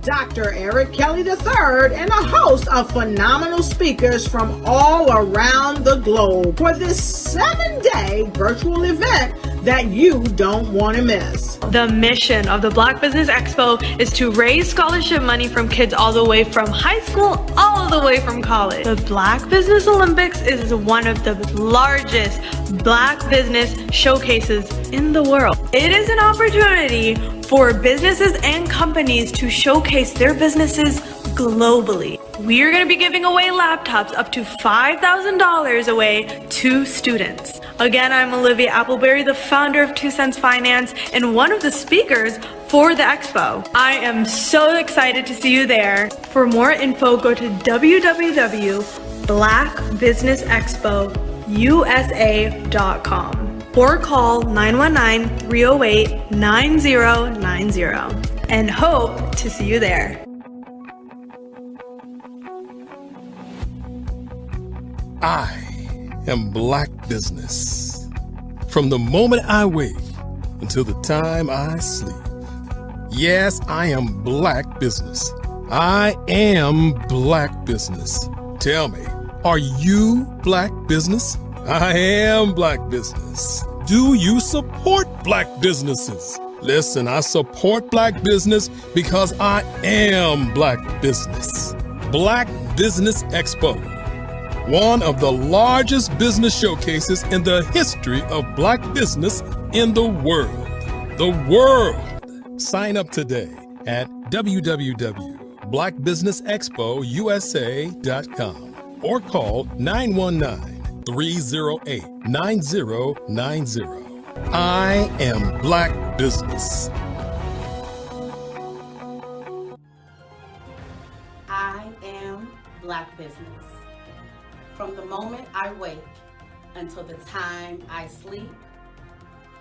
Dr. Eric Kelly III and a host of phenomenal speakers from all around the globe for this 7-day virtual event that you don't want to miss. The mission of the Black Business Expo is to raise scholarship money from kids all the way from high school, all the way from college. The Black Business Olympics is one of the largest Black business showcases in the world. It is an opportunity for businesses and companies to showcase their businesses globally. We are going to be giving away laptops up to $5,000 away to students. Again, I'm Olivia Appleberry, the founder of 2 Cents Finance and one of the speakers for the expo. I am so excited to see you there. For more info, go to www.blackbusinessexpousa.com or call 919-308-9090 and hope to see you there. I am Black Business. From the moment I wake until the time I sleep. Yes, I am Black Business. I am Black Business. Tell me, are you Black Business? I am Black Business. Do you support Black businesses? Listen, I support Black business because I am Black Business. Black Business Expo, one of the largest business showcases in the history of Black business in the world. The world! Sign up today at www.blackbusinessexpousa.com or call 919-308-9090. I am Black Business. I am Black Business. From the moment I wake until the time I sleep,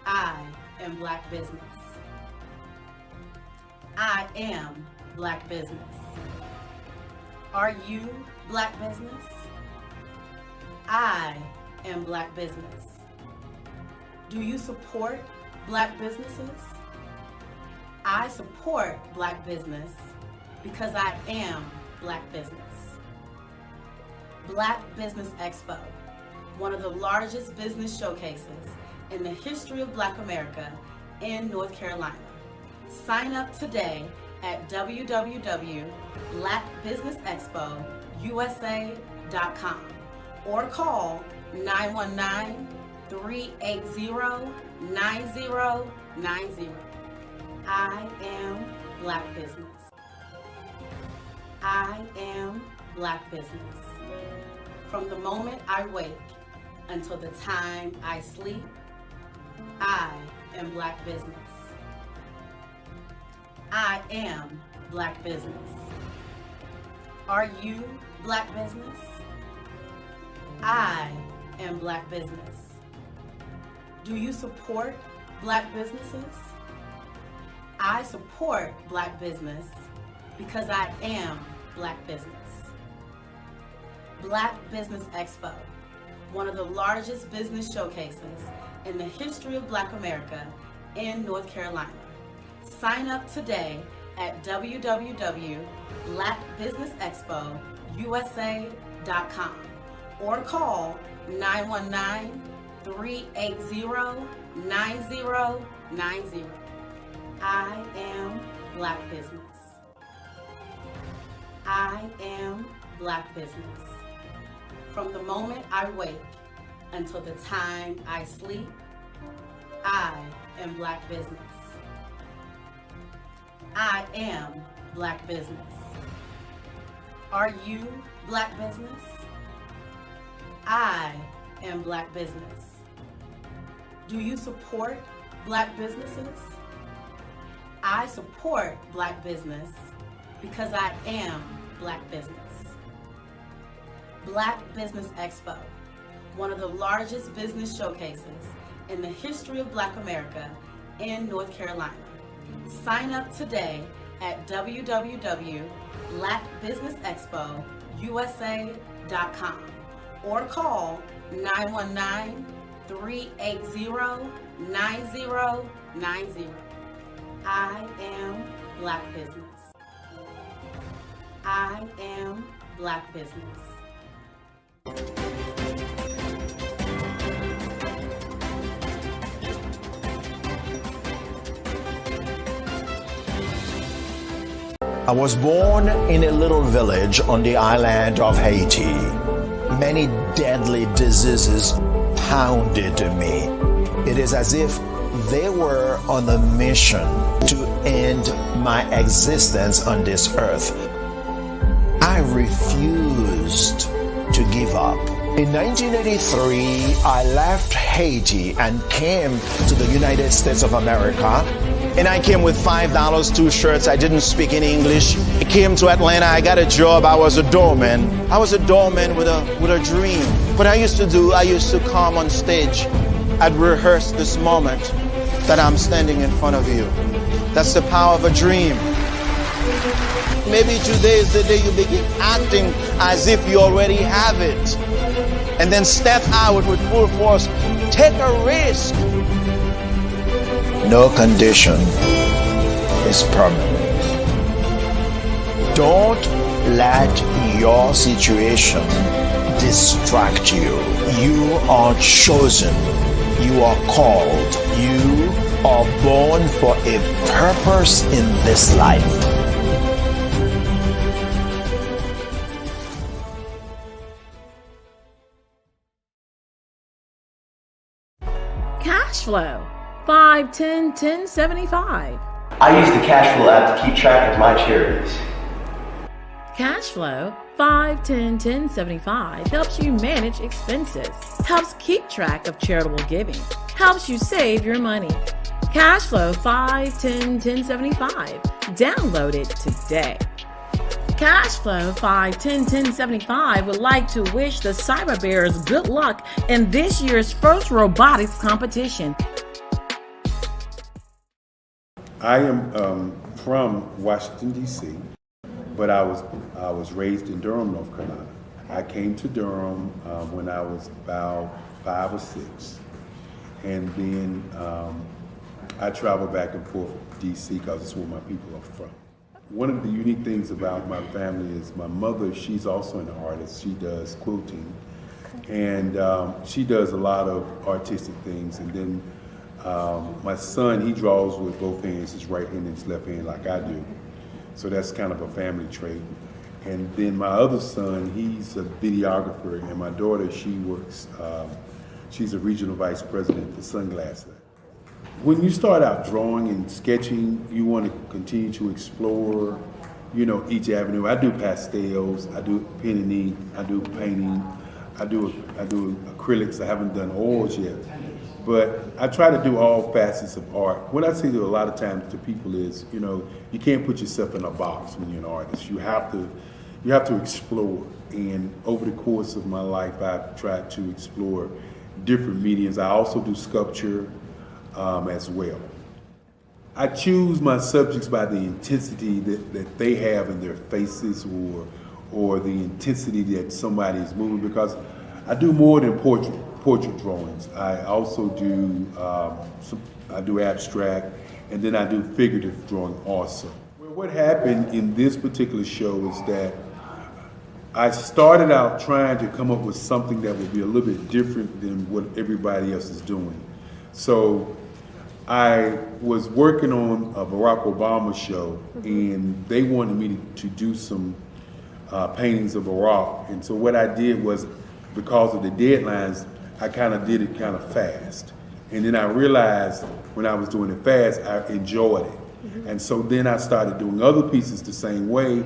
I am Black Business. I am Black Business. Are you Black Business? I am Black Business. Do you support Black businesses? I support Black business because I am Black business. Black Business Expo, one of the largest business showcases in the history of Black America in North Carolina. Sign up today at www.blackbusinessexpousa.com or call 919-380-9090. I am Black Business. I am Black Business. From the moment I wake until the time I sleep, I am Black Business. I am Black Business. Are you Black Business? I am Black Business. Do you support Black businesses? I support Black business because I am Black business. Black Business Expo, one of the largest business showcases in the history of Black America in North Carolina. Sign up today at www.blackbusinessexpousa.com or call 919-380-9090. I am Black Business. I am Black Business. From the moment I wake until the time I sleep, I am Black business. I am Black business. Are you Black business? I am Black business. Do you support Black businesses? I support Black business because I am Black business. Black Business Expo, one of the largest business showcases in the history of Black America in North Carolina. Sign up today at www.blackbusinessexpousa.com or call 919-380-9090. I am Black business. I am Black business. I was born in a little village on the island of Haiti. Many deadly diseases pounded me. It is as if they were on a mission to end my existence on this earth. I refused to give up. In 1983, I left Haiti and came to the United States of America. And I came with $5, 2 shirts. I didn't speak any English. I came to Atlanta. I got a job. I was a doorman. I was a doorman with a dream. What I used to do, I used to come on stage. I'd rehearse this moment that I'm standing in front of you. That's the power of a dream. Maybe today is the day you begin acting as if you already have it. And then step out with full force. Take a risk. No condition is permanent. Don't let your situation distract you. You are chosen. You are called. You are born for a purpose in this life. Cash flow. 5, 10, 10, 75. I use the cash flow app to keep track of my charities. Cash flow 5, 10, 10, 75 helps you manage expenses, helps keep track of charitable giving, helps you save your money. Cash flow 5, 10, 10, 75. Download it today. Cashflow 5, 10, 10, 75 would like to wish the Cyber Bears good luck in this year's first robotics competition. I am from Washington, D.C., but I was raised in Durham, North Carolina. I came to Durham when I was about 5 or 6, and then I traveled back and forth to D.C. because it's where my people are from. One of the unique things about my family is my mother, she's also an artist. She does quilting, and she does a lot of artistic things. And then my son, he draws with both hands, his right hand and his left hand like I do. So that's kind of a family trait. And then my other son, he's a videographer, and my daughter, she works, she's a regional vice president for Sunglass Lab. When you start out drawing and sketching, you want to continue to explore, each avenue. I do pastels, I do pen and ink, I do painting, I do acrylics. I haven't done oils yet, but I try to do all facets of art. What I say to a lot of times to people is, you can't put yourself in a box when you're an artist. You have to explore. And over the course of my life, I've tried to explore different mediums. I also do sculpture as well. I choose my subjects by the intensity that they have in their faces, or the intensity that somebody is moving, because I do more than portrait drawings. I also do I do abstract, and then I do figurative drawing also. Well, what happened in this particular show is that I started out trying to come up with something that would be a little bit different than what everybody else is doing. So I was working on a Barack Obama show, and they wanted me to do some paintings of Barack. And so what I did was, because of the deadlines, I kind of did it kind of fast. And then I realized when I was doing it fast, I enjoyed it. And so then I started doing other pieces the same way,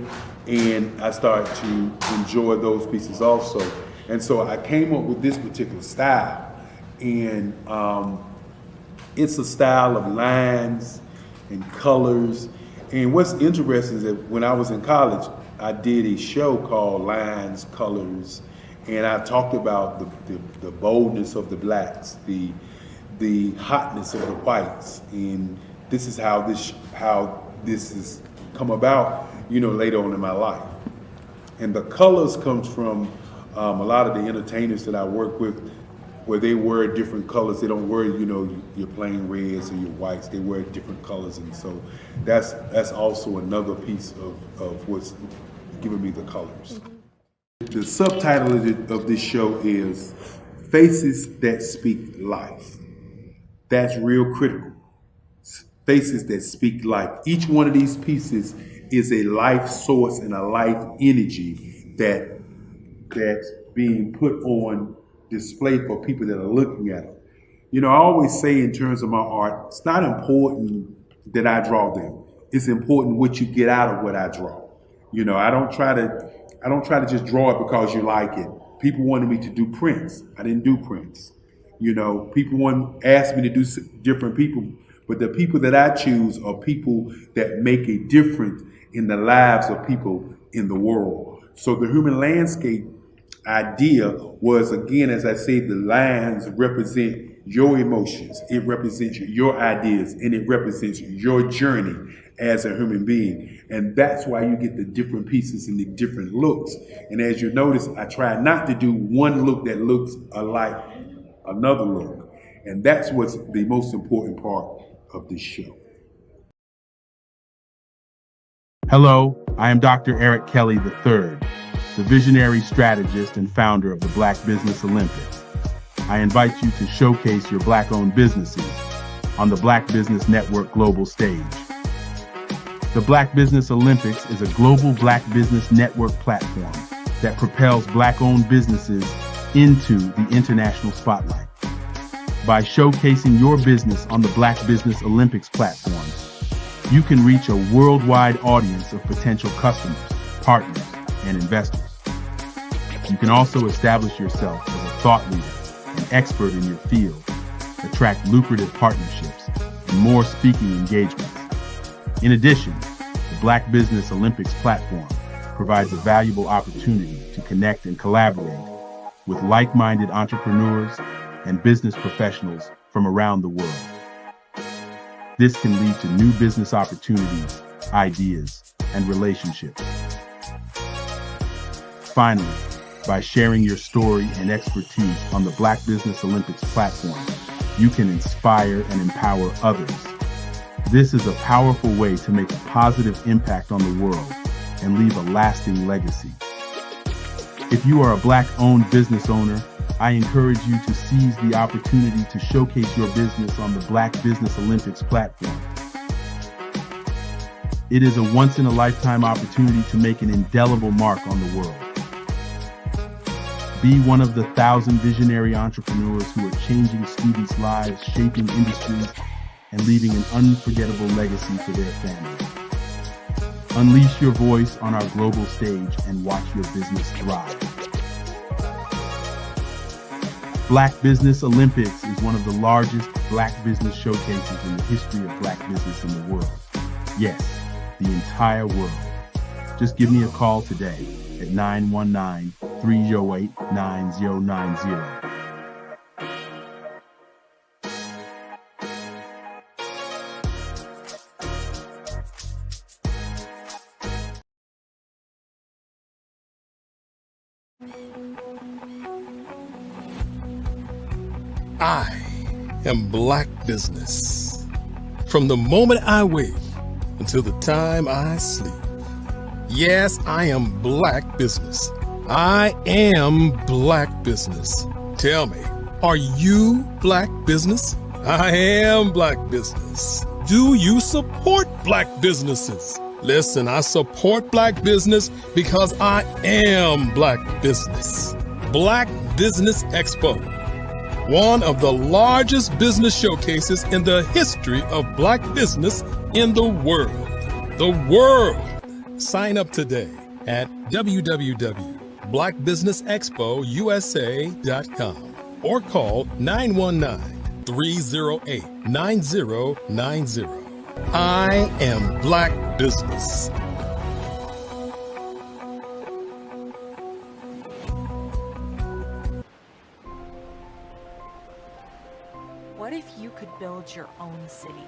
and I started to enjoy those pieces also. And so I came up with this particular style, and it's a style of lines and colors. And what's interesting is that when I was in college, I did a show called Lines, Colors, and I talked about the boldness of the blacks, the hotness of the whites, and this is how this has come about, later on in my life. And the colors comes from a lot of the entertainers that I work with, where they wear different colors. They don't wear, your plain reds or your whites. They wear different colors, and so that's also another piece of what's giving me the colors. The subtitle of this show is Faces That Speak Life. That's real critical. Faces that speak life. Each one of these pieces is a life source and a life energy that's being put on display for people that are looking at it. I always say in terms of my art, it's not important that I draw them. It's important what you get out of what I draw. I don't try to just draw it because you like it. People wanted me to do prints. I didn't do prints. People asked me to do different people, but the people that I choose are people that make a difference in the lives of people in the world. So the human landscape idea was, again, as I say, the lines represent your emotions, it represents your ideas, and it represents your journey as a human being. And that's why you get the different pieces and the different looks. And as you notice, I try not to do one look that looks alike another look. And that's what's the most important part of this show. Hello, I am Dr. Eric Kelly III, the visionary strategist and founder of the Black Business Olympics. I invite you to showcase your Black-owned businesses on the Black Business Network global stage. The Black Business Olympics is a global Black Business Network platform that propels Black-owned businesses into the international spotlight. By showcasing your business on the Black Business Olympics platform, you can reach a worldwide audience of potential customers, partners, and investors. You can also establish yourself as a thought leader and expert in your field, attract lucrative partnerships, and more speaking engagements. In addition, the Black Business Olympics platform provides a valuable opportunity to connect and collaborate with like-minded entrepreneurs and business professionals from around the world. This can lead to new business opportunities, ideas, and relationships. Finally, by sharing your story and expertise on the Black Business Olympics platform, you can inspire and empower others. This is a powerful way to make a positive impact on the world and leave a lasting legacy. If you are a Black-owned business owner, I encourage you to seize the opportunity to showcase your business on the Black Business Olympics platform. It is a once-in-a-lifetime opportunity to make an indelible mark on the world. Be one of the 1,000 visionary entrepreneurs who are changing students' lives, shaping industries, and leaving an unforgettable legacy for their families. Unleash your voice on our global stage and watch your business thrive. Black Business Olympics is one of the largest Black business showcases in the history of Black business in the world. Yes, the entire world. Just give me a call today at 919-308-9090. I am Black Business. From the moment I wake until the time I sleep. Yes, I am Black Business. I am Black Business. Tell me, are you Black Business? I am Black Business. Do you support Black businesses? Listen, I support Black business because I am Black Business. Black Business Expo. one of the largest business showcases in the history of black business in the world. The world! Sign up today at www.blackbusinessexpousa.com or call 919-308-9090. I am Black Business. What if you could build your own city?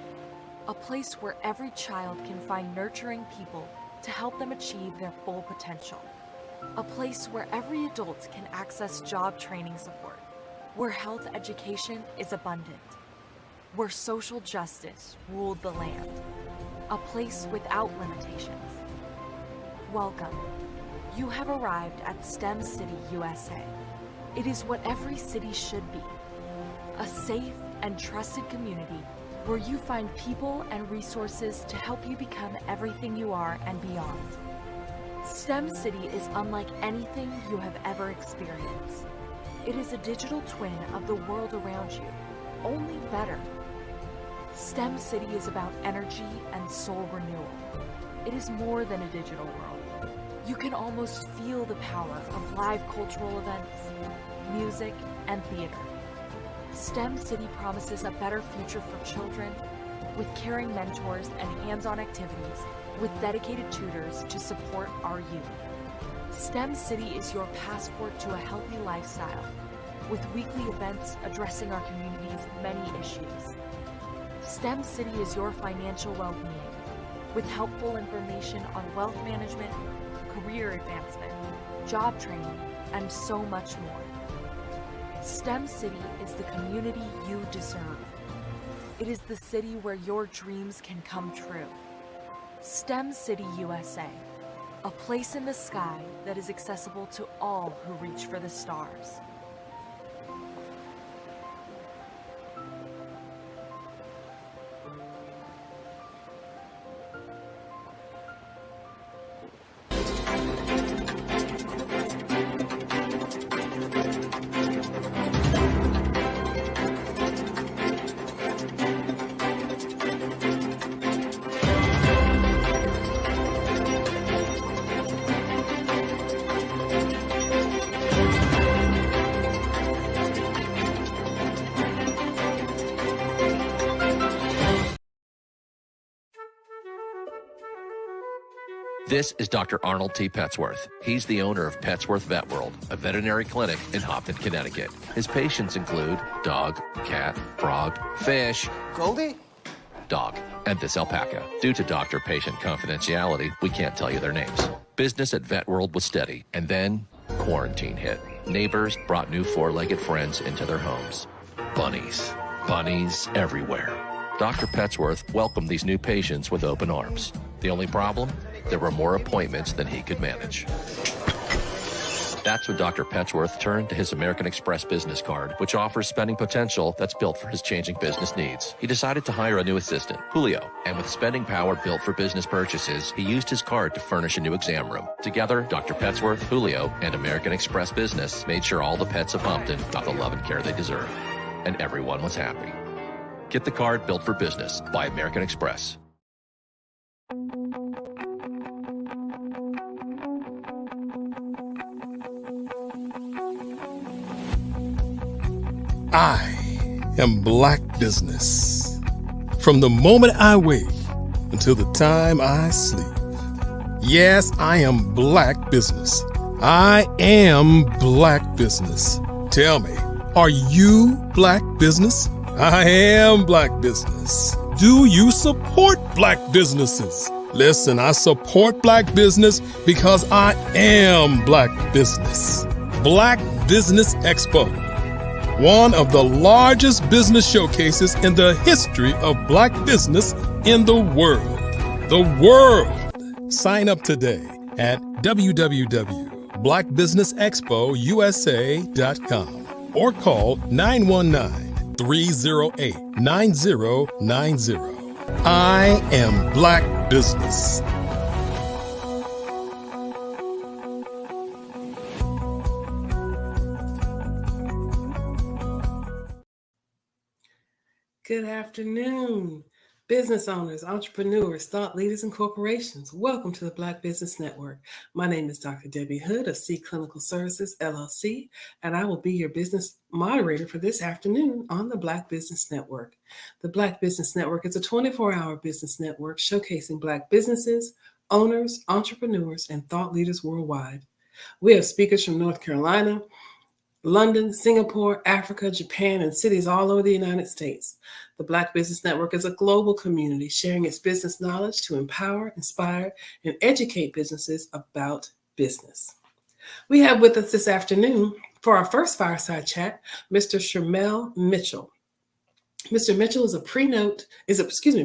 A place where every child can find nurturing people to help them achieve their full potential. A place where every adult can access job training support, where health education is abundant, where social justice ruled the land. A place without limitations. Welcome. You have arrived at STEM City USA. It is what every city should be. A safe and trusted community where you find people and resources to help you become everything you are and beyond. STEM City is unlike anything you have ever experienced. It is a digital twin of the world around you, only better. STEM City is about energy and soul renewal. It is more than a digital world. You can almost feel the power of live cultural events, music, and theater. STEM City promises a better future for children with caring mentors and hands-on activities with dedicated tutors to support our youth. STEM City is your passport to a healthy lifestyle with weekly events addressing our community's many issues. STEM City is your financial well-being with helpful information on wealth management, career advancement, job training, and so much more. STEM City is the community you deserve. It is the city where your dreams can come true. STEM City USA, a place in the sky that is accessible to all who reach for the stars. This is Dr. Arnold T. Petsworth. He's the owner of Petsworth Vet World, a veterinary clinic in Hopton, Connecticut. His patients include dog, cat, frog, fish, Goldie, dog, and this alpaca. Due to doctor-patient confidentiality, we can't tell you their names. Business at Vet World was steady, and then quarantine hit. Neighbors brought new four-legged friends into their homes. Bunnies. Bunnies everywhere. Dr. Petsworth welcomed these new patients with open arms. The only problem? There were more appointments than he could manage. That's when Dr. Petsworth turned to his American Express business card, which offers spending potential that's built for his changing business needs. He decided to hire a new assistant, Julio, and with spending power built for business purchases, he used his card to furnish a new exam room. Together, Dr. Petsworth, Julio, and American Express Business made sure all the pets of Hopton got the love and care they deserved. And everyone was happy. Get the card built for business by American Express. I am Black Business. From the moment I wake until the time I sleep. Yes, I am Black Business. I am Black Business. Tell me, are you Black Business? I am Black Business. Do you support Black businesses? Listen, I support Black business because I am Black Business. Black Business Expo, one of the largest business showcases in the history of black business in the world. The world! Sign up today at www.blackbusinessexpousa.com or call 919-308-9090. I am Black Business. Good afternoon, business owners, entrepreneurs, thought leaders, and corporations. Welcome to the Black Business Network. My name is Dr. Debbie Hood of C Clinical Services, LLC, and I will be your business moderator for this afternoon on the Black Business Network. The Black Business Network is a 24-hour business network showcasing Black businesses, owners, entrepreneurs, and thought leaders worldwide. We have speakers from North Carolina, London, Singapore, Africa, Japan, and cities all over the United States. The Black Business Network is a global community sharing its business knowledge to empower, inspire, and educate businesses about business. We have with us this afternoon for our first fireside chat, Mr. Shermel Mitchell. Mr. Mitchell is a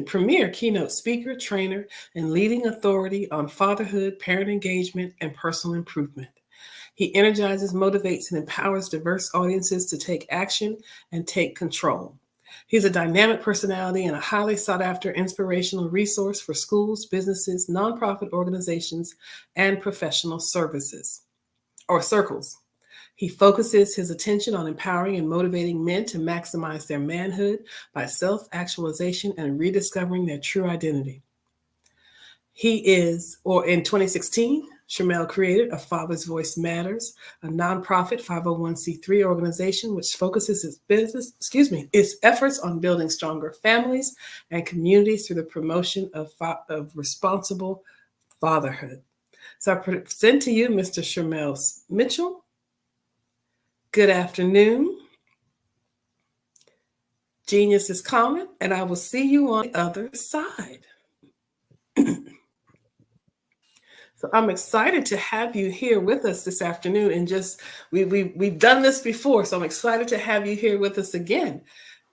premier keynote speaker, trainer, and leading authority on fatherhood, parent engagement, and personal improvement. He energizes, motivates, and empowers diverse audiences to take action and take control. He's a dynamic personality and a highly sought-after inspirational resource for schools, businesses, nonprofit organizations, and professional services or circles. He focuses his attention on empowering and motivating men to maximize their manhood by self-actualization and rediscovering their true identity. In 2016, Shermel created A Father's Voice Matters, a nonprofit 501c3 organization which focuses its efforts on building stronger families and communities through the promotion of responsible fatherhood. So I present to you Mr. Shermel Mitchell. Good afternoon. Genius is common, and I will see you on the other side. So I'm excited to have you here with us this afternoon, and we've done this before, so I'm excited to have you here with us again.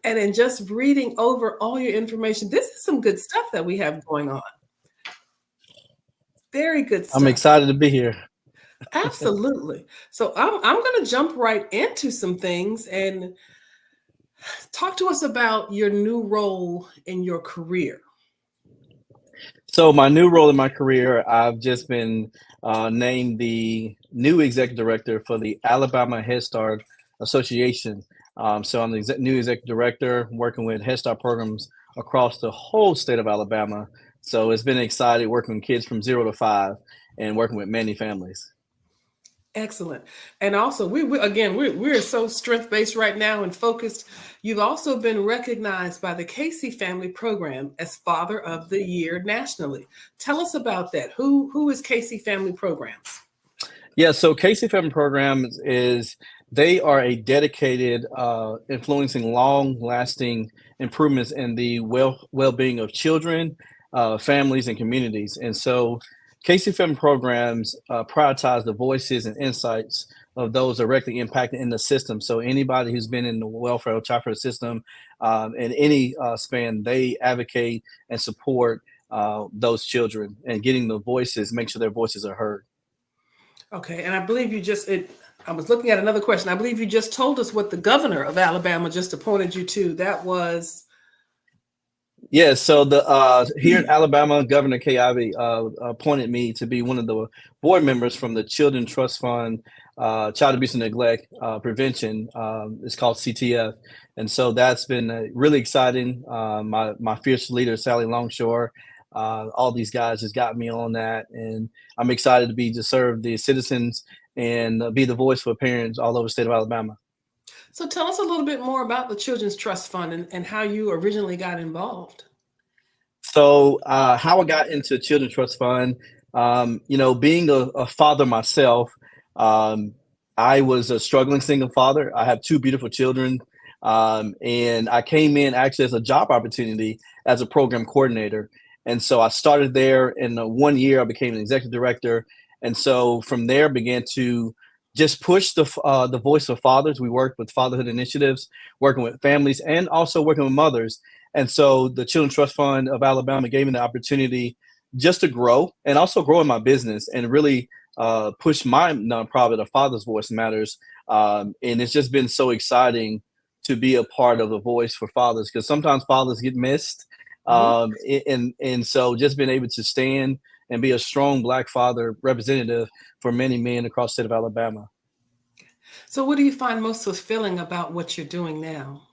And in just reading over all your information, this is some good stuff that we have going on. Very good stuff. I'm excited to be here. Absolutely. So I'm going to jump right into some things and talk to us about your new role in your career. So my new role in my career, I've just been named the new executive director for the Alabama Head Start Association. So I'm the new executive director working with Head Start programs across the whole state of Alabama. So it's been exciting working with kids from 0 to 5 and working with many families. Excellent. And also, we're so strength-based right now and focused. You've also been recognized by the Casey Family Program as Father of the Year nationally. Tell us about that. Who is Casey Family Programs? Yeah, so Casey Family Programs they are a dedicated, influencing long-lasting improvements in the well-being of children, families, and communities. And so Casey Family Programs prioritize the voices and insights of those directly impacted in the system. So anybody who's been in the welfare or child care system in any span, they advocate and support those children and getting the voices, make sure their voices are heard. Okay, and I believe I was looking at another question. I believe you just told us what the governor of Alabama just appointed you to. That was... Yeah, so here in Alabama, Governor Kay Ivey appointed me to be one of the board members from the Children Trust Fund, Child Abuse and Neglect Prevention. It's called CTF, and so that's been really exciting. My fierce leader, Sally Longshore, all these guys just got me on that, and I'm excited to serve the citizens and be the voice for parents all over the state of Alabama. So tell us a little bit more about the Children's Trust Fund and how you originally got involved. So how I got into Children's Trust Fund, being a father myself, I was a struggling single father. I have 2 beautiful children, and I came in actually as a job opportunity as a program coordinator. And so I started there. In 1 year, I became an executive director. And so from there, began to just push the voice of fathers. We worked with fatherhood initiatives, working with families, and also working with mothers. And so the Children's Trust Fund of Alabama gave me the opportunity just to grow and also grow in my business and really push my nonprofit, A Father's Voice Matters. And it's just been so exciting to be a part of the voice for fathers, because sometimes fathers get missed. And so just being able to stand and be a strong Black father representative for many men across the state of Alabama. So what do you find most fulfilling about what you're doing now?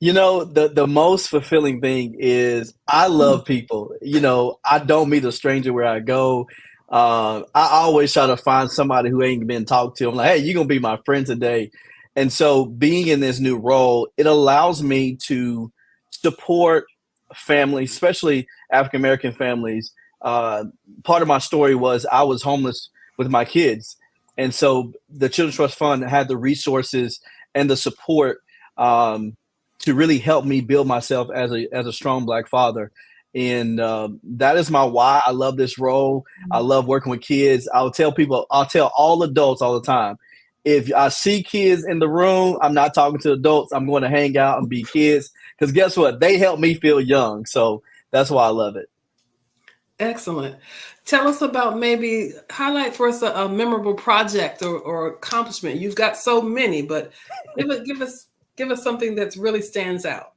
The most fulfilling thing is I love people. I don't meet a stranger where I go. I always try to find somebody who ain't been talked to. I'm like, hey, you're going to be my friend today. And so being in this new role, it allows me to support families, especially African-American families. Part of my story was I was homeless with my kids. And so the Children's Trust Fund had the resources and the support to really help me build myself as a strong Black father. And that is my why. I love this role. I love working with kids. I'll tell all adults all the time, if I see kids in the room, I'm not talking to adults. I'm going to hang out and be kids, because guess what? They help me feel young. So that's why I love it. Excellent. Tell us about, maybe highlight for us a memorable project or accomplishment. You've got so many, but give us something that really stands out.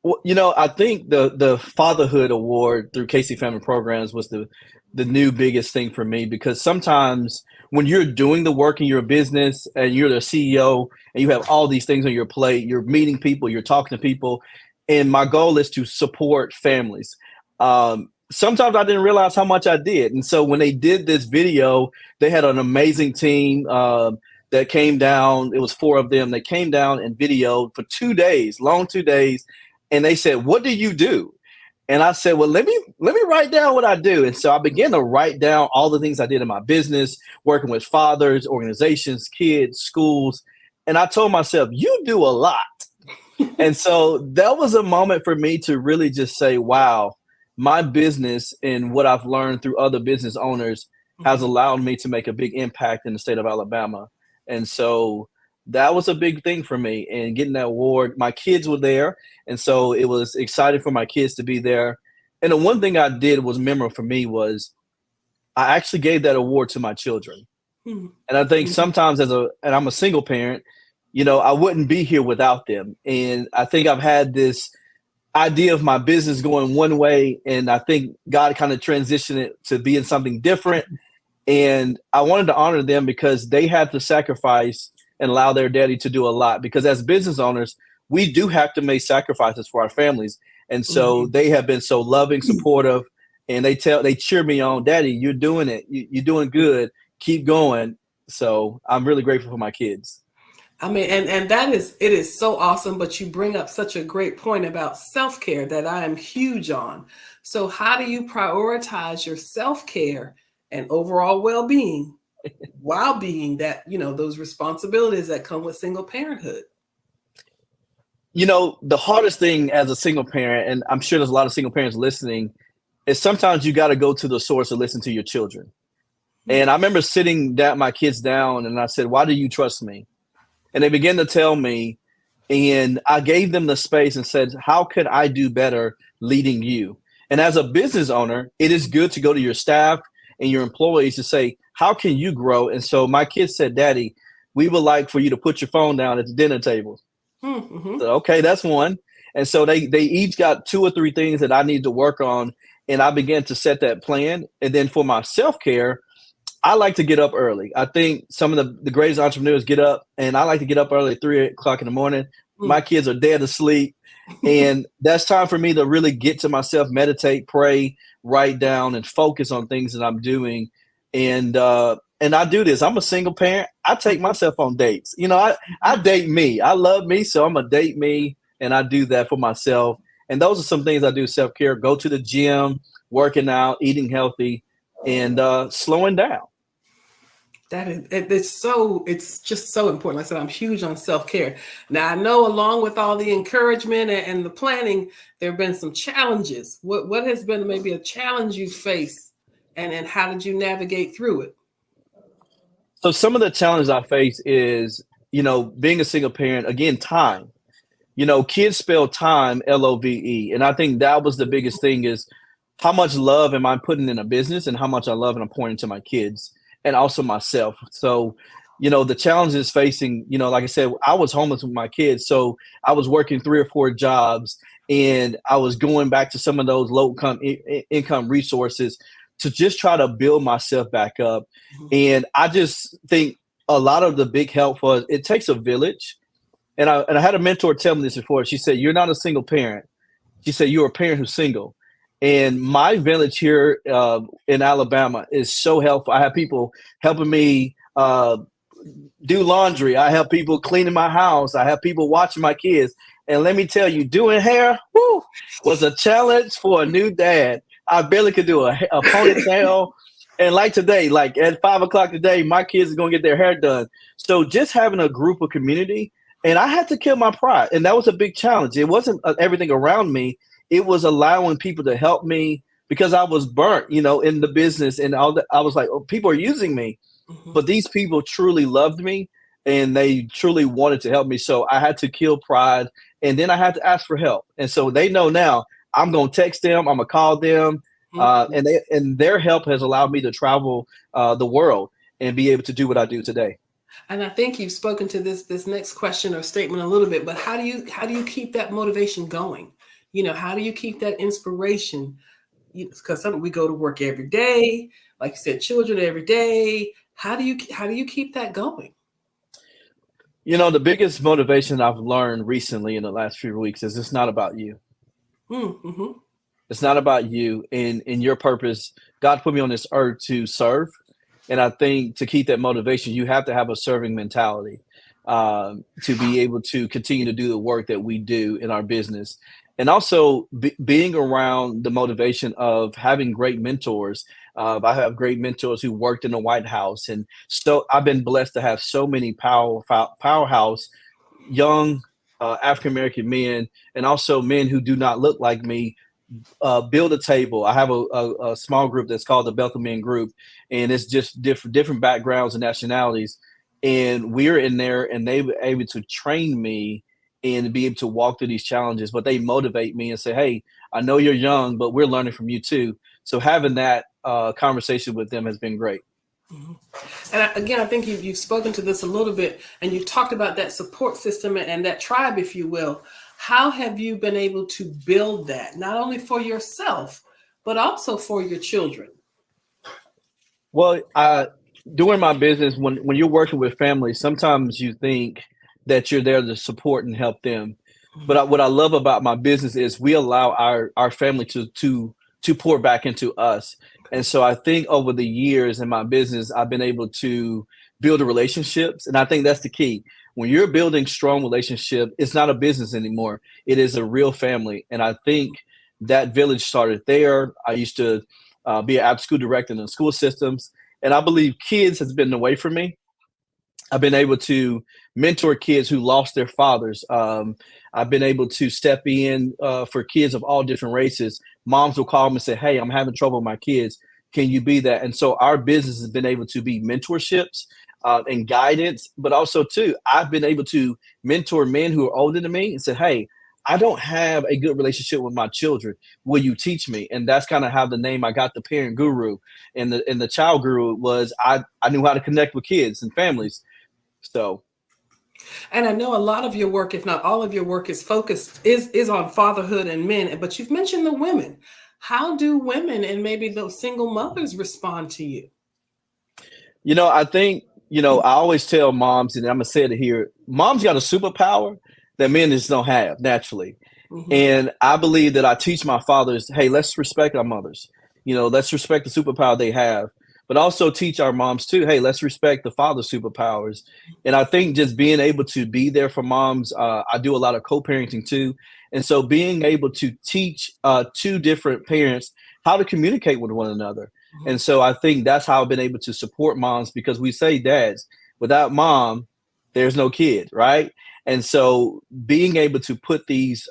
Well, I think the Fatherhood Award through Casey Family Programs was the new biggest thing for me, because sometimes when you're doing the work in your business and you're the CEO and you have all these things on your plate, you're meeting people, you're talking to people, and my goal is to support families. Sometimes I didn't realize how much I did. And so when they did this video, they had an amazing team that came down. It was 4 of them. They came down and videoed for 2 days, long 2 days. And they said, "What do you do?" And I said, "Well, let me write down what I do." And so I began to write down all the things I did in my business, working with fathers, organizations, kids, schools. And I told myself, you do a lot. And so that was a moment for me to really just say, wow, my business and what I've learned through other business owners has allowed me to make a big impact in the state of Alabama. And so that was a big thing for me, and getting that award. My kids were there, and so it was exciting for my kids to be there. And the one thing I did was memorable for me was I actually gave that award to my children. And I think sometimes and I'm a single parent, I wouldn't be here without them. And I think I've had this idea of my business going one way, and I think God kind of transitioned it to being something different. And I wanted to honor them because they had to sacrifice and allow their daddy to do a lot, because as business owners, we do have to make sacrifices for our families. And so they have been so loving, supportive, and they cheer me on. "Daddy, you're doing it. You're doing good. Keep going." So I'm really grateful for my kids. I mean, and it is so awesome, but you bring up such a great point about self-care that I am huge on. So how do you prioritize your self-care and overall well-being while being that, those responsibilities that come with single parenthood? The hardest thing as a single parent, and I'm sure there's a lot of single parents listening, is sometimes you got to go to the source to listen to your children. And I remember sitting my kids down, and I said, "Why do you trust me?" And they began to tell me, and I gave them the space and said, "How could I do better leading you?" And as a business owner, it is good to go to your staff and your employees to say, "How can you grow?" And so my kids said, "Daddy, we would like for you to put your phone down at the dinner table." So, okay, that's one. And so they each got 2 or 3 things that I need to work on. And I began to set that plan. And then for my self-care, I like to get up early. I think some of the greatest entrepreneurs get up, and I like to get up early at 3 o'clock in the morning. My kids are dead asleep. And that's time for me to really get to myself, meditate, pray, write down, and focus on things that I'm doing. And I do this. I'm a single parent. I take myself on dates. I date me. I love me, so I'm going to date me, and I do that for myself. And those are some things I do, self-care: go to the gym, working out, eating healthy, and slowing down. It's just so important. Like I said, I'm huge on self-care. Now, I know along with all the encouragement and the planning, there have been some challenges. What has been maybe a challenge you faced, and how did you navigate through it? So some of the challenges I face is, being a single parent, again, time. Kids spell time, LOVE. And I think that was the biggest thing, is how much love am I putting in a business and how much I love and I'm pouring into my kids and also myself. So, the challenges facing, like I said, I was homeless with my kids. So I was working 3 or 4 jobs, and I was going back to some of those low income resources to just try to build myself back up. And I just think a lot of the big help was, it takes a village. And I had a mentor tell me this before. She said, "You're not a single parent." She said, "You're a parent who's single." And my village here in Alabama is so helpful. I have people helping me do laundry. I have people cleaning my house. I have people watching my kids. And let me tell you, doing hair was a challenge for a new dad. I barely could do a ponytail. And like today, like at 5 o'clock today, my kids are going to get their hair done. So just having a group of community, and I had to kill my pride. And that was a big challenge. It wasn't everything around me. It was allowing people to help me because I was burnt, in the business and all that. I was like, oh, people are using me. But these people truly loved me and they truly wanted to help me. So I had to kill pride and then I had to ask for help. And so they know now I'm going to text them. I'm going to call them. And their help has allowed me to travel the world and be able to do what I do today. And I think you've spoken to this next question or statement a little bit, but how do you keep that motivation going? How do you keep that inspiration? Because we go to work every day, like you said, children every day. How do you keep that going? The biggest motivation I've learned recently in the last few weeks is it's not about you. Mm-hmm. It's not about you and your purpose. God put me on this earth to serve. And I think to keep that motivation, you have to have a serving mentality to be able to continue to do the work that we do in our business. And also being around the motivation of having great mentors. I have great mentors who worked in the White House. And so I've been blessed to have so many powerhouse young African-American men and also men who do not look like me build a table. I have a small group that's called the Belka Men Group, and it's just different backgrounds and nationalities. And we're in there, and they were able to train me and be able to walk through these challenges. But they motivate me and say, "Hey, I know you're young, but we're learning from you too." So having that conversation with them has been great. Mm-hmm. And again, I think you've spoken to this a little bit, and you talked about that support system and that tribe, if you will. How have you been able to build that, not only for yourself, but also for your children? Well, doing my business, when you're working with families, sometimes you think that you're there to support and help them. But what I love about my business is we allow our family to pour back into us. And so I think over the years in my business, I've been able to build the relationships. And I think that's the key. When you're building strong relationship, it's not a business anymore. It is a real family. And I think that village started there. I used to be an after school director in the school systems. And I believe kids has been away from me. I've been able to mentor kids who lost their fathers. I've been able to step in for kids of all different races. Moms will call me and say, "Hey, I'm having trouble with my kids. Can you be that?" And so our business has been able to be mentorships and guidance, but also too, I've been able to mentor men who are older than me and say, "Hey, I don't have a good relationship with my children. Will you teach me?" And that's kind of how the name I got, the parent guru, and the child guru was I knew how to connect with kids and families. So, and I know a lot of your work, if not all of your work, is focused is on fatherhood and men. But you've mentioned the women. How do women and maybe those single mothers respond to you? I think I always tell moms, and I'm gonna say it here: moms got a superpower that men just don't have naturally. Mm-hmm. And I believe that I teach my fathers, hey, let's respect our mothers. Let's respect the superpower they have. But also teach our moms too, hey, let's respect the father's superpowers. And I think just being able to be there for moms, I do a lot of co-parenting too. And so being able to teach two different parents how to communicate with one another. Mm-hmm. And so I think that's how I've been able to support moms, because we say, dads, without mom, there's no kid, right? And so being able to put these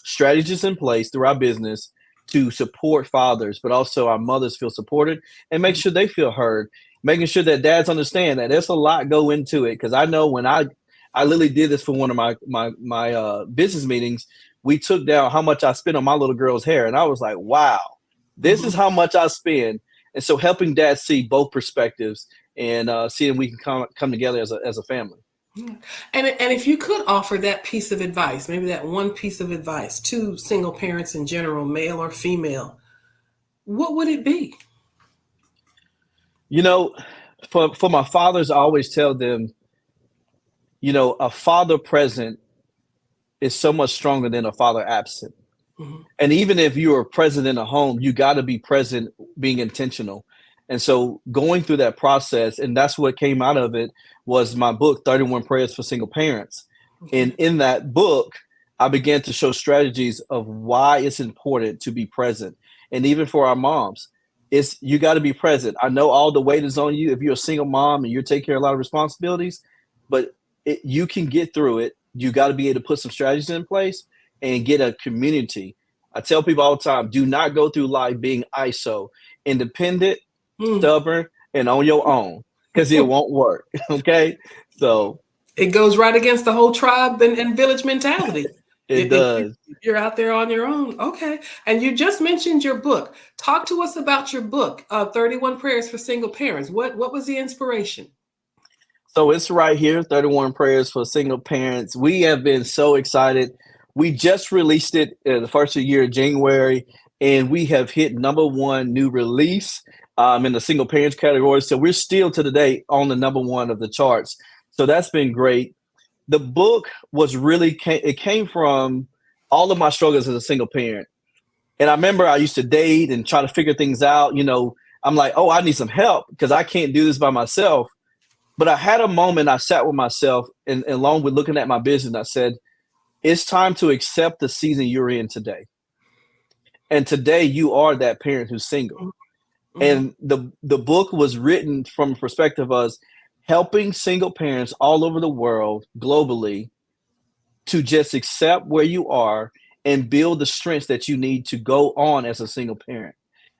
strategies in place through our business to support fathers, but also our mothers feel supported and make sure they feel heard, making sure that dads understand that there's a lot go into it. Because I know when I literally did this for one of my business meetings, we took down how much I spent on my little girl's hair. And I was like, wow, this is how much I spend. And so helping dads see both perspectives and seeing we can come together as a family. Yeah. And if you could offer that piece of advice, maybe that one piece of advice to single parents in general, male or female, what would it be? For my fathers, I always tell them, a father present is so much stronger than a father absent. Mhm. And even if you are present in a home, you got to be present, being intentional. And so going through that process, and that's what came out of it, was my book, 31 Prayers for Single Parents. And in that book, I began to show strategies of why it's important to be present. And even for our moms, you got to be present. I know all the weight is on you if you're a single mom and you're taking care of a lot of responsibilities, but you can get through it. You got to be able to put some strategies in place and get a community. I tell people all the time, do not go through life being ISO, independent, stubborn, and on your own, because it won't work. Okay? So it goes right against the whole tribe and village mentality. It does. You're out there on your own. Okay. And you just mentioned your book. Talk to us about your book, 31 Prayers for Single Parents. What was the inspiration? So it's right here, 31 Prayers for Single Parents. We have been so excited. We just released it the first of the year, January, and we have hit #1 new release in the single parents category. So we're still to today on the #1 of the charts. So that's been great. The book was it came from all of my struggles as a single parent. And I remember I used to date and try to figure things out. I'm like, oh, I need some help because I can't do this by myself. But I had a moment, I sat with myself and along with looking at my business, I said, it's time to accept the season you're in today. And today you are that parent who's single. Mm-hmm. And the book was written from a perspective of helping single parents all over the world, globally, to just accept where you are and build the strengths that you need to go on as a single parent.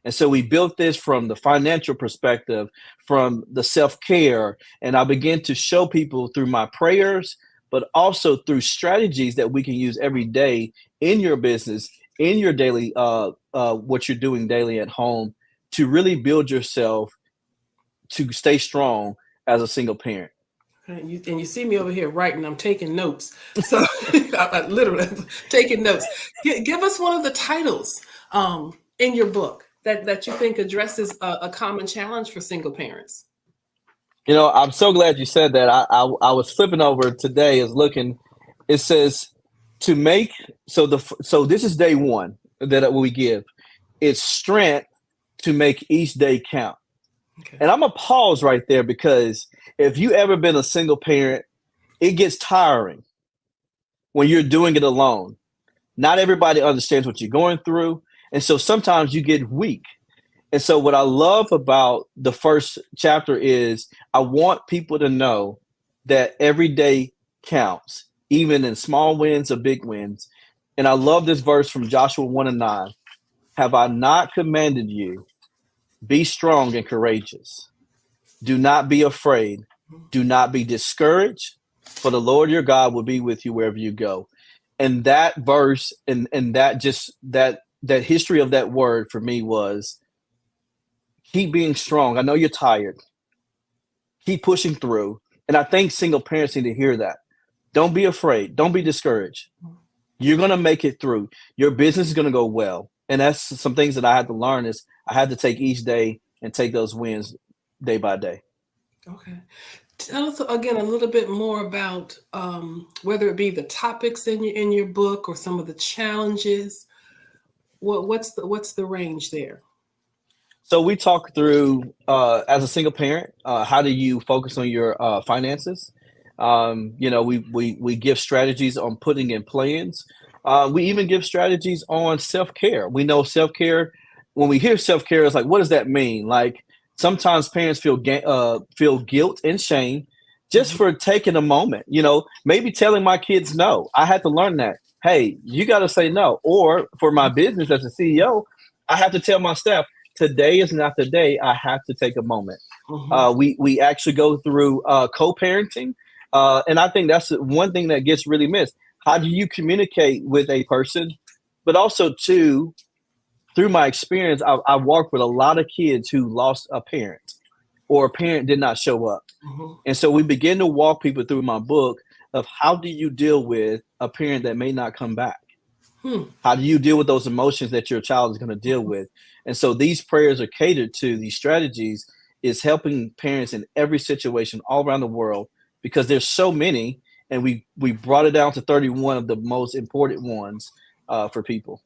And so we built this from the financial perspective, from the self-care, and I began to show people through my prayers, but also through strategies that we can use every day in your business, in your daily, what you're doing daily at home, to really build yourself to stay strong as a single parent. And you see me over here writing, I'm taking notes. So I literally taking notes. Give us one of the titles in your book that you think addresses a common challenge for single parents. I'm so glad you said that. I was flipping over today, is looking. It says to make, so this is day 1 that we give. It's strength to make each day count. Okay. And I'm gonna pause right there, because if you ever been a single parent, it gets tiring when you're doing it alone. Not everybody understands what you're going through. And so sometimes you get weak. And so what I love about the first chapter is I want people to know that every day counts, even in small wins or big wins. And I love this verse from Joshua 1:9. Have I not commanded you? Be strong and courageous. Do not be afraid. Do not be discouraged, for the Lord your God will be with you wherever you go. And that verse and that history of that word for me was keep being strong. I know you're tired. Keep pushing through. And I think single parents need to hear that. Don't be afraid. Don't be discouraged. You're going to make it through. Your business is going to go well. And that's some things that I had to learn is I had to take each day and take those wins day by day. Okay. Tell us again a little bit more about whether it be the topics in your book or some of the challenges. What's the range there? So we talk through as a single parent, how do you focus on your finances? We give strategies on putting in plans. We even give strategies on self-care. We know self-care. When we hear self-care, it's like, what does that mean? Like sometimes parents feel guilt and shame just for taking a moment. Maybe telling my kids no. I had to learn that. Hey, you got to say no. Or for my business as a CEO, I have to tell my staff, today is not the day. I have to take a moment. Mm-hmm. We actually go through co-parenting. And I think that's one thing that gets really missed. How do you communicate with a person? But also, too, through my experience, I worked with a lot of kids who lost a parent or a parent did not show up. Mm-hmm. And so we begin to walk people through my book of how do you deal with a parent that may not come back? How do you deal with those emotions that your child is going to deal with? And so these prayers are catered to, these strategies is helping parents in every situation all around the world, because there's so many. and we brought it down to 31 of the most important ones for people.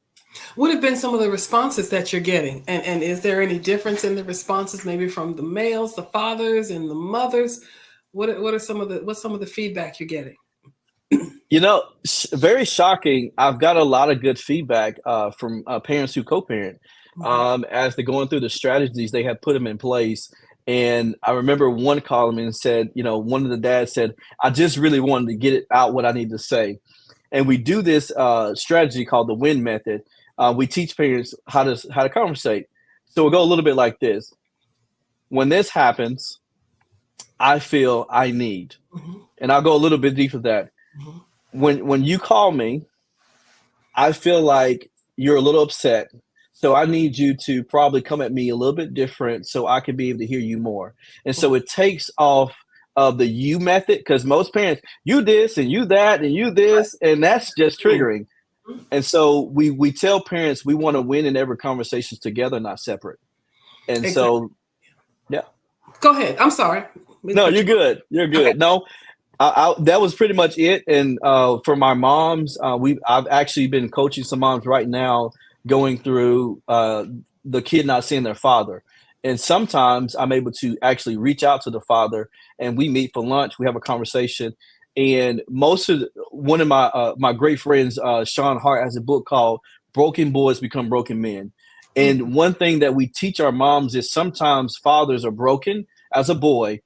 What have been some of the responses that you're getting? And is there any difference in the responses, maybe from the males, the fathers, and the mothers? What's some of the feedback you're getting? Very shocking. I've got a lot of good feedback from parents who co-parent as they're going through the strategies. They have put them in place. And I remember one calling me and said, one of the dads said, I just really wanted to get it out what I need to say. And we do this strategy called the WIN method. We teach parents how to conversate. So we'll go a little bit like this. When this happens, I feel I need, and I'll go a little bit deeper that. When you call me, I feel like you're a little upset. So I need you to probably come at me a little bit different so I can be able to hear you more. And so it takes off of the you method, because most parents, you this and you that and you this, and that's just triggering. And so we tell parents we want to win in every conversation together, not separate. And so, yeah. Go ahead. I'm sorry. No, you're good. You're good. Okay. No, that was pretty much it. And for my moms, I've actually been coaching some moms right now going through the kid not seeing their father. And sometimes I'm able to actually reach out to the father and we meet for lunch. We have a conversation. And one of my great friends, Sean Hart, has a book called Broken Boys Become Broken Men. And one thing that we teach our moms is sometimes fathers are broken as a boy,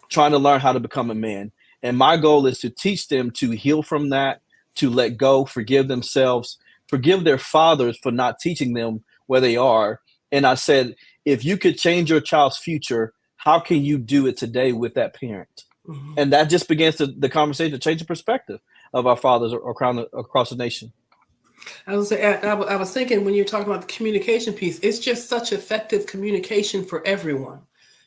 trying to learn how to become a man. And my goal is to teach them to heal from that, to let go, forgive themselves, forgive their fathers for not teaching them where they are. And I said, if you could change your child's future, how can you do it today with that parent? And that just begins the conversation to change the perspective of our fathers across the nation. I was thinking when you're talking about the communication piece, it's just such effective communication for everyone,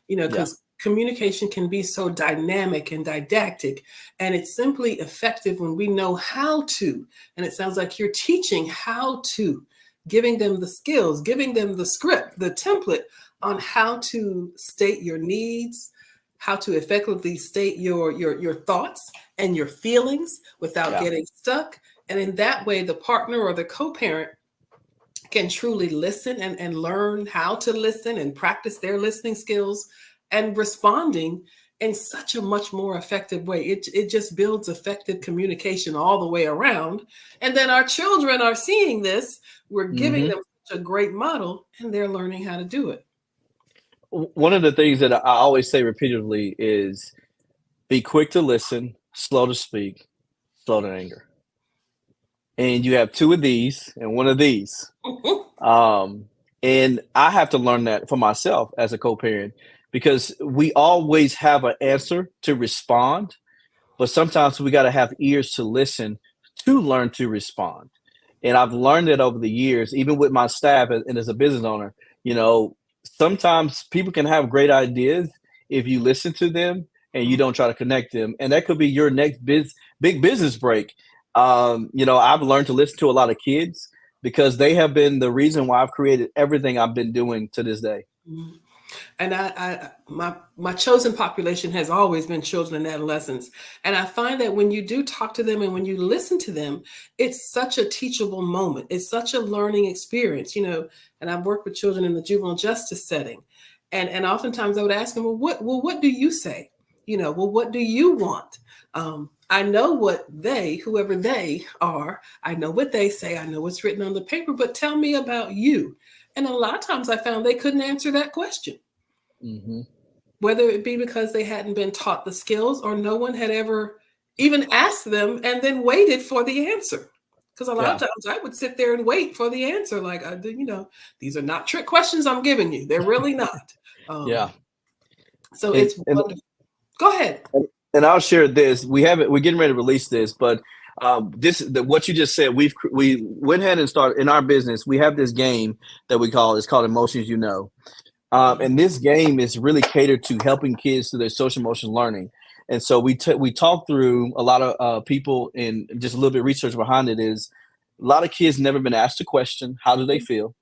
because communication can be so dynamic and didactic, and it's simply effective when we know how to. And it sounds like you're teaching how to, giving them the skills, giving them the script, the template on how to state your needs, how to effectively state your thoughts and your feelings without getting stuck. And in that way, the partner or the co-parent can truly listen and learn how to listen and practice their listening skills and responding in such a much more effective way. It just builds effective communication all the way around. And then our children are seeing this. We're giving them such a great model, and they're learning how to do it. One of the things that I always say repeatedly is be quick to listen, slow to speak, slow to anger. And you have two of these and one of these. And I have to learn that for myself as a co-parent, because we always have an answer to respond, but sometimes we got to have ears to listen to learn to respond. And I've learned that over the years, even with my staff and as a business owner, sometimes people can have great ideas if you listen to them and you don't try to connect them. And that could be your next big business break. I've learned to listen to a lot of kids because they have been the reason why I've created everything I've been doing to this day. And my chosen population has always been children and adolescents. And I find that when you do talk to them and when you listen to them, it's such a teachable moment. It's such a learning experience, and I've worked with children in the juvenile justice setting. And oftentimes I would ask them, what do you say? What do you want? I know what whoever they are, I know what they say, I know what's written on the paper, but tell me about you. And a lot of times I found they couldn't answer that question. Whether it be because they hadn't been taught the skills or no one had ever even asked them and then waited for the answer. Because a lot of times I would sit there and wait for the answer. Like, these are not trick questions I'm giving you. They're really not. So it's wonderful. Go ahead. And I'll share this. We're getting ready to release this, but what you just said, we went ahead and started in our business. We have this game that it's called Emotions You Know. And this game is really catered to helping kids through their social emotional learning. And so we talk through a lot of people, and just a little bit of research behind it is a lot of kids never been asked a question, how do they feel?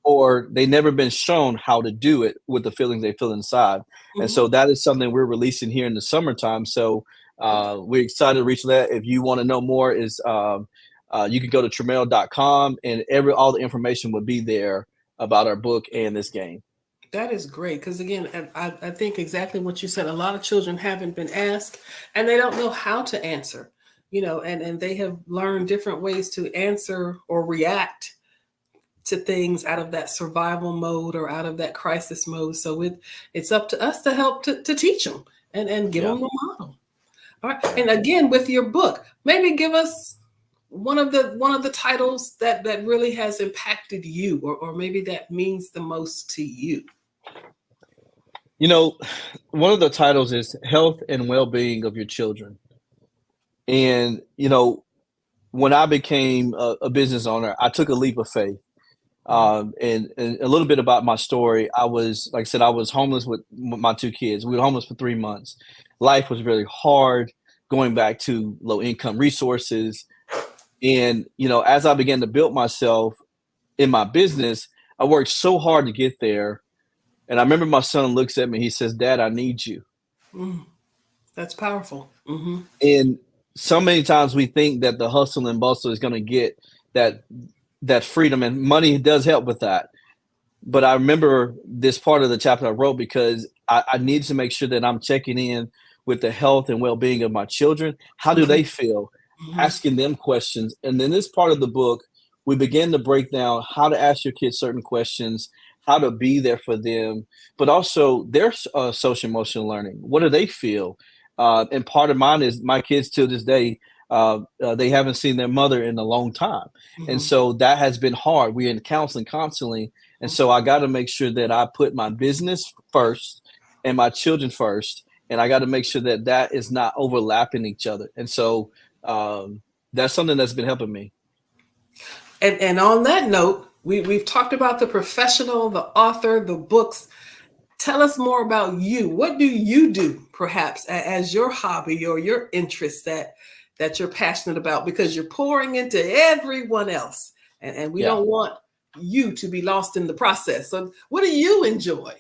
or they never been shown how to do it with the feelings they feel inside. And so that is something we're releasing here in the summertime. So we're excited to reach that. If you want to know more, is you can go to Tremel.com, and all the information will be there about our book and this game. That is great, because again, I think exactly what you said. A lot of children haven't been asked, and they don't know how to answer, and they have learned different ways to answer or react to things out of that survival mode or out of that crisis mode. So it's up to us to help to teach them and give them the model. All right. And again, with your book, maybe give us one of the titles that really has impacted you, or maybe that means the most to you. One of the titles is Health and Well-Being of Your Children. And, when I became a business owner, I took a leap of faith. And a little bit about my story. I was homeless with my two kids. We were homeless for 3 months. Life was really hard, going back to low income resources. And, as I began to build myself in my business, I worked so hard to get there. And I remember my son looks at me, he says, "Dad, I need you." That's powerful. Mm-hmm. And so many times we think that the hustle and bustle is going to get that freedom, and money does help with that. But I remember this part of the chapter I wrote because I need to make sure that I'm checking in with the health and well-being of my children. How do they feel? Asking them questions. And then this part of the book, we begin to break down how to ask your kids certain questions, how to be there for them, but also their social emotional learning. What do they feel? And part of mine is my kids to this day, they haven't seen their mother in a long time. And so that has been hard. We're in counseling constantly. And so I got to make sure that I put my business first and my children first. And I got to make sure that that is not overlapping each other. And so that's something that's been helping me. And on that note, we've talked about the professional, the author, the books. Tell us more about you. What do you do, perhaps, as your hobby or your interest that you're passionate about? Because you're pouring into everyone else, and we don't want you to be lost in the process. So what do you enjoy?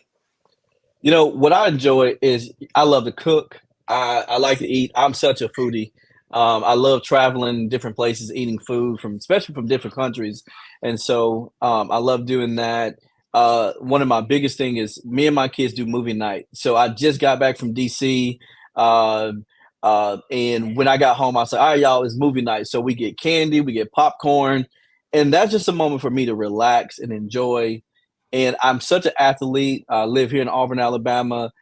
What I enjoy is I love to cook. I like to eat. I'm such a foodie. I love traveling different places, eating food especially from different countries. And so I love doing that. One of my biggest thing is me and my kids do movie night. So I just got back from DC. And when I got home, I said, "All right, y'all, it's movie night." So we get candy, we get popcorn. And that's just a moment for me to relax and enjoy. And I'm such an athlete. I live here in Auburn, Alabama,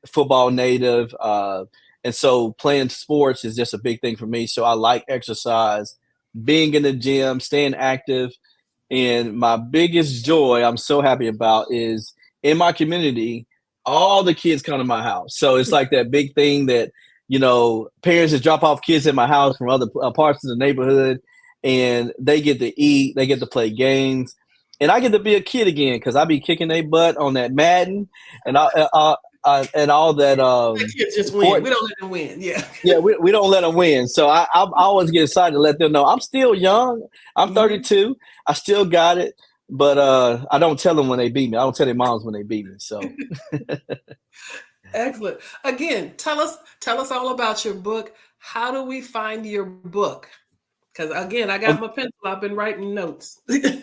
football native. And so playing sports is just a big thing for me. So I like exercise, being in the gym, staying active. And my biggest joy I'm so happy about is in my community, all the kids come to my house. So it's like that big thing that, parents just drop off kids in my house from other parts of the neighborhood, and they get to eat, they get to play games. And I get to be a kid again because I be kicking their butt on that Madden and all that. Kids just win. We don't let them win. Yeah, we don't let them win. So I always get excited to let them know I'm still young. I'm 32. I still got it. But I don't tell them when they beat me. I don't tell their moms when they beat me. So excellent. Again, tell us all about your book. How do we find your book? Because again, I got my pencil. I've been writing notes.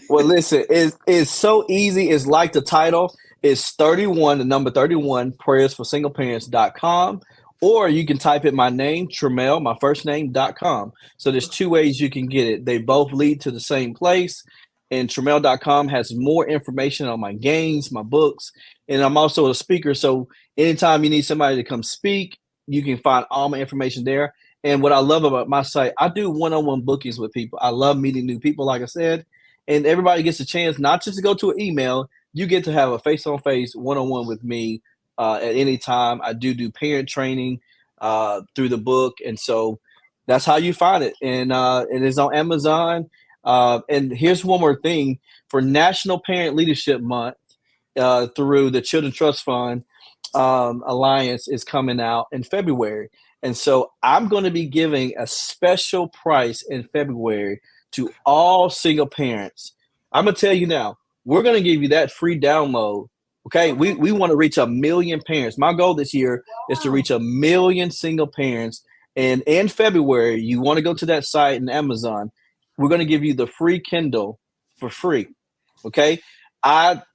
Well, listen, it's so easy. It's like the title. It's 31, the number 31, prayersforsingleparents.com. Or you can type in my name, Tremel, my first name.com. So there's two ways you can get it. They both lead to the same place. And Tremel.com has more information on my games, my books. And I'm also a speaker. So anytime you need somebody to come speak, you can find all my information there. And what I love about my site, I do one-on-one bookings with people. I love meeting new people, like I said. And everybody gets a chance not just to go to an email. You get to have a face-on-face, one-on-one with me at any time. I do parent training through the book. And so that's how you find it. And it is on Amazon. And here's one more thing. For National Parent Leadership Month through the Children's Trust Fund Alliance is coming out in February. And so I'm going to be giving a special price in February to all single parents. I'm going to tell you now, we're going to give you that free download. Okay. We want to reach 1 million parents. My goal this year is to reach 1 million single parents. And in February, you want to go to that site in Amazon. We're going to give you the free Kindle for free. Okay.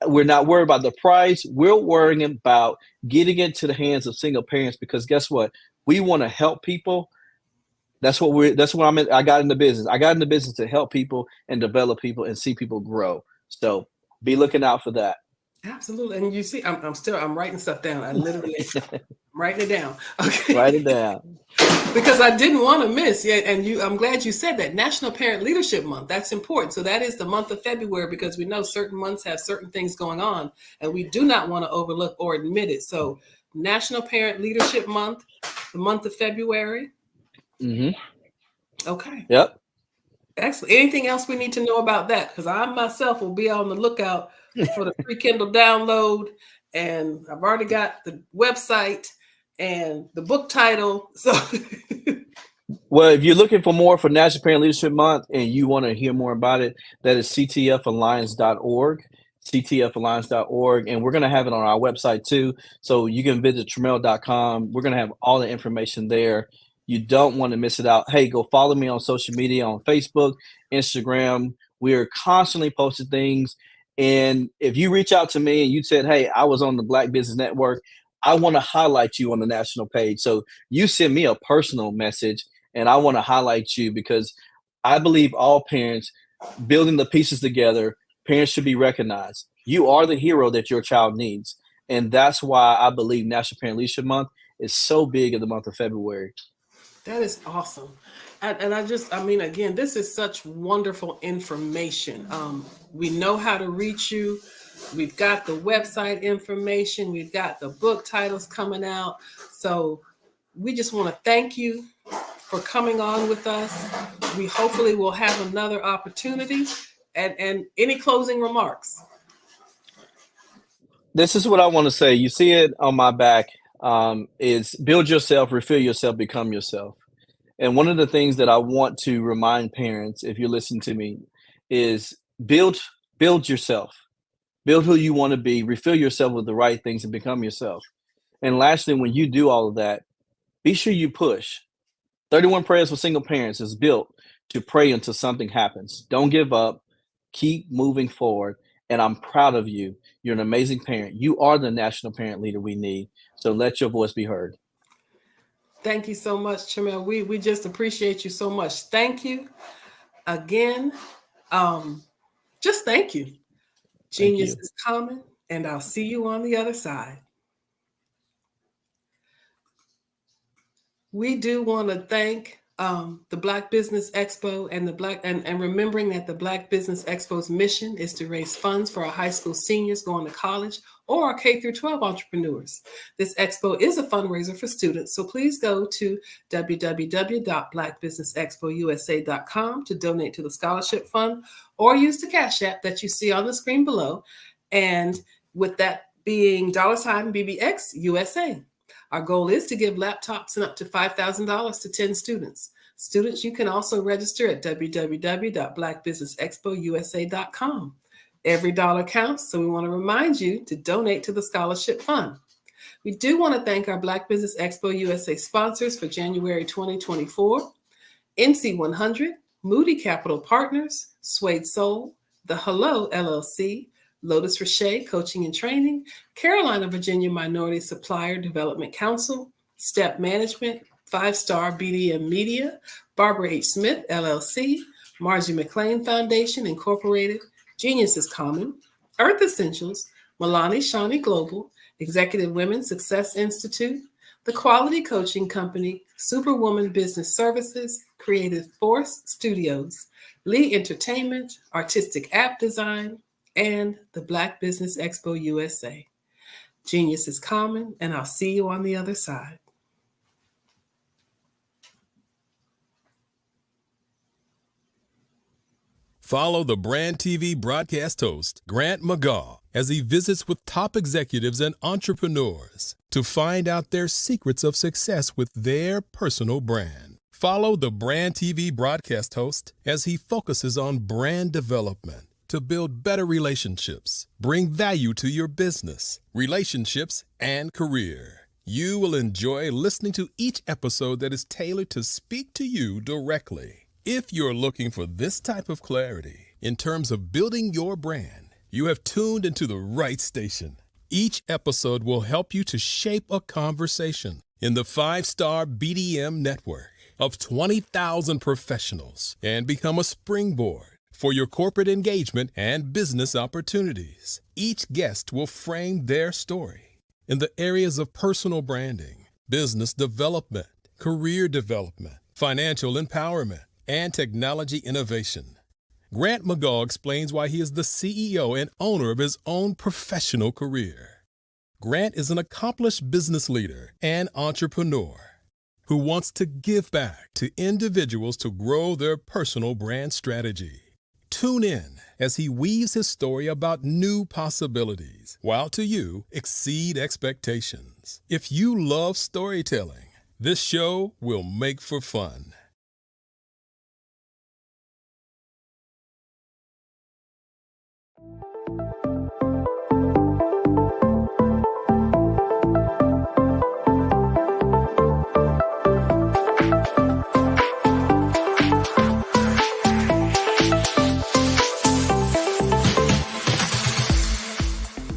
We're not worried about the price. We're worrying about getting it to the hands of single parents, because guess what? We want to help people. That's what I got in the business. I got in the business to help people and develop people and see people grow. So be looking out for that. Absolutely. And you see, I'm writing stuff down. I literally I'm writing it down. Okay. Write it down. Because I didn't want to miss. Yeah, and I'm glad you said that. National Parent Leadership Month. That's important. So that is the month of February, because we know certain months have certain things going on, and we do not want to overlook or admit it. So National Parent Leadership Month, the month of February. Mm-hmm. Okay. Yep. Excellent. Anything else we need to know about that? Because I myself will be on the lookout for the free Kindle download, and I've already got the website and the book title. So, well, if you're looking for more for National Parent Leadership Month and you want to hear more about it, that is ctfalliance.org, ctfalliance.org, and we're going to have it on our website too. So you can visit Trammell.com. We're going to have all the information there. You don't want to miss it out. Hey, go follow me on social media, on Facebook, Instagram. We are constantly posting things. And if you reach out to me and you said, hey, I was on the Black Business Network, I want to highlight you on the national page. So you send me a personal message and I want to highlight you, because I believe all parents, building the pieces together, parents should be recognized. You are the hero that your child needs. And that's why I believe National Parent Leadership Month is so big in the month of February. That is awesome. And I mean, again, this is such wonderful information. We know how to reach you. We've got the website information. We've got the book titles coming out. So we just want to thank you for coming on with us. We hopefully will have another opportunity. And any closing remarks? This is what I want to say. You see it on my back. Is build yourself, refill yourself, become yourself. And one of the things that I want to remind parents, if you listen to me, is build yourself, build who you want to be, refill yourself with the right things, and become yourself. And lastly, when you do all of that, be sure you push. 31 Prayers for Single Parents is built to pray until something happens. Don't give up. Keep moving forward. And I'm proud of you. You're an amazing parent. You are the national parent leader we need. So let your voice be heard. Thank you so much, Trammell. We just appreciate you so much. Thank you again. Just thank you. Genius is coming, and I'll see you on the other side. We do want to thank the Black Business Expo and remembering that the Black Business Expo's mission is to raise funds for our high school seniors going to college or our K through 12 entrepreneurs. This expo is a fundraiser for students, so please go to www.blackbusinessexpousa.com to donate to the scholarship fund, or use the Cash App that you see on the screen below, and with that being $BBX USA. Our goal is to give laptops and up to $5,000 to 10 students. Students, you can also register at www.blackbusinessexpousa.com. Every dollar counts, so we want to remind you to donate to the scholarship fund. We do want to thank our Black Business Expo USA sponsors for January 2024, NC100, Moody Capital Partners, Suede Soul, The Hello LLC, Lotus Roche Coaching and Training, Carolina, Virginia Minority Supplier Development Council, Step Management, 5-Star BDM Media, Barbara H. Smith, LLC, Margie McLean Foundation, Incorporated, Genius is Common, Earth Essentials, Milani Shawnee Global, Executive Women Success Institute, The Quality Coaching Company, Superwoman Business Services, Creative Force Studios, Lee Entertainment, Artistic App Design, and the Black Business Expo USA. Genius is common, and I'll see you on the other side. Follow the Brand TV broadcast host, Grant McGaw, as he visits with top executives and entrepreneurs to find out their secrets of success with their personal brand. Follow the Brand TV broadcast host as he focuses on brand development, to build better relationships, bring value to your business, relationships, and career. You will enjoy listening to each episode that is tailored to speak to you directly. If you're looking for this type of clarity in terms of building your brand, you have tuned into the right station. Each episode will help you to shape a conversation in the 5-star BDM network of 20,000 professionals and become a springboard for your corporate engagement and business opportunities. Each guest will frame their story in the areas of personal branding, business development, career development, financial empowerment, and technology innovation. Grant McGaugh explains why he is the CEO and owner of his own professional career. Grant is an accomplished business leader and entrepreneur who wants to give back to individuals to grow their personal brand strategy. Tune in as he weaves his story about new possibilities, while to you exceed expectations. If you love storytelling, this show will make for fun.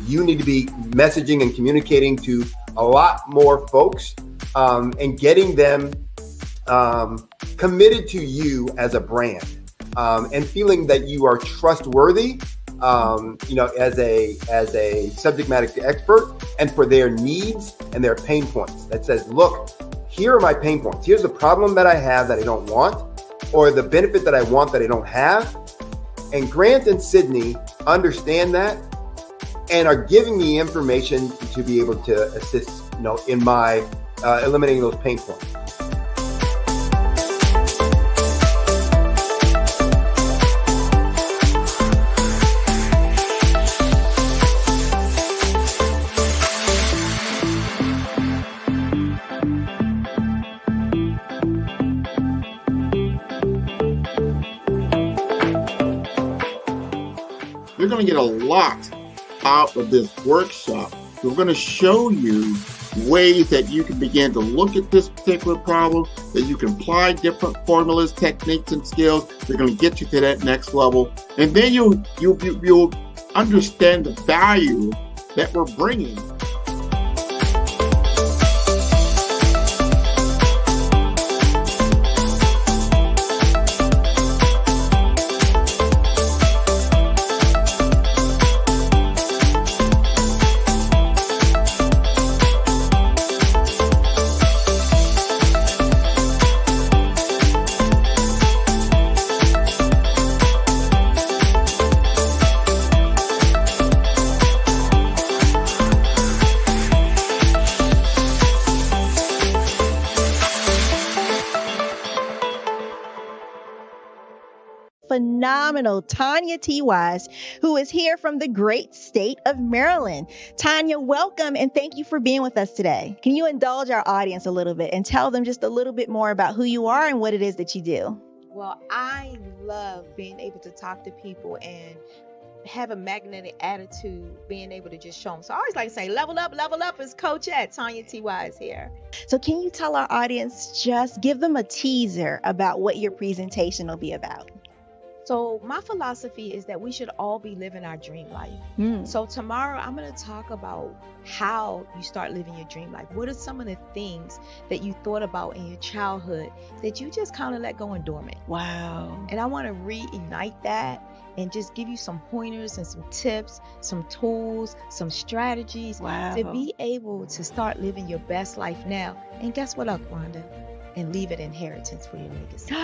You need to be messaging and communicating to a lot more folks and getting them committed to you as a brand and feeling that you are trustworthy, as a subject matter expert, and for their needs and their pain points. That says, look, here are my pain points. Here's the problem that I have that I don't want, or the benefit that I want that I don't have. And Grant and Sydney understand that and are giving me information to be able to assist, in my eliminating those pain points. You're going to get a lot out of this workshop. We're going to show you ways that you can begin to look at this particular problem, that you can apply different formulas, techniques, and skills. They're going to get you to that next level. And then you'll understand the value that we're bringing. Phenomenal Tanya T. Wise, who is here from the great state of Maryland. Tanya, welcome and thank you for being with us today. Can you indulge our audience a little bit and tell them just a little bit more about who you are and what it is that you do? Well, I love being able to talk to people and have a magnetic attitude, being able to just show them. So I always like to say, level up is Coach at Tanya T. Wise here. So can you tell our audience, just give them a teaser about what your presentation will be about? So my philosophy is that we should all be living our dream life. So tomorrow I'm going to talk about how you start living your dream life. What are some of the things that you thought about in your childhood that you just kind of let go and dormant? Wow. And I want to reignite that and just give you some pointers and some tips, some tools, some strategies to be able to start living your best life now. And guess what, Wanda? And leave an inheritance for your legacy.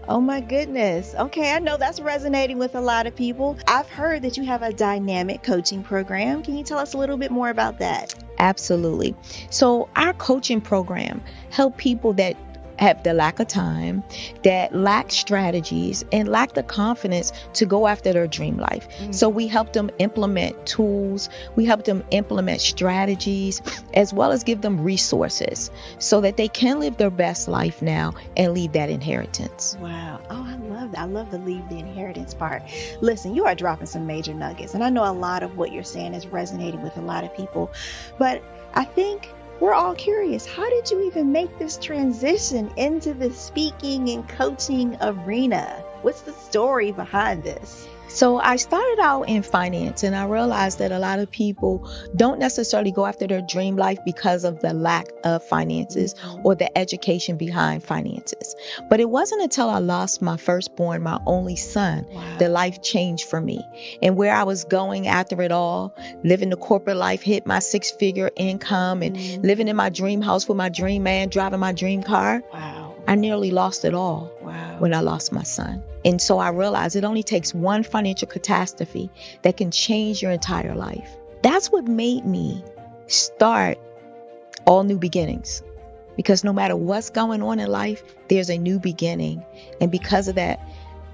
Oh my goodness. Okay, I know that's resonating with a lot of people. I've heard that you have a dynamic coaching program. Can you tell us a little bit more about that? Absolutely. So our coaching program help people that have the lack of time, that lack strategies, and lack the confidence to go after their dream life. So we help them implement tools, we help them implement strategies, as well as give them resources so that they can live their best life now and leave that inheritance. Wow. Oh, I love that. I love the leave the inheritance part. Listen, you are dropping some major nuggets, and I know a lot of what you're saying is resonating with a lot of people, but I think we're all curious. How did you even make this transition into the speaking and coaching arena? What's the story behind this? So I started out in finance, and I realized that a lot of people don't necessarily go after their dream life because of the lack of finances or the education behind finances. But it wasn't until I lost my firstborn, my only son, that life changed for me. And where I was going after it all, living the corporate life, hit my 6-figure income, and living in my dream house with my dream man, driving my dream car. I nearly lost it all when I lost my son. And so I realized it only takes one financial catastrophe that can change your entire life. That's what made me start All New Beginnings. Because no matter what's going on in life, there's a new beginning. And because of that,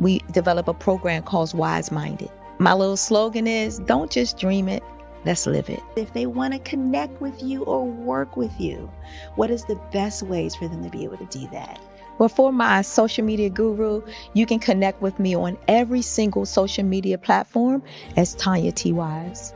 we develop a program called Wise Minded. My little slogan is, don't just dream it, let's live it. If they want to connect with you or work with you, what is the best ways for them to be able to do that? Well, for my social media guru, you can connect with me on every single social media platform as Tanya T. Wise.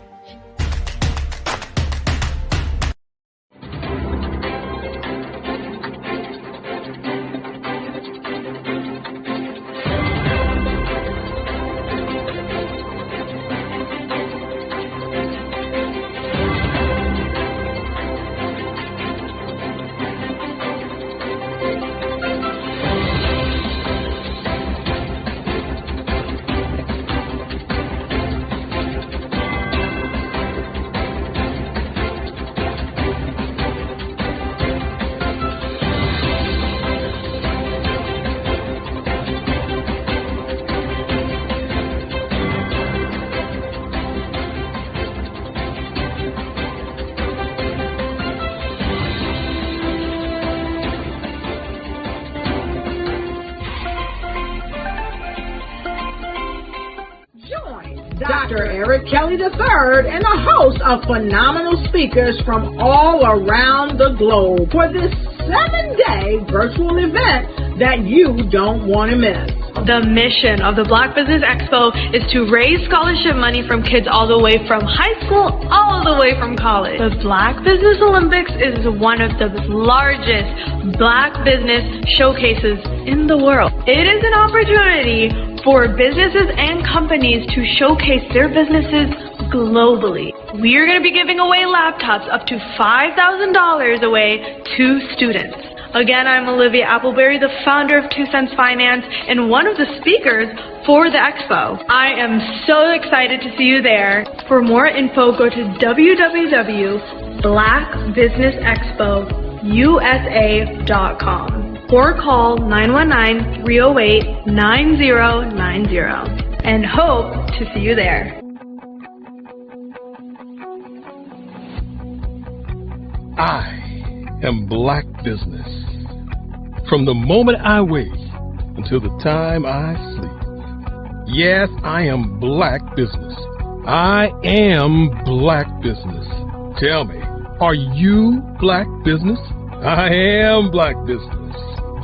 Dr. Eric Kelly III and a host of phenomenal speakers from all around the globe for this 7-day virtual event that you don't want to miss. The mission of the Black Business Expo is to raise scholarship money from kids all the way from high school, all the way from college. The Black Business Olympics is one of the largest Black business showcases in the world. It is an opportunity for businesses and companies to showcase their businesses globally. We are going to be giving away laptops up to $5,000 away to students. Again, I'm Olivia Appleberry, the founder of 2 Cents Finance and one of the speakers for the expo. I am so excited to see you there. For more info, go to www.blackbusinessexpousa.com or call 919-308-9090 and hope to see you there. I am Black Business. From the moment I wake until the time I sleep. Yes, I am Black Business. I am Black Business. Tell me, are you Black Business? I am Black Business.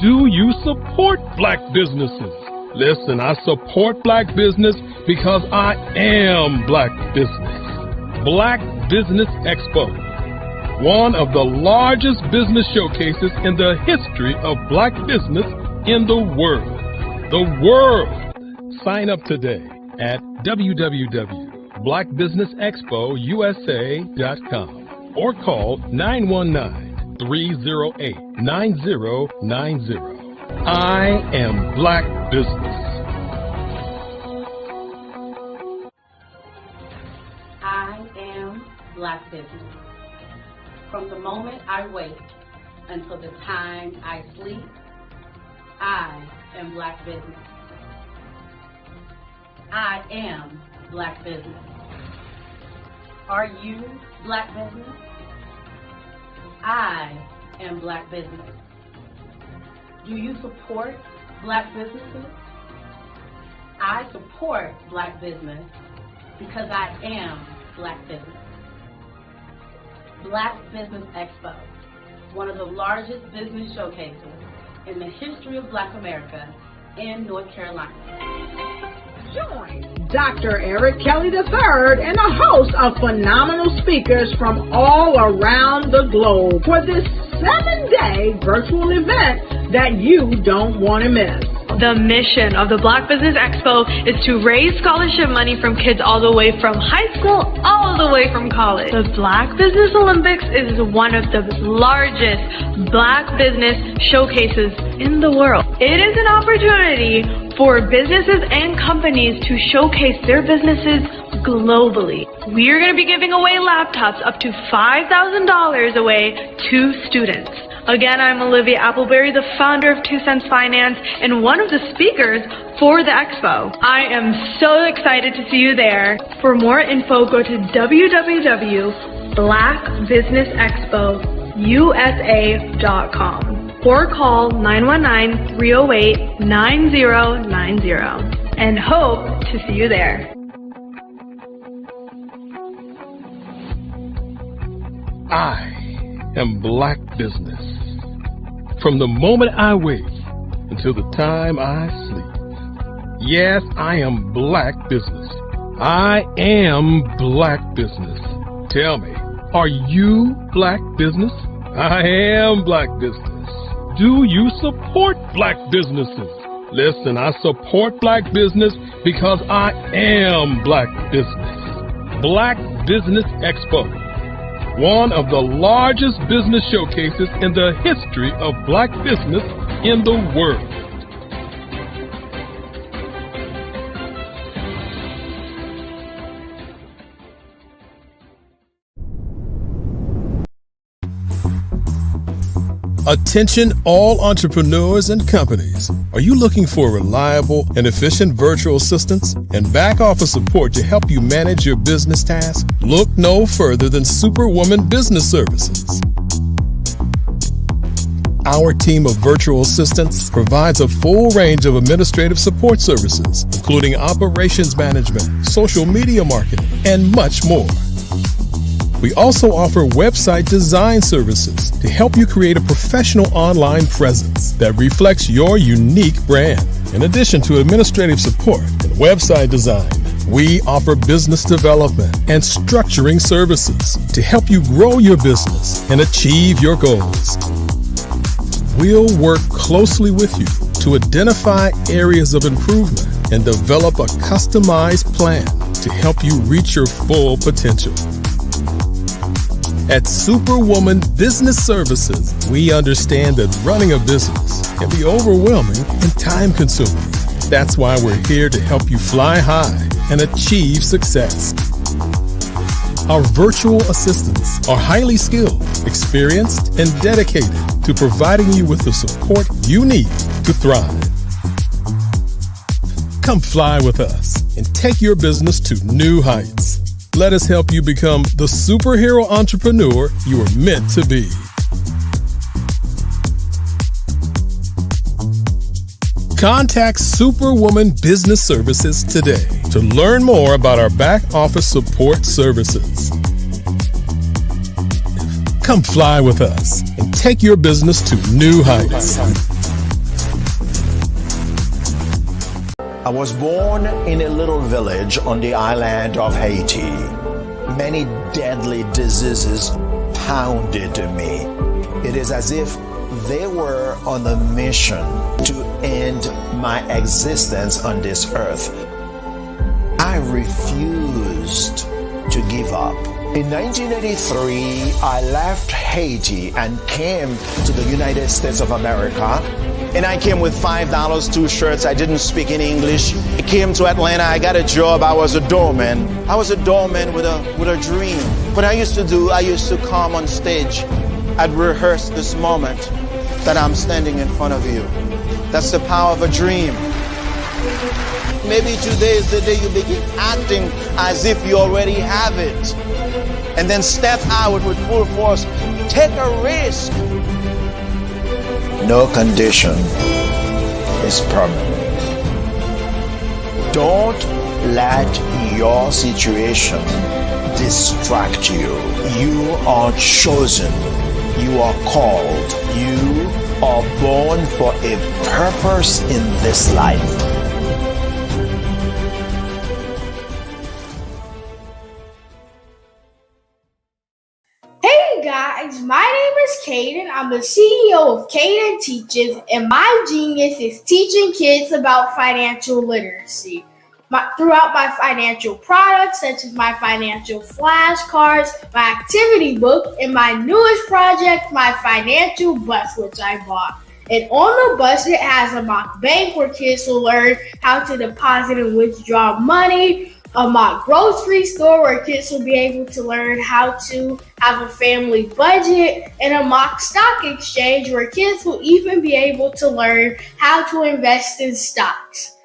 Do you support Black businesses? Listen, I support Black business because I am Black Business. Black Business Expo, one of the largest business showcases in the history of Black business in the world. The world! Sign up today at www.blackbusinessexpousa.com or call 919-308-9090. I am Black Business. I am Black Business. From the moment I wake until the time I sleep, I am Black Business. I am Black Business. Are you Black Business? I am Black Business. Do you support Black businesses? I support Black business because I am Black business. Black Business Expo, one of the largest business showcases in the history of Black America in North Carolina. Join Dr. Eric Kelly III and a host of phenomenal speakers from all around the globe for this 7-day virtual event that you don't want to miss. The mission of the Black Business Expo is to raise scholarship money from kids all the way from high school, all the way from college. The Black Business Olympics is one of the largest Black business showcases in the world. It is an opportunity for businesses and companies to showcase their businesses globally. We are going to be giving away laptops up to $5,000 away to students. Again, I'm Olivia Appleberry, the founder of 2 Cents Finance and one of the speakers for the expo. I am so excited to see you there. For more info, go to www.blackbusinessexpousa.com or call 919-308-9090 and hope to see you there. I am Black business. From the moment I wake until the time I sleep. Yes, I am Black business. I am Black business. Tell me, are you Black business? I am Black business. Do you support Black businesses? Listen, I support Black business because I am Black business. Black Business Expo, one of the largest business showcases in the history of Black business in the world. Attention all entrepreneurs and companies. Are you looking for reliable and efficient virtual assistance and back office support to help you manage your business tasks? Look no further than Superwoman Business Services. Our team of virtual assistants provides a full range of administrative support services, including operations management, social media marketing, and much more. We also offer website design services to help you create a professional online presence that reflects your unique brand. In addition to administrative support and website design, we offer business development and structuring services to help you grow your business and achieve your goals. We'll work closely with you to identify areas of improvement and develop a customized plan to help you reach your full potential. At Superwoman Business Services, we understand that running a business can be overwhelming and time-consuming. That's why we're here to help you fly high and achieve success. Our virtual assistants are highly skilled, experienced, and dedicated to providing you with the support you need to thrive. Come fly with us and take your business to new heights. Let us help you become the superhero entrepreneur you are meant to be. Contact Superwoman Business Services today to learn more about our back office support services. Come fly with us and take your business to new heights. I was born in a little village on the island of Haiti. Many deadly diseases pounded me. It is as if they were on a mission to end my existence on this earth. I refused to give up. In 1983, I left Haiti and came to the United States of America. And I came with $5, 2 shirts. I didn't speak in English. I came to Atlanta. I got a job. I was a doorman. I was a doorman with a dream. What I used to do, I used to come on stage. I'd rehearse this moment that I'm standing in front of you. That's the power of a dream. Maybe today is the day you begin acting as if you already have it. And then step out with full force. Take a risk. no condition is permanent. Don't let your situation distract you. You are chosen. You are called. You are born for a purpose in this life. Hey guys, my name is Caden. I'm the CEO of Caden Teaches, and my genius is teaching kids about financial literacy. Throughout my financial products, such as my financial flashcards, my activity book, and my newest project, my financial bus, which I bought. And on the bus, it has a mock bank where kids will learn how to deposit and withdraw money, a mock grocery store where kids will be able to learn how to have a family budget, and a mock stock exchange where kids will even be able to learn how to invest in stocks.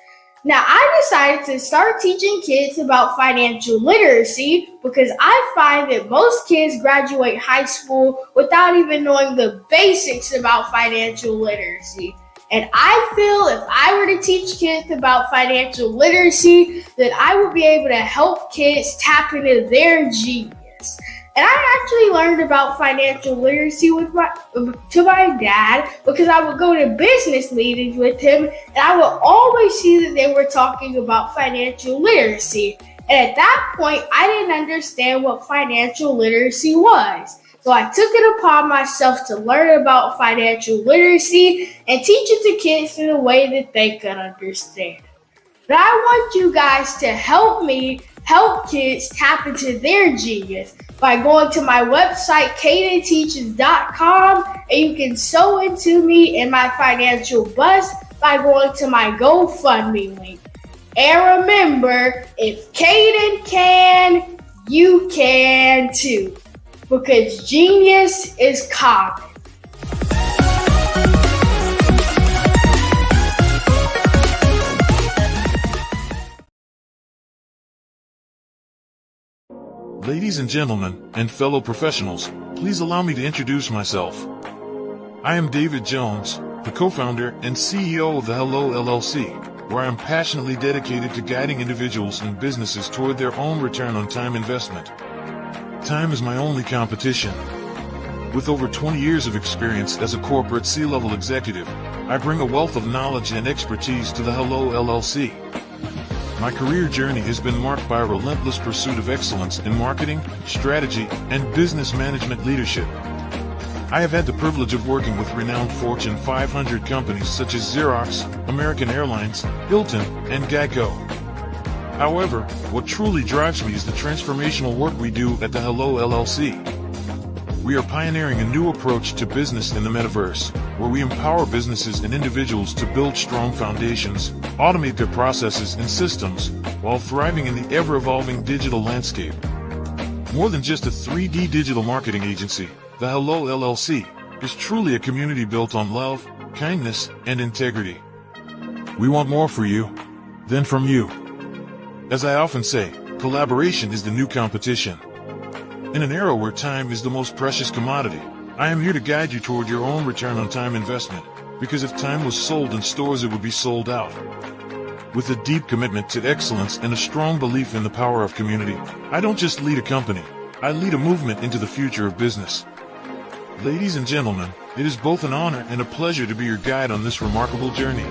Now, I decided to start teaching kids about financial literacy because I find that most kids graduate high school without even knowing the basics about financial literacy. And I feel if I were to teach kids about financial literacy, that I would be able to help kids tap into their genius. And I actually learned about financial literacy to my dad because I would go to business meetings with him and I would always see that they were talking about financial literacy. And at that point, I didn't understand what financial literacy was. So I took it upon myself to learn about financial literacy and teach it to kids in a way that they could understand. But I want you guys to help me help kids tap into their genius by going to my website, cadenteaches.com, and you can sew into me in my financial bus by going to my GoFundMe link. And remember, if Caden can, you can too. Because genius is common. Ladies and gentlemen, and fellow professionals, please allow me to introduce myself. I am David Jones, the co-founder and CEO of the Hello LLC, where I am passionately dedicated to guiding individuals and businesses toward their own return on time investment. Time is my only competition. With over 20 years of experience as a corporate C-level executive, I bring a wealth of knowledge and expertise to the Hello LLC. My career journey has been marked by a relentless pursuit of excellence in marketing, strategy, and business management leadership. I have had the privilege of working with renowned Fortune 500 companies such as Xerox, American Airlines, Hilton, and Geico. However, what truly drives me is the transformational work we do at the Hello LLC. We are pioneering a new approach to business in the metaverse, where we empower businesses and individuals to build strong foundations, automate their processes and systems, while thriving in the ever-evolving digital landscape. More than just a 3D digital marketing agency, the Hello LLC is truly a community built on love, kindness, and integrity. We want more for you than from you. As I often say, collaboration is the new competition. In an era where time is the most precious commodity, I am here to guide you toward your own return on time investment, because if time was sold in stores, it would be sold out. With a deep commitment to excellence and a strong belief in the power of community, I don't just lead a company, I lead a movement into the future of business. Ladies and gentlemen, it is both an honor and a pleasure to be your guide on this remarkable journey.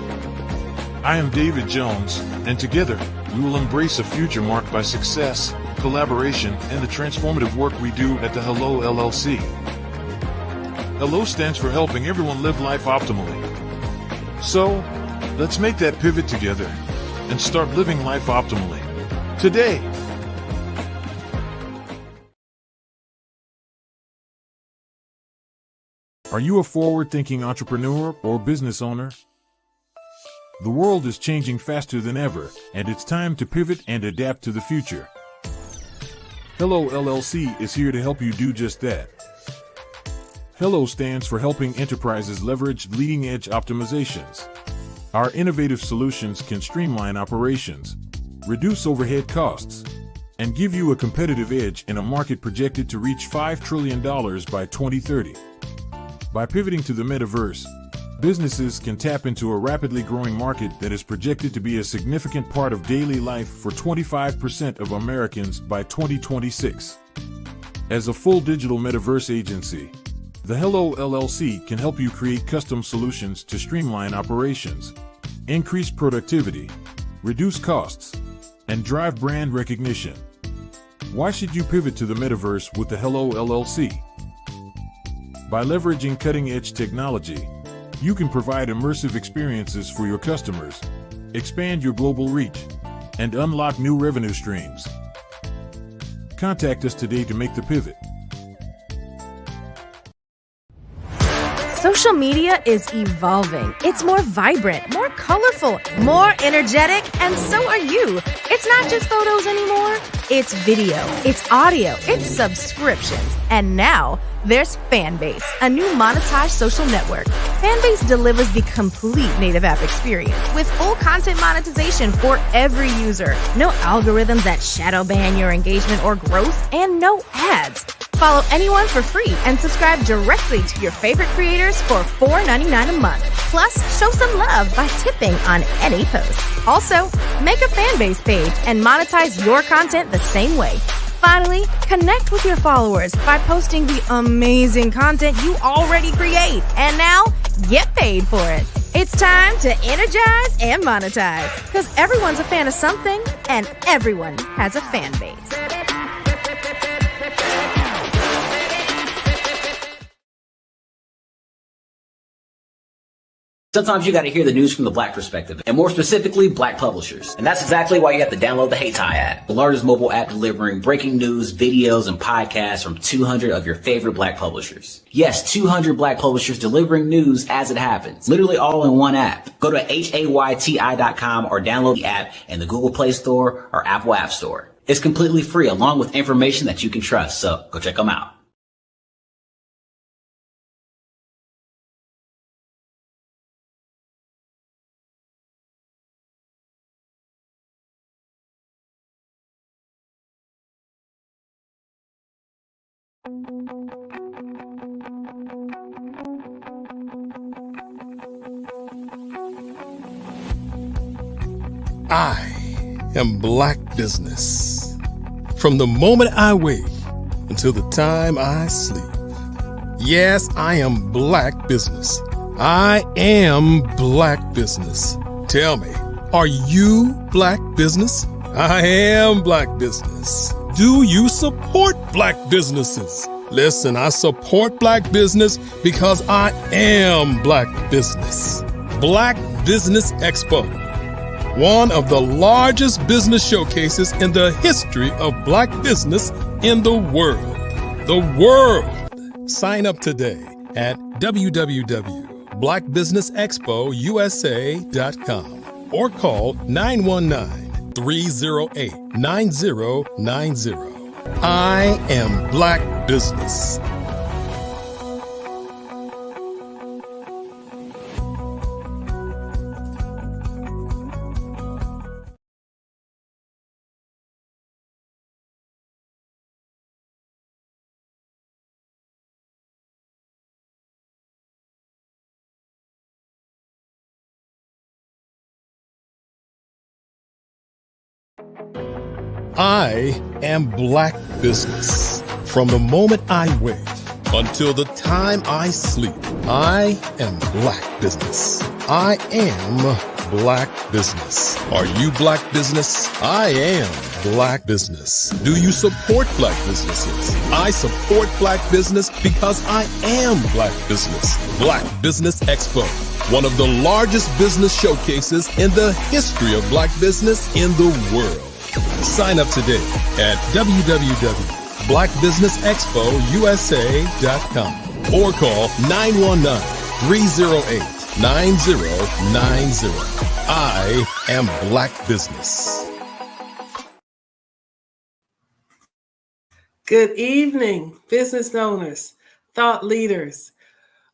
I am David Jones, and together, we will embrace a future marked by success, collaboration, and the transformative work we do at the Hello LLC. Hello stands for helping everyone live life optimally. So, let's make that pivot together and start living life optimally today. Are you a forward-thinking entrepreneur or business owner? The world is changing faster than ever, and it's time to pivot and adapt to the future. Hello LLC is here to help you do just that. Hello stands for helping enterprises leverage leading-edge optimizations. Our innovative solutions can streamline operations, reduce overhead costs, and give you a competitive edge in a market projected to reach $5 trillion by 2030. By pivoting to the metaverse, businesses can tap into a rapidly growing market that is projected to be a significant part of daily life for 25% of Americans by 2026. As a full digital metaverse agency, the Hello LLC can help you create custom solutions to streamline operations, increase productivity, reduce costs, and drive brand recognition. Why should you pivot to the metaverse with the Hello LLC? By leveraging cutting-edge technology, you can provide immersive experiences for your customers, expand your global reach, and unlock new revenue streams. Contact us today to make the pivot. Social media is evolving. It's more vibrant, more colorful, more energetic, and so are you. It's not just photos anymore. It's video, it's audio, it's subscriptions. And now there's Fanbase, a new monetized social network. Fanbase delivers the complete native app experience with full content monetization for every user. No algorithms that shadow ban your engagement or growth, and no ads. Follow anyone for free and subscribe directly to your favorite creators for $4.99 a month. Plus, show some love by tipping on any post. Also, make a Fanbase page and monetize your content the same way. Finally, connect with your followers by posting the amazing content you already create. And now, get paid for it. It's time to energize and monetize. Because everyone's a fan of something, and everyone has a fan base. Sometimes you got to hear the news from the Black perspective, and more specifically, Black publishers. And that's exactly why you have to download the Hey Tie app, the largest mobile app delivering breaking news, videos, and podcasts from 200 of your favorite Black publishers. Yes, 200 Black publishers delivering news as it happens, literally all in one app. Go to hayti.com or download the app in the Google Play Store or Apple App Store. It's completely free, along with information that you can trust, so go check them out. I am Black Business. From the moment I wake until the time I sleep. Yes, I am Black Business. I am Black Business. Tell me, are you Black Business? I am Black Business. Do you support Black businesses? Listen, I support Black business because I am Black Business. Black Business Expo, one of the largest business showcases in the history of Black business in the world. The world! Sign up today at www.blackbusinessexpousa.com or call 919-308-9090. I am Black Business. I am Black Business. From the moment I wake until the time I sleep, I am Black Business. I am Black Business. Are you Black Business? I am Black Business. Do you support Black businesses? I support Black business because I am Black Business. Black Business Expo, one of the largest business showcases in the history of Black business in the world. Sign up today at www.blackbusinessexpousa.com or call 919-308-9090. I am Black Business. Good evening, business owners, thought leaders,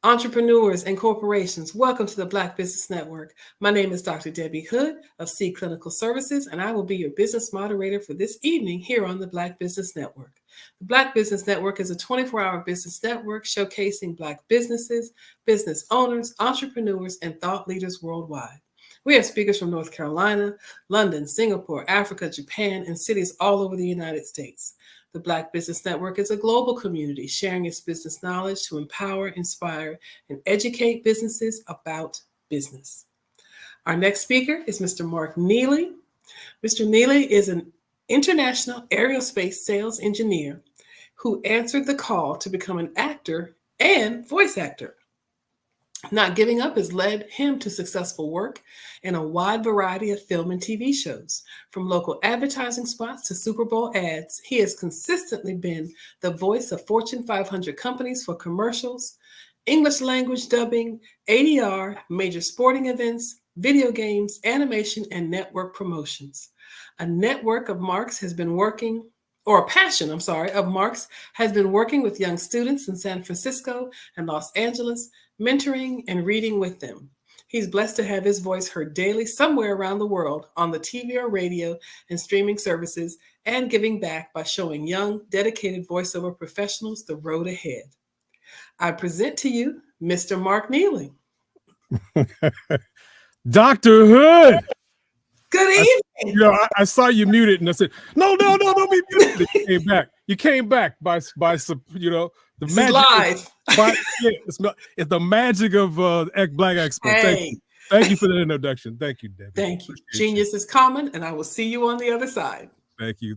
entrepreneurs, and corporations. Welcome to the Black Business Network. My name is Dr. Debbie Hood of C Clinical Services, and I will be your business moderator for this evening here on the Black Business Network. The Black Business Network is a 24-hour business network showcasing Black businesses, business owners, entrepreneurs, and thought leaders worldwide. We have speakers from North Carolina, London, Singapore, Africa, Japan, and cities all over the United States. The Black Business Network is a global community sharing its business knowledge to empower, inspire, and educate businesses about business. Our next speaker is Mr. Mark Neely. Mr. Neely is an international aerospace sales engineer who answered the call to become an actor and voice actor. Not giving up has led him to successful work in a wide variety of film and TV shows. From local advertising spots to Super Bowl ads, he has consistently been the voice of Fortune 500 companies for commercials, English language dubbing, ADR, major sporting events, video games, animation, and network promotions. A network of Marks has been working, or a passion, of Marks has been working with young students in San Francisco and Los Angeles, mentoring and reading with them. He's blessed to have his voice heard daily somewhere around the world on the TV or radio and streaming services, and giving back by showing young, dedicated voiceover professionals the road ahead. I present to you Mr. Mark Neely. Dr. Hood. Good evening. I saw you muted, and I said, "No, don't be muted." You came back. You came back by the this magic. Is live. It's the magic of Black Expo. Hey. Thank you for the introduction. Thank you, Debbie. Thank you. Genius is common, and I will see you on the other side. Thank you.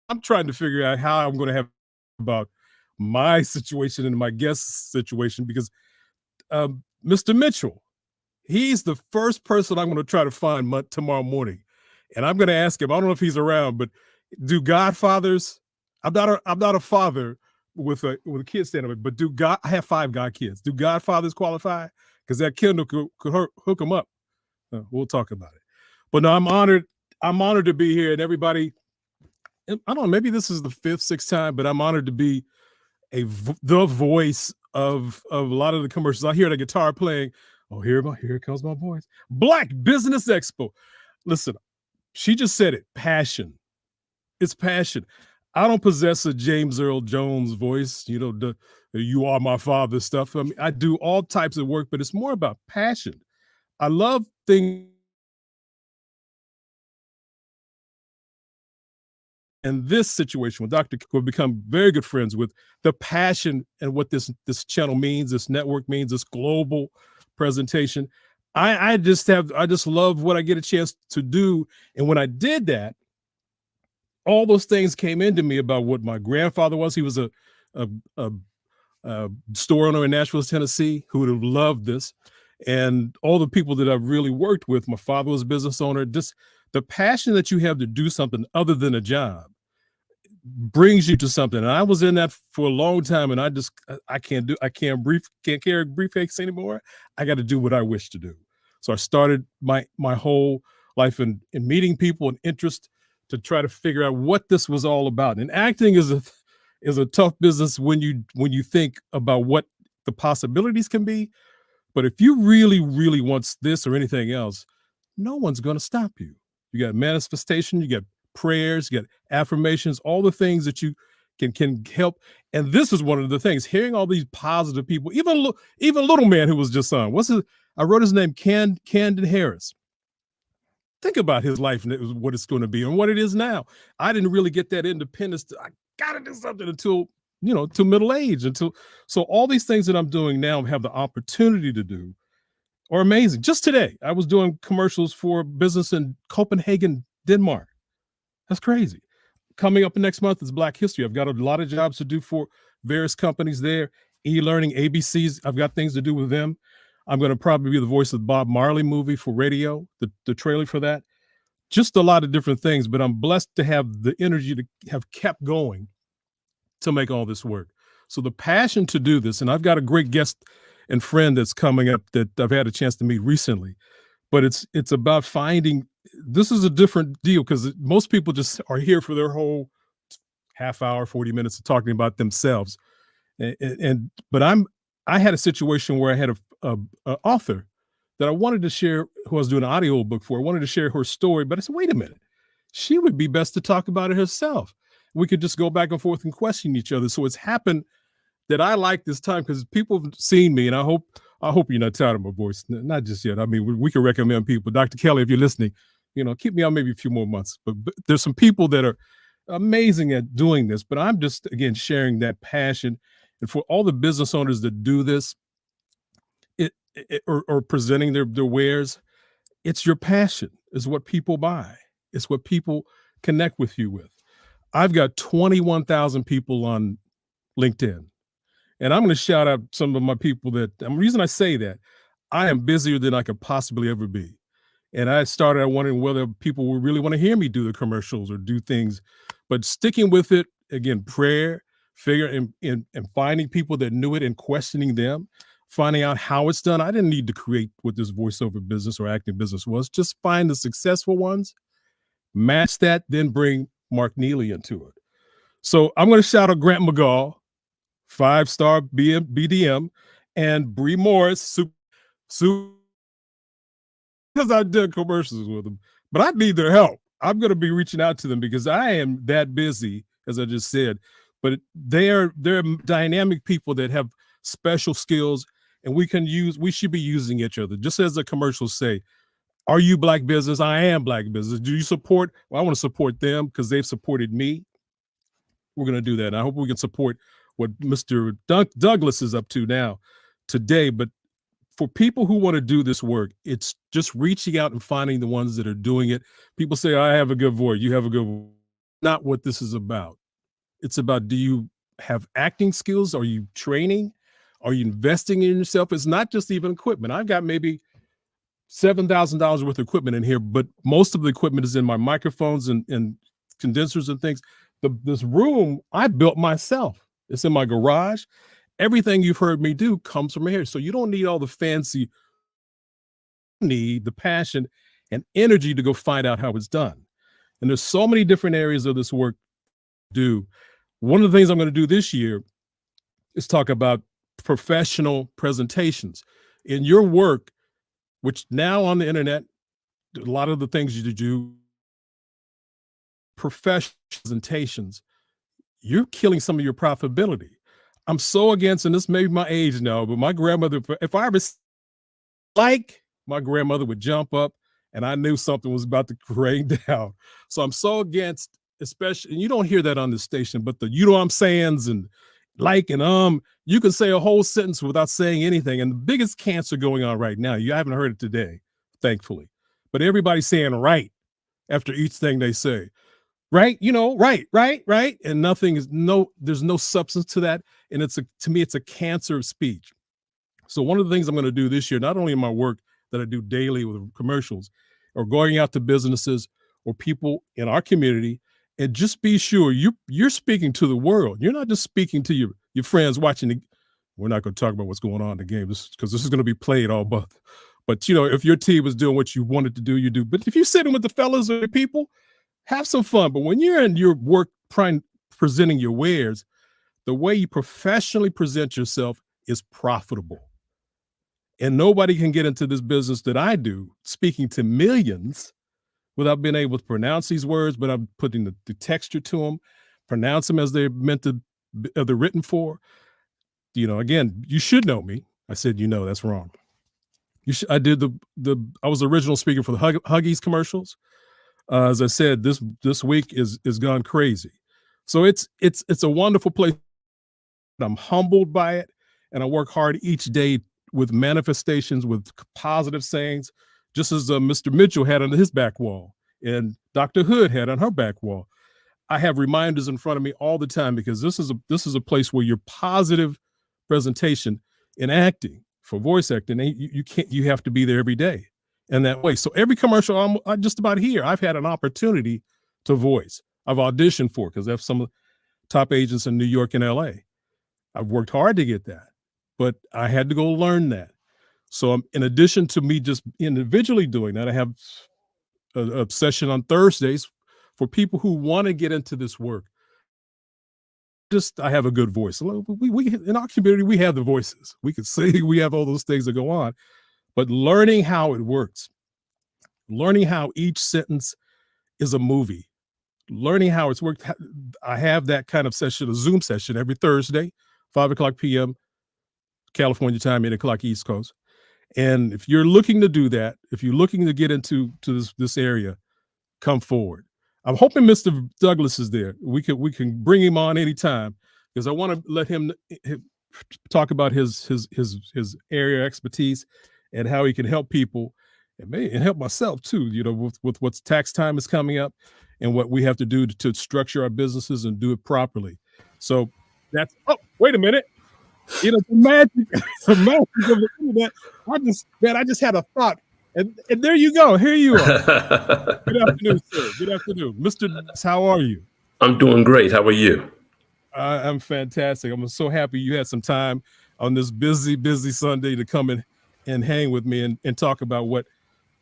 I'm trying to figure out how I'm going to have about my situation and my guest situation, because Mr. Mitchell, he's the first person I'm going to try to find tomorrow morning, and I'm going to ask him. I don't know if he's around, but do godfathers? I'm not a father with a kid standing up, but I have 5 god kids. Do godfathers qualify? Because that Kindle could hook them up. We'll talk about it. But no, I'm honored. I'm honored to be here, and everybody. I don't know. Maybe this is the 5th, 6th time, but I'm honored to be the voice of a lot of the commercials. I hear the guitar playing. Oh, here comes my voice. Black Business Expo. Listen, she just said it. Passion. It's passion. I don't possess a James Earl Jones voice, the "you are my father" stuff. I mean, I do all types of work, but it's more about passion. I love things. In this situation with Dr. We've become very good friends with the passion and what this channel means, this network means, this global presentation. I just love what I get a chance to do. And when I did that, all those things came into me about what my grandfather was. He was a store owner in Nashville, Tennessee, who would have loved this. And all the people that I've really worked with, my father was a business owner. Just the passion that you have to do something other than a job brings you to something. And I was in that for a long time, and I can't carry a briefcase anymore. I got to do what I wish to do. So I started my whole life in meeting people and interest to try to figure out what this was all about. And acting is a tough business when you think about what the possibilities can be. But if you really, really want this or anything else, no one's going to stop you. You got manifestation, you got prayers, you got affirmations, all the things that you can help. And this is one of the things, hearing all these positive people, even little man who was just on. I wrote his name, Camden Harris. Think about his life and what it's going to be and what it is now. I didn't really get that independence. I got to do something until middle age. So all these things that I'm doing now, have the opportunity to do, are amazing. Just today, I was doing commercials for business in Copenhagen, Denmark. That's crazy. Coming up next month is Black History. I've got a lot of jobs to do for various companies there. E-learning, ABCs, I've got things to do with them. I'm going to probably be the voice of the Bob Marley movie for radio, the trailer for that. Just a lot of different things, but I'm blessed to have the energy to have kept going to make all this work. So the passion to do this, and I've got a great guest and friend that's coming up that I've had a chance to meet recently, but it's about finding, this is a different deal because most people just are here for their whole half hour, 40 minutes of talking about themselves. But I had a situation where I had a author that I wanted to share, who I was doing an audio book for. I wanted to share her story, but I said, wait a minute, she would be best to talk about it herself. We could just go back and forth and question each other. So it's happened that I like this time because people have seen me, and I hope you're not tired of my voice. Not just yet. I mean, we can recommend people. Dr. Kelly, if you're listening, keep me on maybe a few more months. But there's some people that are amazing at doing this. But I'm just, again, sharing that passion. And for all the business owners that do this, or presenting their wares, it's your passion is what people buy. It's what people connect with you with. I've got 21,000 people on LinkedIn. And I'm going to shout out some of my people that, the reason I say that, I am busier than I could possibly ever be. And I started wondering whether people would really want to hear me do the commercials or do things, but sticking with it, again, prayer, and finding people that knew it and questioning them, finding out how it's done. I didn't need to create what this voiceover business or acting business was. Just find the successful ones, match that, then bring Mark Neely into it. So I'm going to shout out Grant McGall, 5-star BDM, and Bree Morris, because I did commercials with them, but I need their help. I'm going to be reaching out to them because I am that busy, as I just said, but they're dynamic people that have special skills, and we should be using each other. Just as the commercials say, are you Black business? I am Black business. Do you support? Well, I want to support them because they've supported me. We're going to do that. And I hope we can support what Mr. Douglas is up to now today. But for people who want to do this work, it's just reaching out and finding the ones that are doing it. People say, I have a good voice. You have a good voice. Not what this is about. It's about, do you have acting skills? Are you training? Are you investing in yourself? It's not just even equipment. I've got maybe $7,000 worth of equipment in here, but most of the equipment is in my microphones and condensers and things. This room I built myself. It's in my garage. Everything you've heard me do comes from here. So you don't need all the fancy, you need the passion and energy to go find out how it's done. And there's so many different areas of this work to do. One of the things I'm going to do this year is talk about professional presentations. In your work, which now on the internet, a lot of the things you do, professional presentations, you're killing some of your profitability. I'm so against, and this may be my age now, but my grandmother, if I ever, my grandmother would jump up and I knew something was about to rain down. So I'm so against, especially, and you don't hear that on the station, but the, you know what I'm sayings and you can say a whole sentence without saying anything. And the biggest cancer going on right now, you haven't heard it today, thankfully, but everybody's saying right after each thing they say. Right, right. And there's no substance to that. And to me, it's a cancer of speech. So one of the things I'm going to do this year, not only in my work that I do daily with commercials or going out to businesses or people in our community, and just be sure you're speaking to the world. You're not just speaking to your friends watching. We're not going to talk about what's going on in the game because this is going to be played all month. But if your team is doing what you wanted to do, you do. But if you're sitting with the fellas or the people, have some fun. But when you're in your work presenting your wares, the way you professionally present yourself is profitable. And nobody can get into this business that I do, speaking to millions, without being able to pronounce these words, but I'm putting the texture to them, pronounce them as they're meant to, they're written for. Again, you should know me. I said, that's wrong. I did I was the original speaker for the Huggies commercials. As I said, this week is gone crazy. So it's a wonderful place. I'm humbled by it, and I work hard each day with manifestations, with positive sayings, just as Mr. Mitchell had on his back wall and Dr. Hood had on her back wall. I have reminders in front of me all the time because this is a place where your positive presentation in acting, for voice acting, you have to be there every day. And that way. So every commercial I'm just about here, I've had an opportunity to voice. I've auditioned for because I have some of the top agents in New York and LA. I've worked hard to get that, but I had to go learn that. So in addition to me just individually doing that, I have a session on Thursdays for people who want to get into this work. I have a good voice. We in our community, we have the voices. We can sing, we have all those things that go on, but learning how it works, learning how each sentence is a movie. learning how it's worked. I have that kind of session, a Zoom session every Thursday, 5 o'clock p.m. California time, 8 o'clock East Coast. And if you're looking to do that, if you're looking to get into this area, come forward. I'm hoping Mr. Douglas is there. We can bring him on anytime, because I want to let him talk about his area expertise and how he can help people and help myself too, with what's tax time is coming up and what we have to do to structure our businesses and do it properly. So that's, oh, wait a minute. The magic of the internet. I just had a thought. And there you go. Here you are. Good afternoon, sir. Good afternoon. Mr. How are you? I'm doing great. How are you? I'm fantastic. I'm so happy you had some time on this busy Sunday to come and hang with me and talk about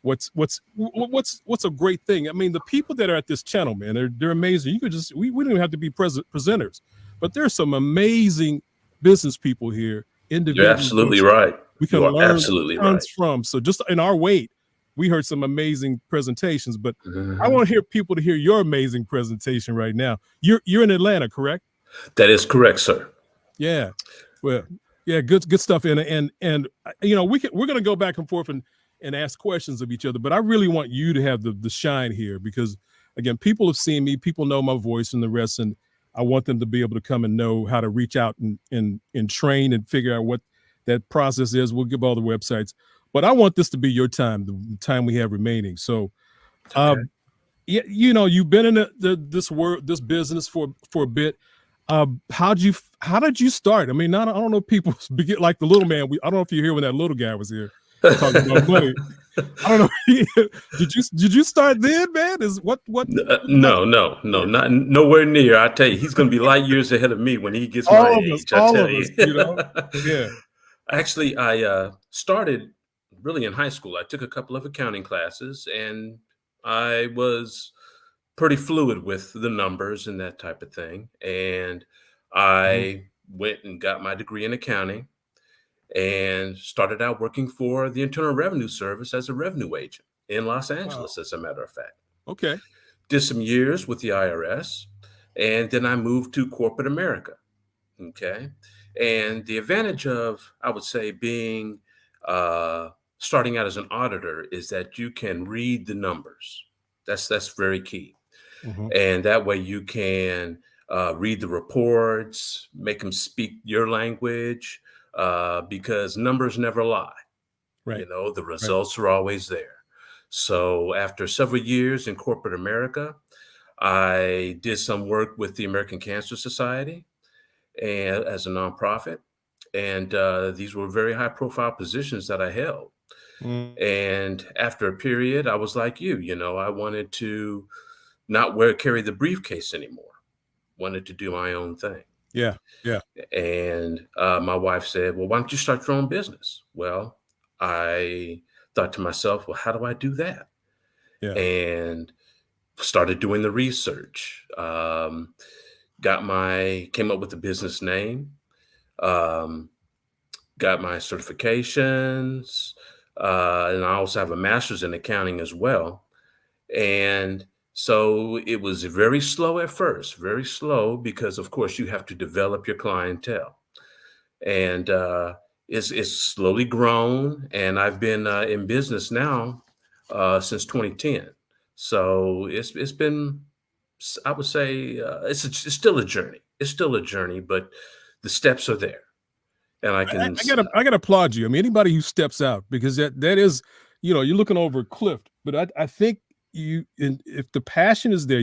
what's a great thing. I mean, the people that are at this channel, man, they're amazing. You could just we don't even have to be presenters, but there's some amazing business people here. Individuals. You're absolutely right. We can learn absolutely tons from. So just in our wait, we heard some amazing presentations, but I want to hear people to hear your amazing presentation right now. You're in Atlanta, correct? That is correct, sir. Yeah. Well, yeah, good stuff. And we're going to go back and forth and ask questions of each other, but I really want you to have the shine here, because again, people have seen me, people know my voice and the rest, and I want them to be able to come and know how to reach out and train and figure out what that process is. We'll give all the websites, but I want this to be your time, the time we have remaining. So, okay. You've been in this business for a bit. How did you start? I mean, I don't know, people begin like the little man. I don't know if you're here when that little guy was here talking about money. I don't know. Did you start then, man? Is what? No, not nowhere near. I tell you, he's going to be light years ahead of me when he gets my age. I tell you. Yeah. Actually, I started really in high school. I took a couple of accounting classes, and I was pretty fluid with the numbers and that type of thing. And I went and got my degree in accounting and started out working for the Internal Revenue Service as a revenue agent in Los Angeles, as a matter of fact. Okay. Did some years with the IRS, and then I moved to corporate America. Okay. And the advantage of, I would say, being starting out as an auditor is that you can read the numbers. That's very key. And that way you can read the reports, make them speak your language, because numbers never lie. Right. The results are always there. So after several years in corporate America, I did some work with the American Cancer Society and as a nonprofit. And these were very high profile positions that I held. And after a period, I was like you, I wanted to not carry the briefcase anymore. Wanted to do my own thing. Yeah. And my wife said, well, why don't you start your own business? Well, I thought to myself, well, how do I do that? Yeah. And started doing the research. Came up with the business name, got my certifications, and I also have a master's in accounting as well. And so it was very slow at first, very slow, because of course you have to develop your clientele, and it's slowly grown. And I've been in business now since 2010. So it's been, I would say, it's still a journey. It's still a journey, but the steps are there. And I gotta applaud you. I mean, anybody who steps out, because that is, you're looking over a cliff. But I think if the passion is there,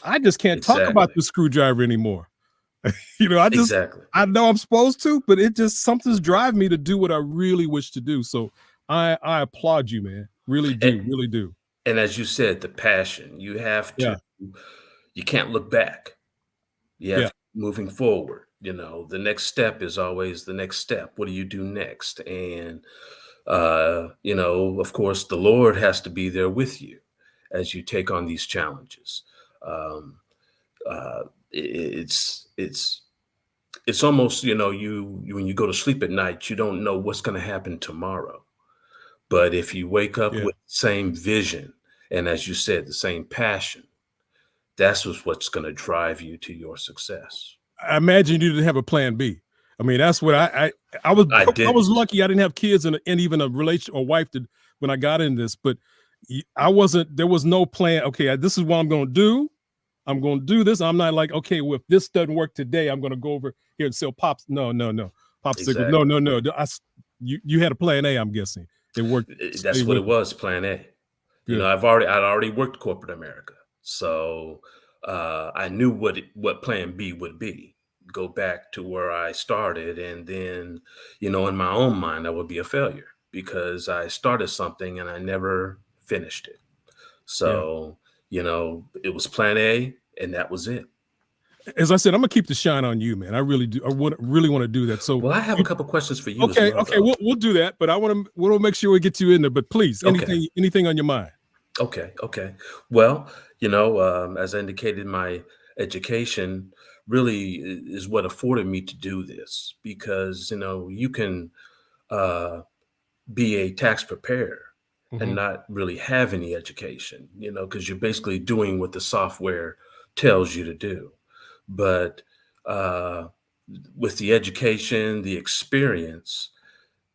I just can't talk about the screwdriver anymore. I know I'm supposed to, but something's driving me to do what I really wish to do. So I applaud you, man. Really do. And as you said, the passion, you have to, you can't look back. You have to moving forward. The next step is always the next step. What do you do next? And, of course, the Lord has to be there with you as you take on these challenges. It's almost, when you go to sleep at night, you don't know what's going to happen tomorrow. But if you wake up with the same vision, and as you said, the same passion, That's what's going to drive you to your success. I imagine you didn't have a plan B. I mean, that's what I was. I I was didn't. lucky. I didn't have kids and even a relation or wife when I got in this. But I wasn't. There was no plan. Okay, this is what I'm going to do. I'm going to do this. I'm not like, okay, well, if this doesn't work today, I'm going to go over here and sell pops. No. Popsicle. Exactly. No. You had a plan A. I'm guessing it worked. That's what it was. Plan A. Good. You know, I'd already worked corporate America, so I knew what plan B would be. Go back to where I started, and then, you know, in my own mind, I would be a failure because I started something and I never finished it. So, you know, it was plan A, and that was it. As I said, I'm gonna keep the shine on you, man. I really do. I really want to do that. So, well, I have a couple questions for you. Okay, as well, okay, we'll do that. But I want to make sure we get you in there. But please, anything on your mind? Okay. Well, you know, as I indicated, my education really is what afforded me to do this, because, you know, you can be a tax preparer and not really have any education, you know, because you're basically doing what the software tells you to do. But with the education, the experience,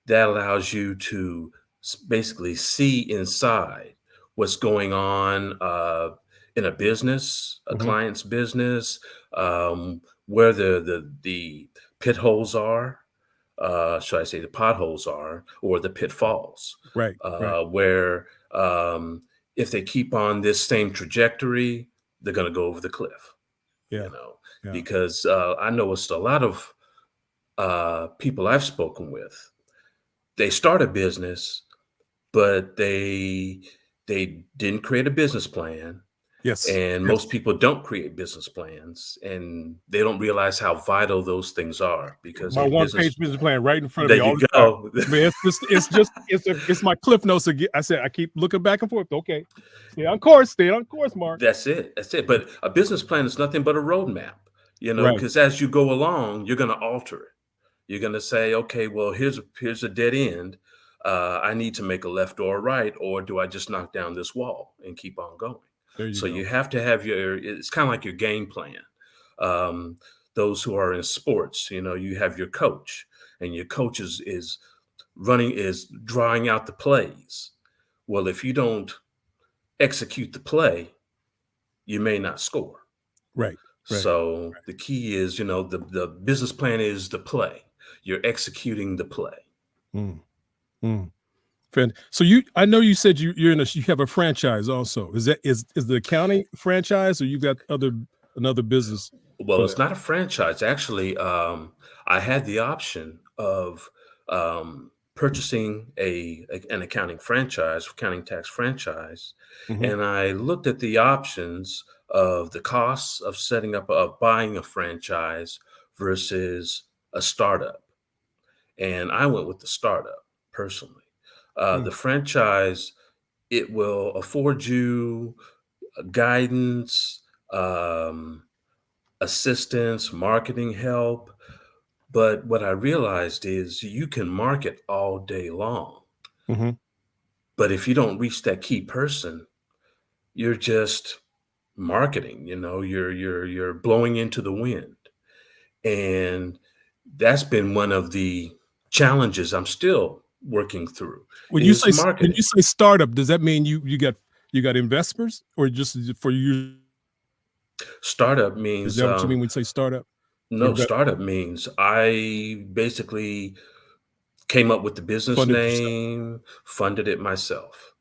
that allows you to basically see inside what's going on in a business, a client's business, where the pit holes are, should I say the potholes are, or the pitfalls. Right. Where if they keep on this same trajectory, they're going to go over the cliff. Yeah. You know, because I know it's a lot of people I've spoken with. They start a business, but they didn't create a business plan. Yes. And most people don't create business plans, and they don't realize how vital those things are, because my one-page business plan right in front of me. There you go. I mean, it's my cliff notes again. I said I keep looking back and forth. Okay, stay on course, Mark. That's it. But a business plan is nothing but a roadmap, you know, because as you go along, you're going to alter it. You're going to say, okay, well, here's a dead end. I need to make a left or a right, or do I just knock down this wall and keep on going? You have to have it's kind of like your game plan. Those who are in sports, you know, you have your coach, and your coach is drawing out the plays. Well, if you don't execute the play, you may not score. Right. So the key is, you know, the business plan is the play. You're executing the play. Friend, so I know you said you have a franchise also. Is the accounting franchise, or you got another business? Well, it's not a franchise. Actually, I had the option of purchasing an accounting tax franchise, and I looked at the options of the costs of buying a franchise versus a startup, and I went with the startup personally. The franchise, it will afford you guidance, assistance, marketing help. But what I realized is you can market all day long. But if you don't reach that key person, you're just marketing, you know, you're blowing into the wind. And that's been one of the challenges I'm still working through. When you say startup, does that mean you got investors, or just for you? Startup means, is that what you mean when you say startup? No, startup means I basically came up with the business name, funded it myself.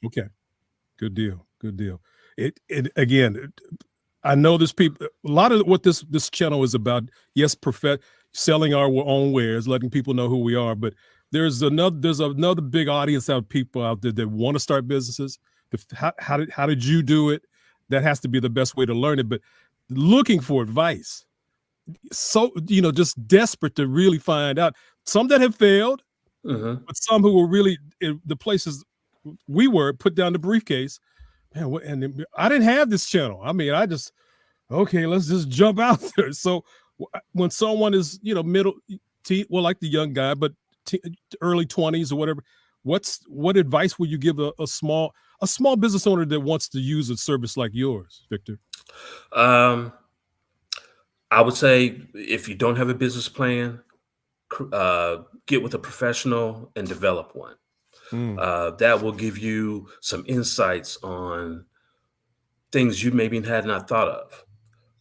Okay, good deal. It again, I know there's people. A lot of what this channel is about. Yes, selling our own wares, letting people know who we are, but there's another big audience of people out there that want to start businesses. How did you do it? That has to be the best way to learn it. But looking for advice, so, you know, just desperate to really find out. Some that have failed, but some who were really the places we were, put down the briefcase. Man, and I didn't have this channel. I mean, let's just jump out there. So when someone is, you know, like the young guy, but early 20s or whatever, what advice would you give a small business owner that wants to use a service like yours, Victor? Um, I would say if you don't have a business plan, get with a professional and develop one. Mm. That will give you some insights on things you maybe had not thought of.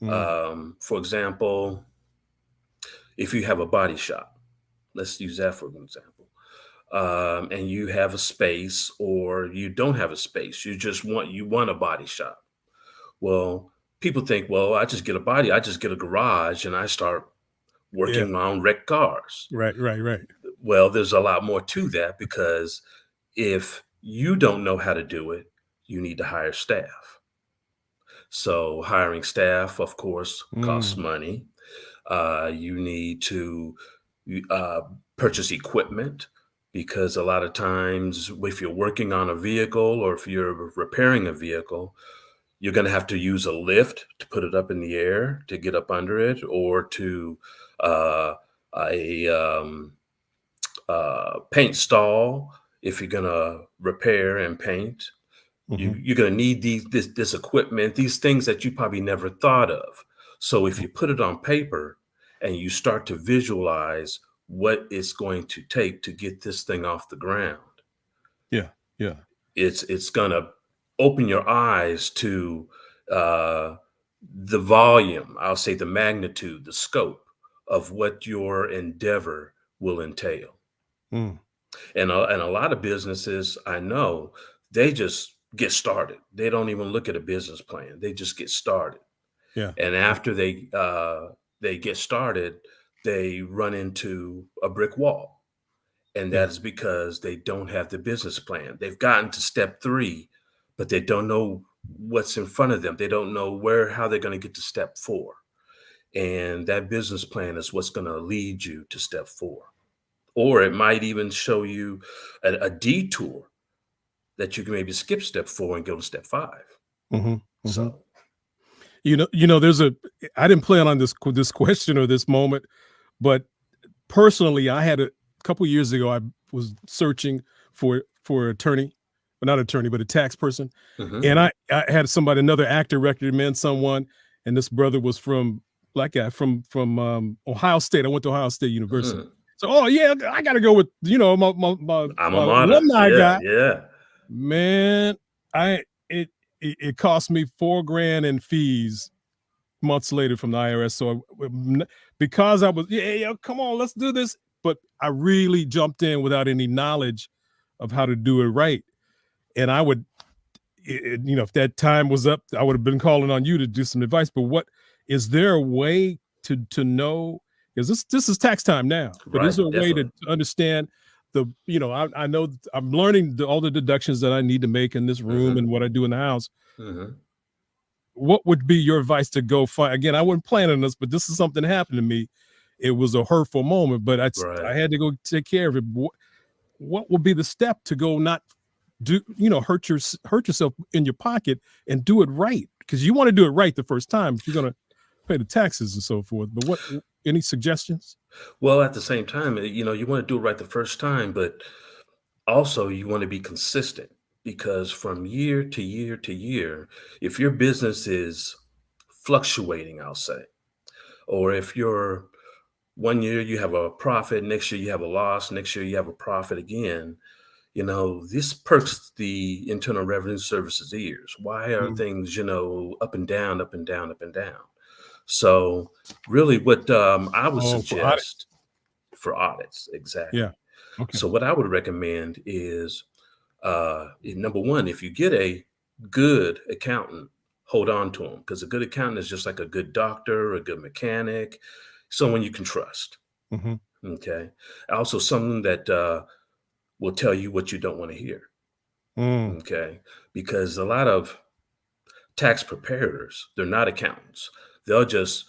Mm. For example, if you have a body shop, let's use that for an example, and you have a space or you don't have a space, you want a body shop. Well, people think, well, I just get a garage and I start Yeah. working on wrecked cars. Right. Right. Right. Well, there's a lot more to that because if you don't know how to do it, you need to hire staff. So hiring staff, of course, costs Mm. money. You need to uh, purchase equipment because a lot of times, if you're working on a vehicle or if you're repairing a vehicle, you're going to have to use a lift to put it up in the air to get up under it, or to uh, a paint stall if you're going to repair and paint. Mhm. You're going to need this equipment, these things that you probably never thought of. So if you put it on paper and you start to visualize what it's going to take to get this thing off the ground, Yeah. Yeah. it's going to open your eyes to uh, the volume, I'll say the magnitude, the scope of what your endeavor will entail. Mm. And a lot of businesses I know, they just get started. They don't even look at a business plan. They just get started. Yeah. And after they get started, they run into a brick wall. And Yeah. that is because they don't have the business plan. They've gotten to step 3, but they don't know what's in front of them. They don't know how they're going to get to step 4. And that business plan is what's going to lead you to step 4. Or it might even show you a detour that you can maybe skip step 4 and go to step 5. Mhm. Mhm. So, There's I didn't plan on this question or this moment, but personally, I had a couple years ago, I was searching for attorney, well, not attorney, but a tax person. mhm, And I had another actor recommend someone, and this brother was black guy from Ohio State. I went to Ohio State University. mhm. So, oh yeah, I got to go with Alma my mater. alumni Yeah, guy. yeah. Man, I it it cost me $4,000 in fees months later from the IRS. So because I was, yeah, come on, let's do this. But I really jumped in without any knowledge of how to do it right. And I would, if that time was up, I would have been calling on you to do some advice. But is there a way to know? Because this is tax time now. But is Right, there a way definitely. to understand I know I'm learning all the deductions that I need to make in this room Mhm, and what I do in the house. mhm. What would be your advice to go find? Again, I wasn't planning this, but this is something that happened to me. It was a hurtful moment, but I Right. had to go take care of it. What would be the step to go not hurt yourself in your pocket and do it right? Because you want to do it right the first time if you're going to pay the taxes and so forth. But any suggestions? Well, at the same time, you want to do it right the first time, but also you want to be consistent because from year to year to year, if your business is fluctuating, I'll say, or if you're 1 year you have a profit, next year you have a loss, next year you have a profit again, this perks the Internal Revenue Service's ears. Why are Mm. things, up and down, up and down, up and down? So really what I would Oh, for audit. suggest for audits, exactly. Yeah. Okay. So what I would recommend is number one, if you get a good accountant, hold on to them because a good accountant is just like a good doctor, a good mechanic, someone you can trust. Mhm. Okay. Also, someone that will tell you what you don't want to hear. Mm. Okay. Because a lot of tax preparers, they're not accountants. They'll just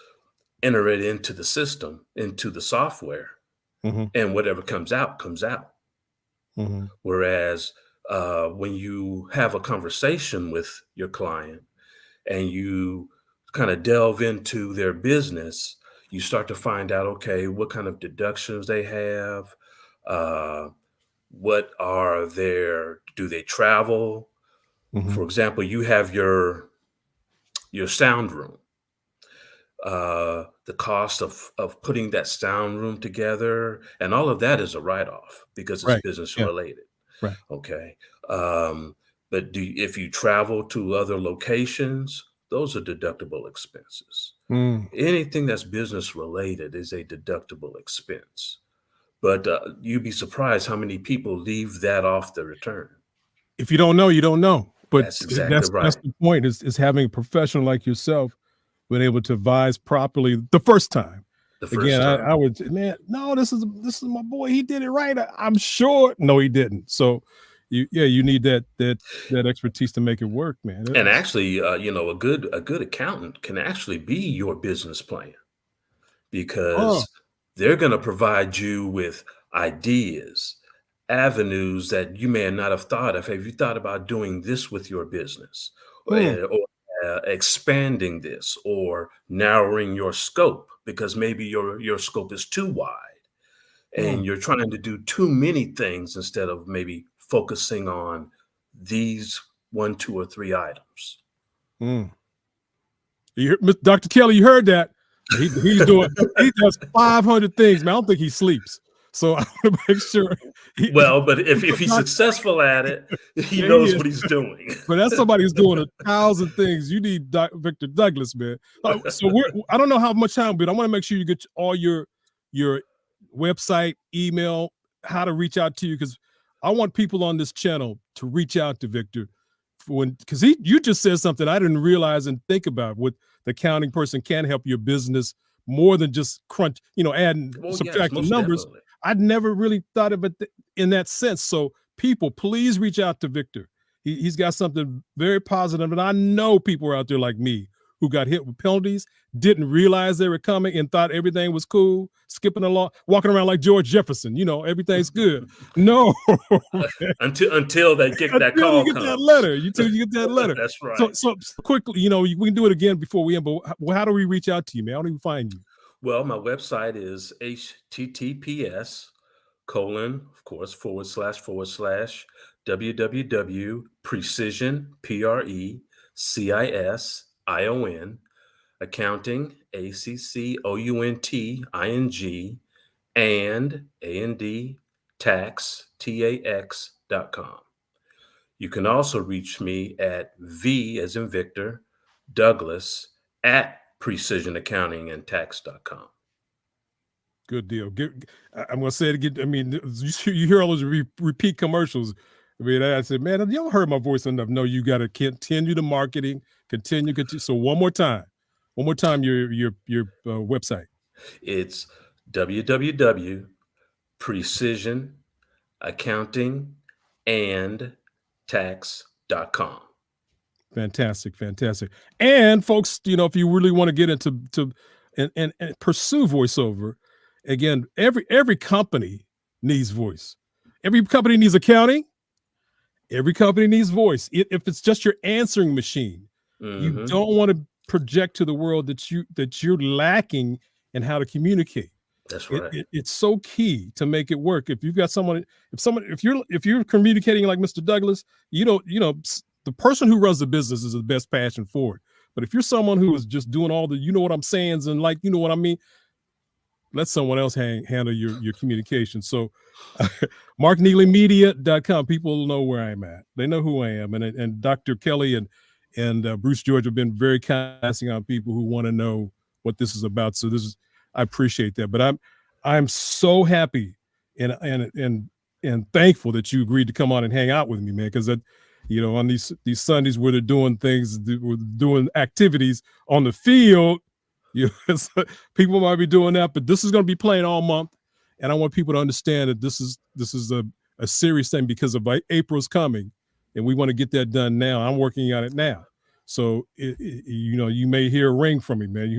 enter it into the system, into the software, Mhm. and whatever comes out, comes out. Mhm. Whereas when you have a conversation with your client and you kind of delve into their business, you start to find out, okay, what kind of deductions they have, uh, do they travel? For Mhm. example, you have your your sound room. The cost of putting that sound room together, and all of that is a write-off because it's Right. business Yeah. related. Right. Okay. But if you travel to other locations, those are deductible expenses. Mm. Anything that's business related is a deductible expense. But you'd be surprised how many people leave that off the return. If you don't know, you don't know. But That's exactly that's right. the point is having a professional like yourself been able to advise properly the first time. The Again, first time. I would, man, no, this is my boy. He did it right. I'm sure. No, he didn't. So you need that expertise to make it work, man. And actually, a good accountant can actually be your business plan Oh. because they're going to provide you with ideas, avenues that you may not have thought of. Have you thought about doing this with your business, or, Hmm. expanding this, or narrowing your scope because maybe your scope is too wide and you're trying to do too many things instead of maybe focusing on these 1, 2, or 3 items. Mm. Dr. Kelly, you heard that? He does 500 things, man. I don't think he sleeps. So I want to make sure. Well, but if he's successful at it, he Yeah, knows is. what he's doing. But that's somebody who's doing 1,000 things. You need Victor Douglas, man. So I don't know how much time, but I want to make sure you get all your website, email, how to reach out to you, because I want people on this channel to reach out to Victor because you just said something I didn't realize and think about. What the accounting person can help your business more than just crunch, adding, Well, yes, subtracting most numbers. definitely. I'd never really thought of it in that sense. So people, please reach out to Victor. He's got something very positive, and I know people are out there like me who got hit with penalties, didn't realize they were coming, and thought everything was cool, skipping along, walking around like George Jefferson. Everything's good. No, until they get that call. You get that letter. Until you get that letter. That's right. So quickly, we can do it again before we end. But how do we reach out to you, man? How do we find you? Well, my website is https:// www.precision, PRECISION, accounting, ACCOUNTING, and tax, TAX.com. You can also reach me at V as in Victor, Douglas at precisionaccountingandtax.com. Good deal. I'm going to say it again. I mean, you hear all those repeat commercials. I mean, I said, man, y'all heard my voice enough. No, you got to continue the marketing, continue. So one more time, your website. It's www.precisionaccountingandtax.com. Fantastic. And folks, if you really want to get into and pursue voiceover, again, every company needs voice. Every company needs accounting. Every company needs voice. If it's just your answering machine, you don't want to project to the world that you're lacking in how to communicate. That's right. It's so key to make it work. If you've got if you're communicating like Mr. Douglas, the person who runs the business is the best passion for it. But if you're someone who is just doing all the, what I'm saying, and like, what I mean, let someone else handle your communication. So markneelymedia.com, people know where I'm at. They know who I am. And Dr. Kelly and Bruce George have been very kind on people who want to know what this is about. So I appreciate that. But I'm so happy and thankful that you agreed to come on and hang out with me, man, because on these Sundays where they're doing things, doing activities on the field, people might be doing that, but this is going to be playing all month, and I want people to understand that this is a serious thing because of April's coming, and we want to get that done now. I'm working on it now, so you may hear a ring from me, man.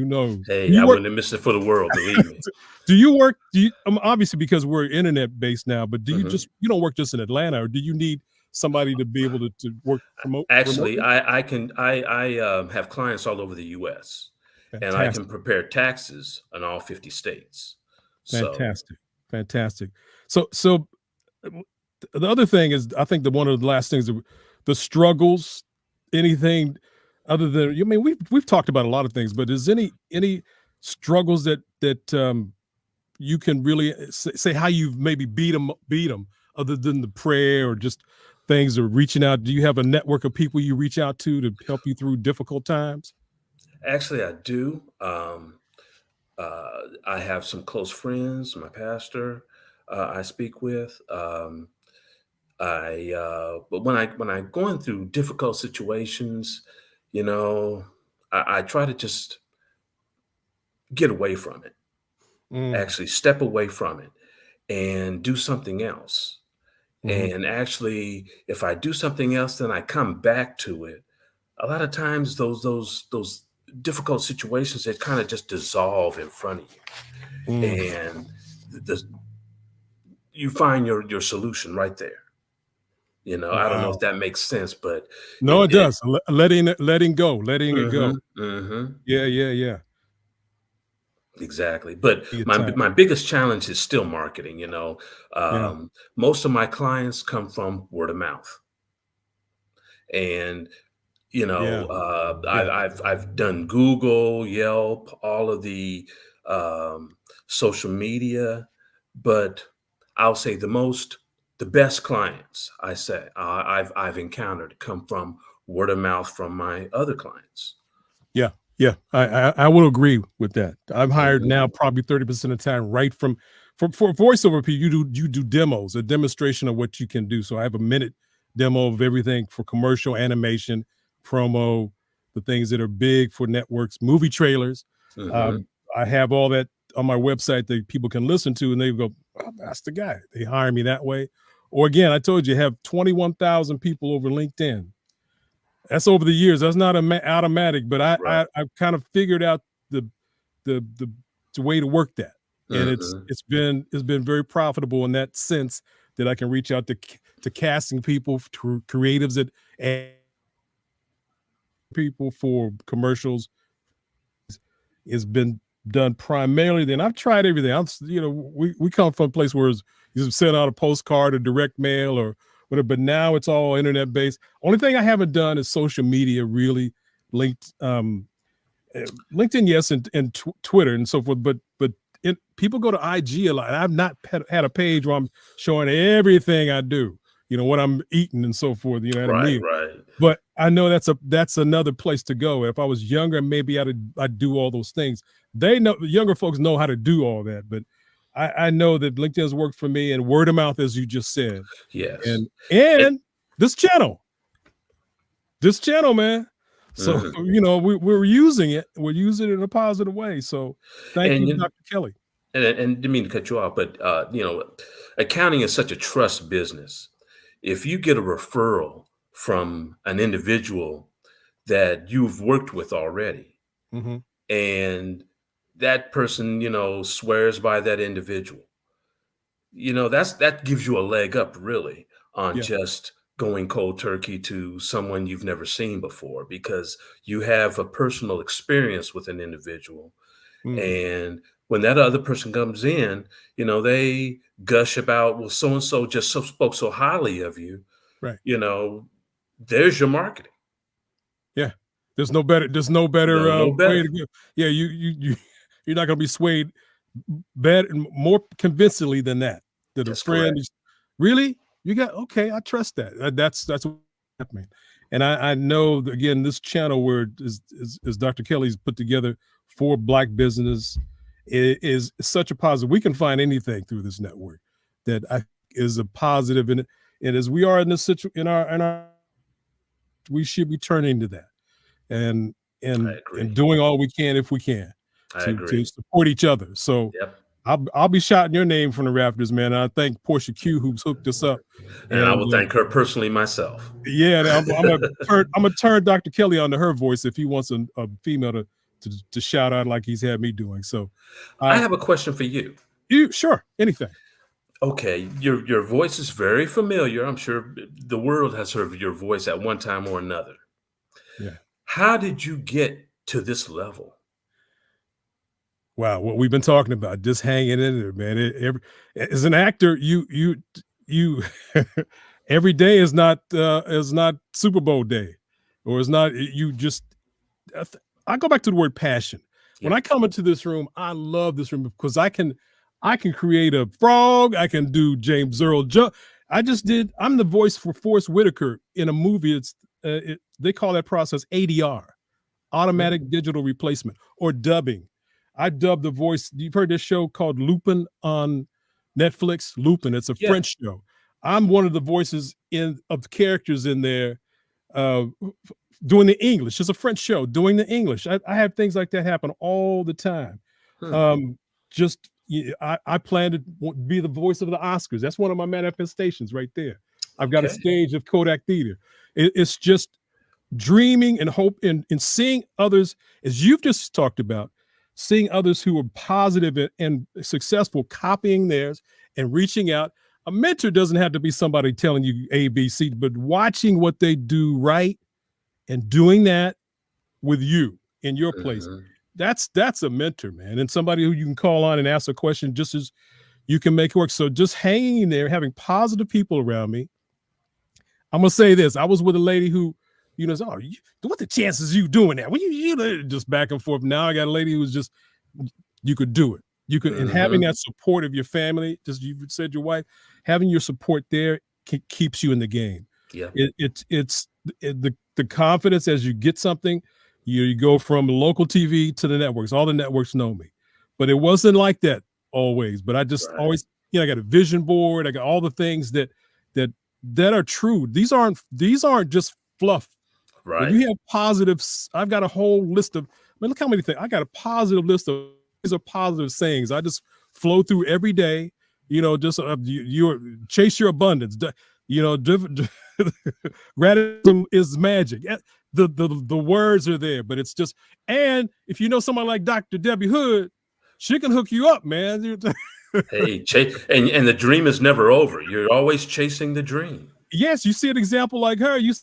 Hey, I wouldn't have missed it for the world, believe me. Do you work? Obviously because we're internet based now, but do you you don't work just in Atlanta, or do you need somebody to be able to work remote? Actually, remotely? I have clients all over the U.S. Fantastic. And I can prepare taxes in all 50 states. Fantastic. So the other thing is, I think one of the last things, the struggles, anything other than, I mean, we've talked about a lot of things, but is any struggles that you can really say how you've maybe beat them other than the prayer or just things, or reaching out? Do you have a network of people you reach out to help you through difficult times? Actually, I do. I have some close friends, my pastor, I speak with. But when I going through difficult situations, you know, I try to just get away from it. Mm. Actually, step away from it and do something else. Mhm. And actually, if I do something else, then I come back to it. A lot of times, those difficult situations, they kind of just dissolve in front of you, Mm. and the you find your solution right there. You know, I don't know if Wow. that makes sense, but No, it it it does. Letting go, letting it go. Mhm, mhm. Yeah, yeah, yeah. Exactly. But Your my time. my biggest challenge is still marketing, you know. Yeah. Most of my clients come from word of mouth. And you Yeah. know, Yeah. I've done Google, Yelp, all of the um, social media, but I'll say the best clients I say I've encountered come from word of mouth from my other clients. Yeah, yeah, I will agree with that. I'm hired Mhm. now probably 30% of the time right from for voiceover people. You do demos, a demonstration of what you can do. So I have a minute demo of everything for commercial, animation, promo, the things that are big for networks, movie trailers. Mhm. Um, I have all that on my website that people can listen to, and they go, "Oh, that's the guy." They hire me that way. Or again, I told you, have 21,000 people over LinkedIn. That's over the years. That's not automatic, but Right. I've kind of figured out the the the the way to work that, and Mhm. it's been very profitable in that sense that I can reach out to casting people, to creatives that and people for commercials. It's been done primarily. Then I've tried everything. We come from a place where you send out a postcard or direct mail or whatever, but now it's all internet based. Only thing I haven't done is social media, really linked LinkedIn, yes, and Twitter and so forth. But people go to IG a lot. I've not had a page where I'm showing everything I do. What I'm eating and so forth. At a Right, meal. right. But I know that's another place to go. If I was younger, maybe I'd do all those things. They know, the younger folks know how to do all that. But I know that LinkedIn has worked for me, and word of mouth, as you just said, Yes. and this channel. This channel, man. So, Mhm. we're using it. We're using it in a positive way. So thank And you, you Dr. Kelly. and didn't mean to cut you off, but accounting is such a trust business. If you get a referral from an individual that you've worked with already, Mhm. and that person, swears by that individual, that gives you a leg up really on Yeah. just going cold turkey to someone you've never seen before, because you have a personal experience with an individual. Mhm. And when that other person comes in, they gush about, well, so and so just spoke so highly of you. Right. you know there's your marketing. Yeah. There's no better No way to better. go. Yeah, you're not gonna be swayed better, more convincingly than that. That a That's friend correct. is really, you got, okay, I trust that. That's what happening. And I know that, again, this channel where is Dr. Kelly's put together for Black business is such a positive. We can find anything through this network that I is a positive in it. And as we are in this in our we should be turning to that and I and agree. doing all we can, if we can, I to agree. support each other. So Yep. I'll be shouting your name from the rafters, man. And I thank Portia Q who's hooked us up. And I And will thank her personally myself. yeah, and I'm gonna turn Dr. Kelly onto her voice if he wants a female to shout out like he's had me doing. So I I have a question for you. you sure anything. Okay, your voice is very familiar. I'm sure the world has heard your voice at one time or another. Yeah. How did you get to this level? Wow, what we've been talking about, just hanging in there, man. As an actor, you every day is not Super Bowl day, or it's not. You just I go back to the word passion. When I come into this room, I love this room because I can create a frog. I can do James Earl Jones. I'm the voice for Forrest Whitaker in a movie. They call that process ADR, automatic digital replacement, or dubbing. I dubbed the voice. You've heard this show called Lupin on Netflix? Lupin. It's a French show. I'm one of the voices of the characters in there doing the English. It's a French show doing the English. I have things like that happen all the time. I plan to be the voice of the Oscars. That's one of my manifestations right there. I've got a stage of Kodak Theater. It's just dreaming and hope and seeing others, as you've just talked about, seeing others who are positive and successful, copying theirs and reaching out. A mentor doesn't have to be somebody telling you A, B, C, but watching what they do right and doing that with you in your place. That's a mentor, man. And somebody who you can call on and ask a question just as you can make it work. So just hanging in there, having positive people around me. I'm going to say this. I was with a lady who, what the chances of you doing that? Well, you just back and forth. Now I got a lady who's just, you could do it. You could, and having that support of your family, just you said your wife, having your support there keeps you in the game. Yeah. It's the confidence as you get something, you go from local TV to the networks. All the networks know me, but it wasn't like that always. But I just always, I got a vision board. I got all the things that are true. These aren't just fluff. Right. When you have positives, I've got a whole list of, look how many things. I got a positive list of, these are positive sayings. I just flow through every day, just you chase your abundance. Gratitude is magic. The words are there, but it's just, and if you know someone like Dr. Debbie Hood, she can hook you up, man. Hey, and the dream is never over. You're always chasing the dream. Yes, you see an example like her, you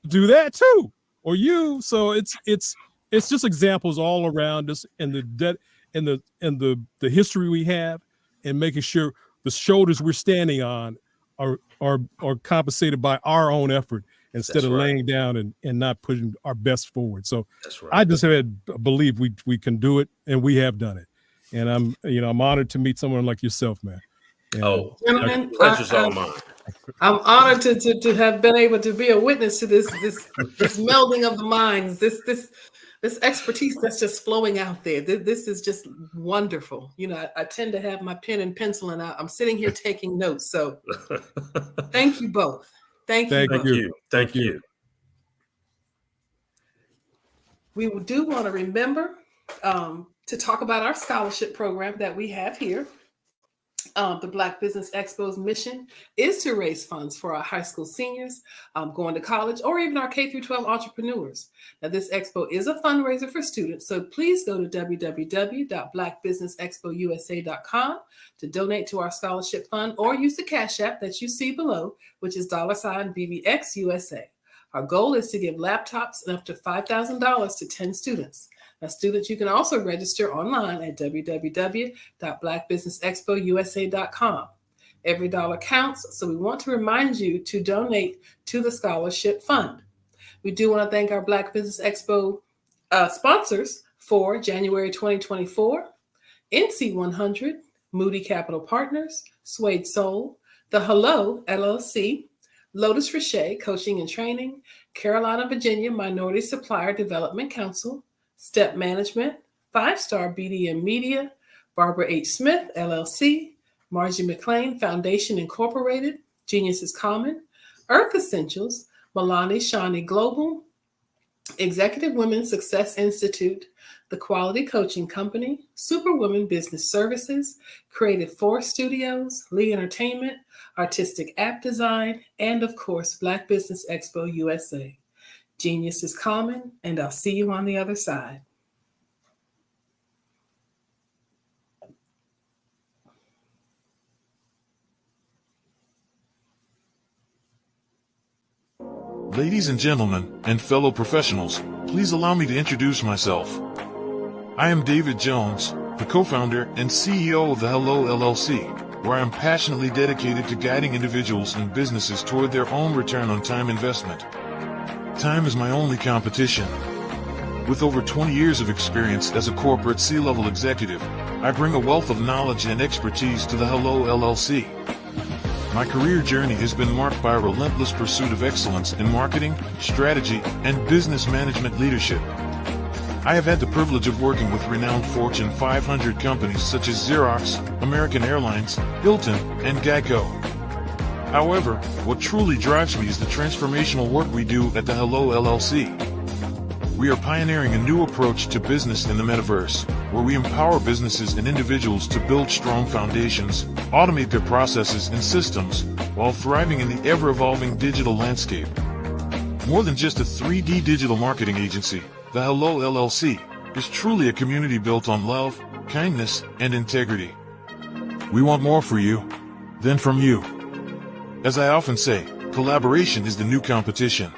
do that too, or you. So it's just examples all around us, and the history we have, and making sure the shoulders we're standing on are compensated by our own effort instead of laying down and not putting our best forward. So I just believe we can do it, and we have done it. And I'm honored to meet someone like yourself, man. Gentlemen, pleasure's all mine. I'm honored to have been able to be a witness to this melding of the minds, this expertise that's just flowing out there. This is just wonderful. I tend to have my pen and pencil, and I'm sitting here taking notes. So thank you both. Thank you. Thank you. We do want to remember to talk about our scholarship program that we have here. The Black Business Expo's mission is to raise funds for our high school seniors going to college, or even our K through 12 entrepreneurs. Now, this expo is a fundraiser for students, so please go to www.blackbusinessexpousa.com to donate to our scholarship fund, or use the Cash App that you see below, which is $BBXUSA. Our goal is to give laptops and up to $5,000 to 10 students. Now, students, you can also register online at www.blackbusinessexpousa.com. Every dollar counts, so we want to remind you to donate to the scholarship fund. We do want to thank our Black Business Expo sponsors for January 2024, NC100, Moody Capital Partners, Suede Soul, The Hello LLC, Lotus Richey Coaching and Training, Carolina, Virginia Minority Supplier Development Council, Step Management, 5-Star BDM Media, Barbara H. Smith, LLC, Margie McLean Foundation Incorporated, Genius is Common, Earth Essentials, Milani Shani Global, Executive Women Success Institute, The Quality Coaching Company, Superwoman Business Services, Creative Force Studios, Lee Entertainment, Artistic App Design, and of course, Black Business Expo USA. Genius is common, and I'll see you on the other side. Ladies and gentlemen, and fellow professionals, please allow me to introduce myself. I am David Jones, the co-founder and CEO of the Hello LLC, where I'm passionately dedicated to guiding individuals and businesses toward their own return on time investment. Time is my only competition. With over 20 years of experience as a corporate C-level executive, I bring a wealth of knowledge and expertise to the Hello LLC. My career journey has been marked by a relentless pursuit of excellence in marketing, strategy, and business management leadership. I have had the privilege of working with renowned Fortune 500 companies such as Xerox, American Airlines, Hilton, and Geico. However, what truly drives me is the transformational work we do at the Hello LLC. We are pioneering a new approach to business in the metaverse, where we empower businesses and individuals to build strong foundations, automate their processes and systems, while thriving in the ever-evolving digital landscape. More than just a 3D digital marketing agency, the Hello LLC is truly a community built on love, kindness, and integrity. We want more for you than from you. As I often say, collaboration is the new competition.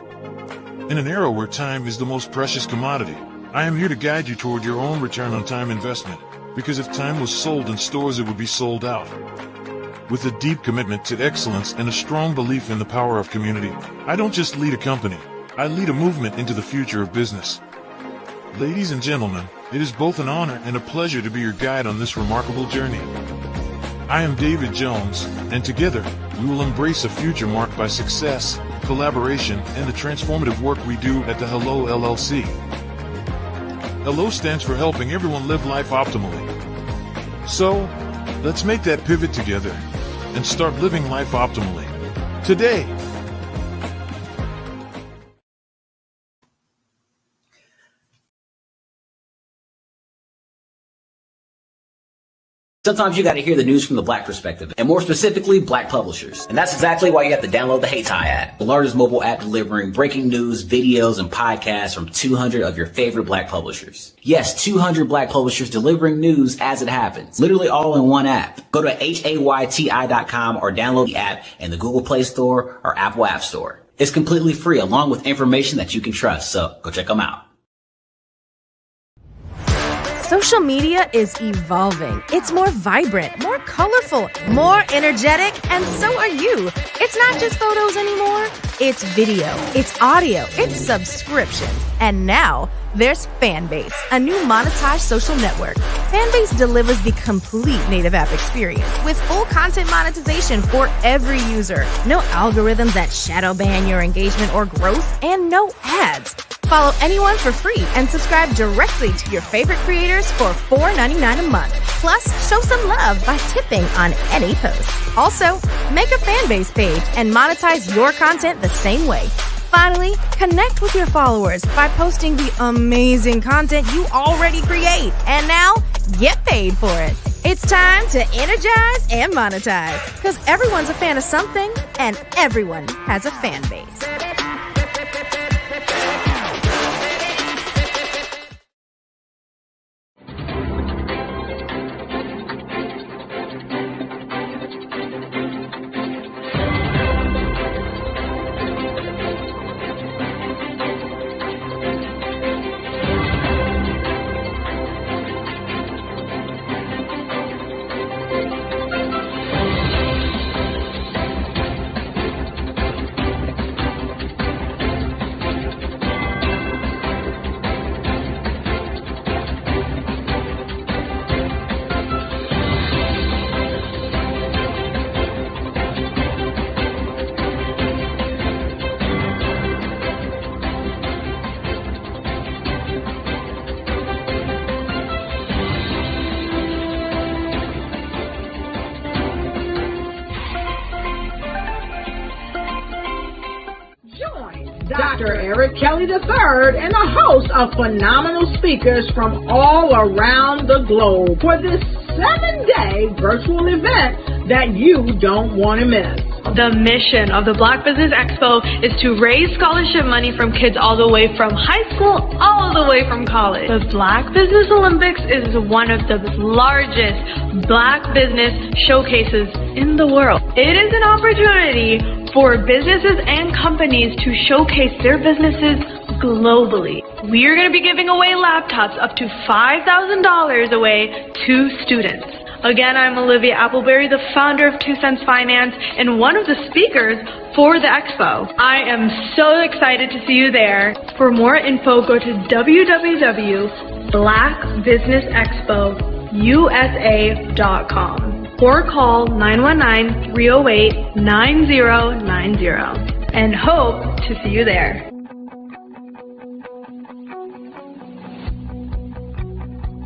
In an era where time is the most precious commodity, I am here to guide you toward your own return on time investment, because if time was sold in stores, it would be sold out. With a deep commitment to excellence and a strong belief in the power of community, I don't just lead a company, I lead a movement into the future of business. Ladies and gentlemen, it is both an honor and a pleasure to be your guide on this remarkable journey. I am David Jones, and together, we will embrace a future marked by success, collaboration, and the transformative work we do at the Hello LLC. Hello stands for helping everyone live life optimally. So, let's make that pivot together and start living life optimally today. Sometimes you got to hear the news from the Black perspective, and more specifically, Black publishers. And that's exactly why you have to download the Hey Tie app, the largest mobile app delivering breaking news, videos, and podcasts from 200 of your favorite Black publishers. Yes, 200 Black publishers delivering news as it happens, literally all in one app. Go to hayti.com or download the app in the Google Play Store or Apple App Store. It's completely free, along with information that you can trust, so go check them out. Social media is evolving. It's more vibrant, more colorful, more energetic, and so are you. It's not just photos anymore. It's video, it's audio, it's subscriptions. And now there's Fanbase, a new monetized social network. Fanbase delivers the complete native app experience with full content monetization for every user. No algorithms that shadow ban your engagement or growth, and no ads. Follow anyone for free and subscribe directly to your favorite creators for $4.99 a month. Plus, show some love by tipping on any post. Also, make a Fanbase page and monetize your content the same way. Finally, connect with your followers by posting the amazing content you already create. And now, get paid for it. It's time to energize and monetize, because everyone's a fan of something and everyone has a fan base. Dr. Eric Kelly III and a host of phenomenal speakers from all around the globe for this 7-day virtual event that you don't want to miss. The mission of the Black Business Expo is to raise scholarship money from kids all the way from high school, all the way from college. The Black Business Olympics is one of the largest Black business showcases in the world. It is an opportunity for businesses and companies to showcase their businesses globally. We are going to be giving away laptops up to $5,000 away to students. Again, I'm Olivia Appleberry, the founder of 2 Cents Finance and one of the speakers for the expo. I am so excited to see you there. For more info, go to www.blackbusinessexpousa.com or call 919-308-9090 and hope to see you there.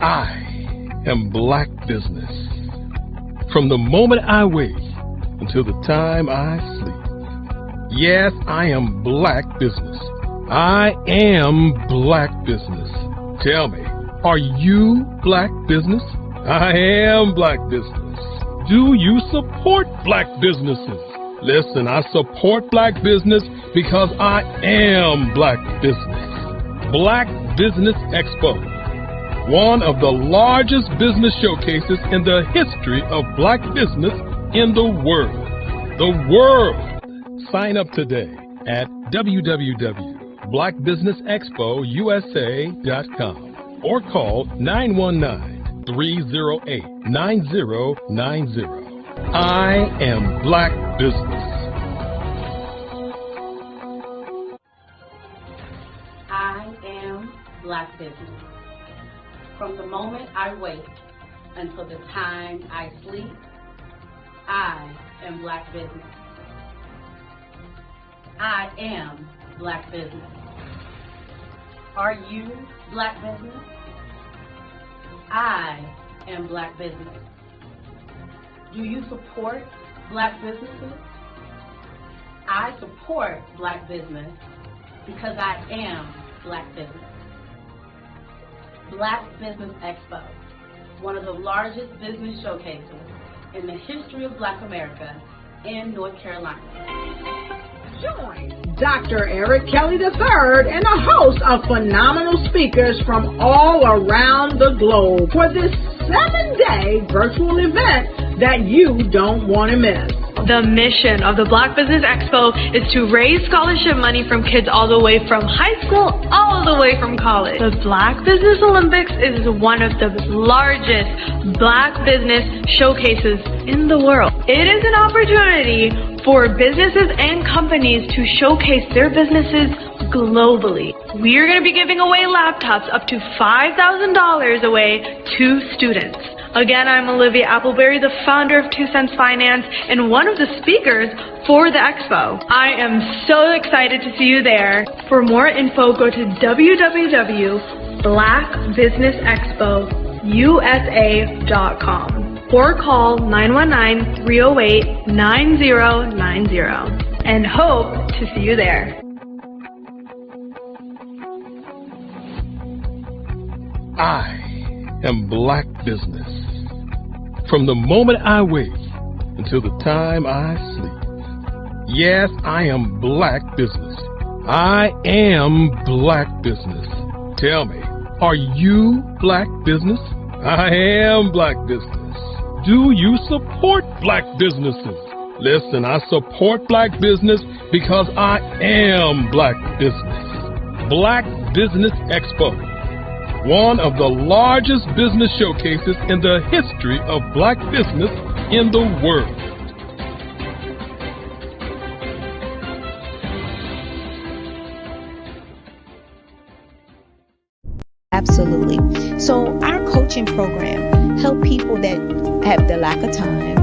I am Black Business. From the moment I wake until the time I sleep. Yes, I am Black Business. I am Black Business. Tell me, are you Black Business? I am Black Business. Do you support Black businesses? Listen, I support Black business because I am Black Business. Black Business Expo, one of the largest business showcases in the history of Black business in the world. The world! Sign up today at www.blackbusinessexpousa.com or call 919-308-9090. I am Black Business. I am Black Business. From the moment I wake until the time I sleep, I am Black Business. I am Black Business. Are you Black Business? I am Black Business. Do you support Black businesses? I support Black business because I am Black Business. Black Business Expo, one of the largest business showcases in the history of Black America in North Carolina. Join Dr. Eric Kelly III and a host of phenomenal speakers from all around the globe for this 7-day virtual event that you don't want to miss. The mission of the Black Business Expo is to raise scholarship money from kids all the way from high school, all the way from college. The Black Business Olympics is one of the largest Black business showcases in the world. It is an opportunity for businesses and companies to showcase their businesses globally. We are going to be giving away laptops up to $5,000 away to students. Again, I'm Olivia Appleberry, the founder of 2 Cents Finance and one of the speakers for the expo. I am so excited to see you there. For more info, go to www.blackbusinessexpousa.com or call 919-308-9090 and hope to see you there. I am Black Business. From the moment I wake until the time I sleep. Yes, I am Black Business. I am Black Business. Tell me, are you Black Business? I am Black Business. Do you support Black businesses? Listen, I support Black business because I am Black Business. Black Business Expo, one of the largest business showcases in the history of Black business in the world. Absolutely. So our coaching program help people that have the lack of time,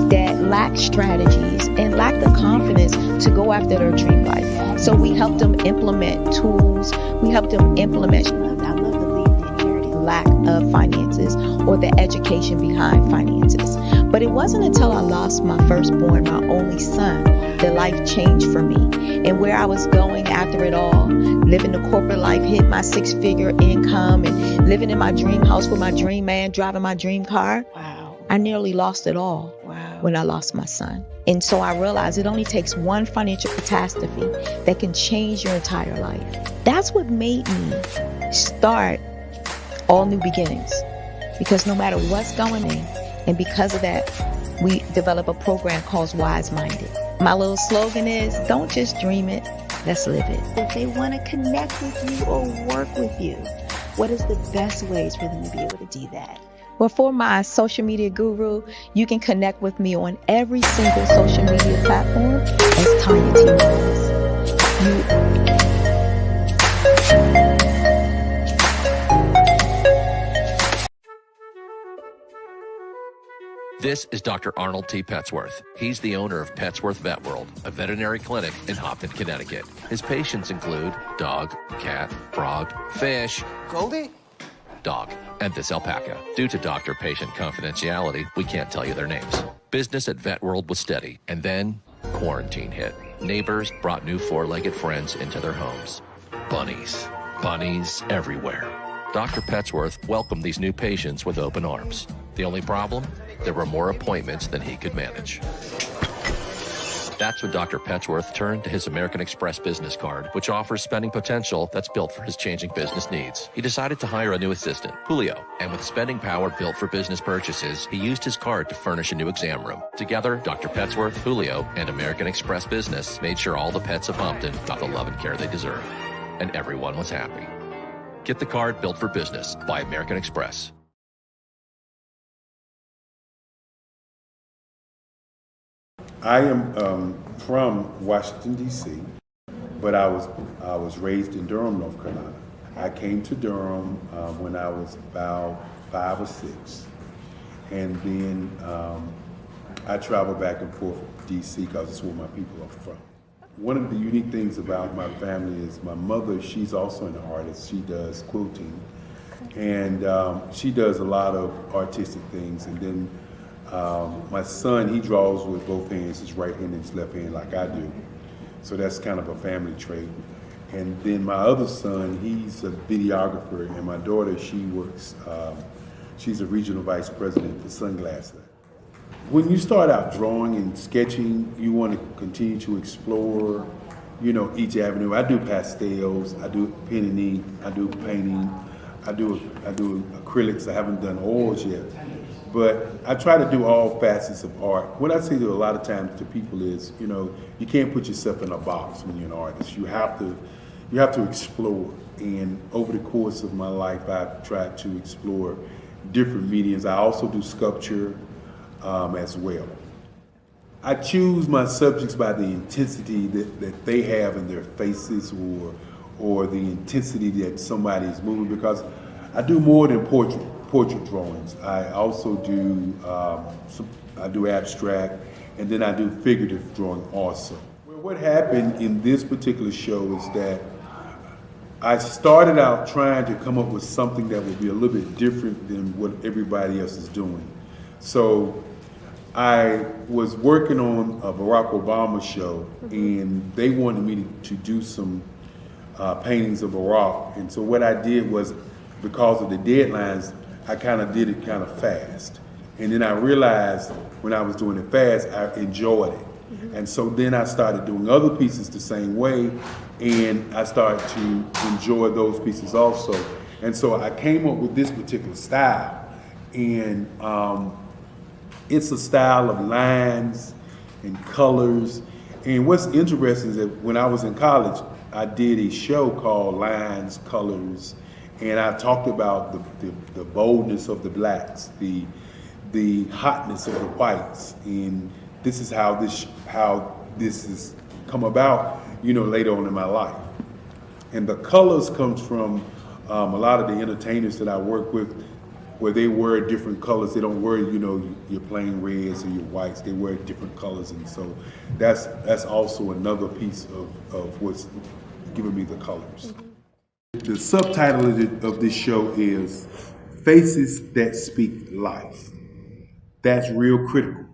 that lack strategies, and lack the confidence to go after their dream life. So we help them implement tools. We help them implement, I love to leave the inherited lack of finances or the education behind finances. But it wasn't until I lost my firstborn, my only son, that life changed for me. And where I was going after it all, living the corporate life, hit my 6-figure income and living in my dream house with my dream man, driving my dream car. Wow. I nearly lost it all when I lost my son. And so I realized it only takes one financial catastrophe that can change your entire life. That's what made me start All New Beginnings. Because no matter what's going in, and because of that, we develop a program called Wise Minded. My little slogan is, don't just dream it, let's live it. If they want to connect with you or work with you, what is the best ways for them to be able to do that? Well, for my social media guru, you can connect with me on every single social media platform as Tanya T. Wells. This is Dr. Arnold T. Petsworth. He's the owner of Petsworth Vet World, a veterinary clinic in Hopton, Connecticut. His patients include dog, cat, frog, fish, Goldie, dog, and this alpaca. Due to doctor-patient confidentiality, we can't tell you their names. Business at Vet World was steady, and then quarantine hit. Neighbors brought new four-legged friends into their homes. Bunnies. Bunnies everywhere. Dr. Petsworth welcomed these new patients with open arms. The only problem? There were more appointments than he could manage. That's when Dr. Petsworth turned to his American Express business card, which offers spending potential that's built for his changing business needs. He decided to hire a new assistant, Julio, and with spending power built for business purchases, he used his card to furnish a new exam room. Together, Dr. Petsworth, Julio, and American Express Business made sure all the pets of Hopton got the love and care they deserve. And everyone was happy. Get the card built for business by American Express. I am from Washington, D.C., but I was raised in Durham, North Carolina. I came to Durham when I was about 5 or 6, and then I traveled back and forth to D.C. because it's where my people are from. One of the unique things about my family is my mother, she's also an artist. She does quilting, and she does a lot of artistic things, and then my son, he draws with both hands, his right hand and his left hand, like I do. So that's kind of a family trait. And then my other son, he's a videographer, and my daughter, she works, she's a regional vice president for Sunglasses. When you start out drawing and sketching, you want to continue to explore, you know, each avenue. I do pastels, I do pen and ink, I do painting, I do acrylics. I haven't done oils yet. But I try to do all facets of art. What I say to a lot of times to people is, you know, you can't put yourself in a box when you're an artist. You have to explore. And over the course of my life, I've tried to explore different mediums. I also do sculpture as well. I choose my subjects by the intensity that they have in their faces, or the intensity that somebody is moving, because I do more than portrait drawings. I also do I do abstract, and then I do figurative drawing also. Well, what happened in this particular show is that I started out trying to come up with something that would be a little bit different than what everybody else is doing. So I was working on a Barack Obama show, and they wanted me to do some paintings of Barack. And so what I did was, because of the deadlines, I kind of did it kind of fast. And then I realized when I was doing it fast, I enjoyed it. And so then I started doing other pieces the same way, and I started to enjoy those pieces also. And so I came up with this particular style. And it's a style of lines and colors. And what's interesting is that when I was in college, I did a show called Lines, Colors, and I talked about the boldness of the blacks, the hotness of the whites, and this is how this has come about, you know, later on in my life. And the colors comes from a lot of the entertainers that I work with, where they wear different colors. They don't wear, you know, your plain reds or your whites. They wear different colors, and so that's also another piece of what's giving me the colors. The subtitle of this show is Faces That Speak Life. That's real critical.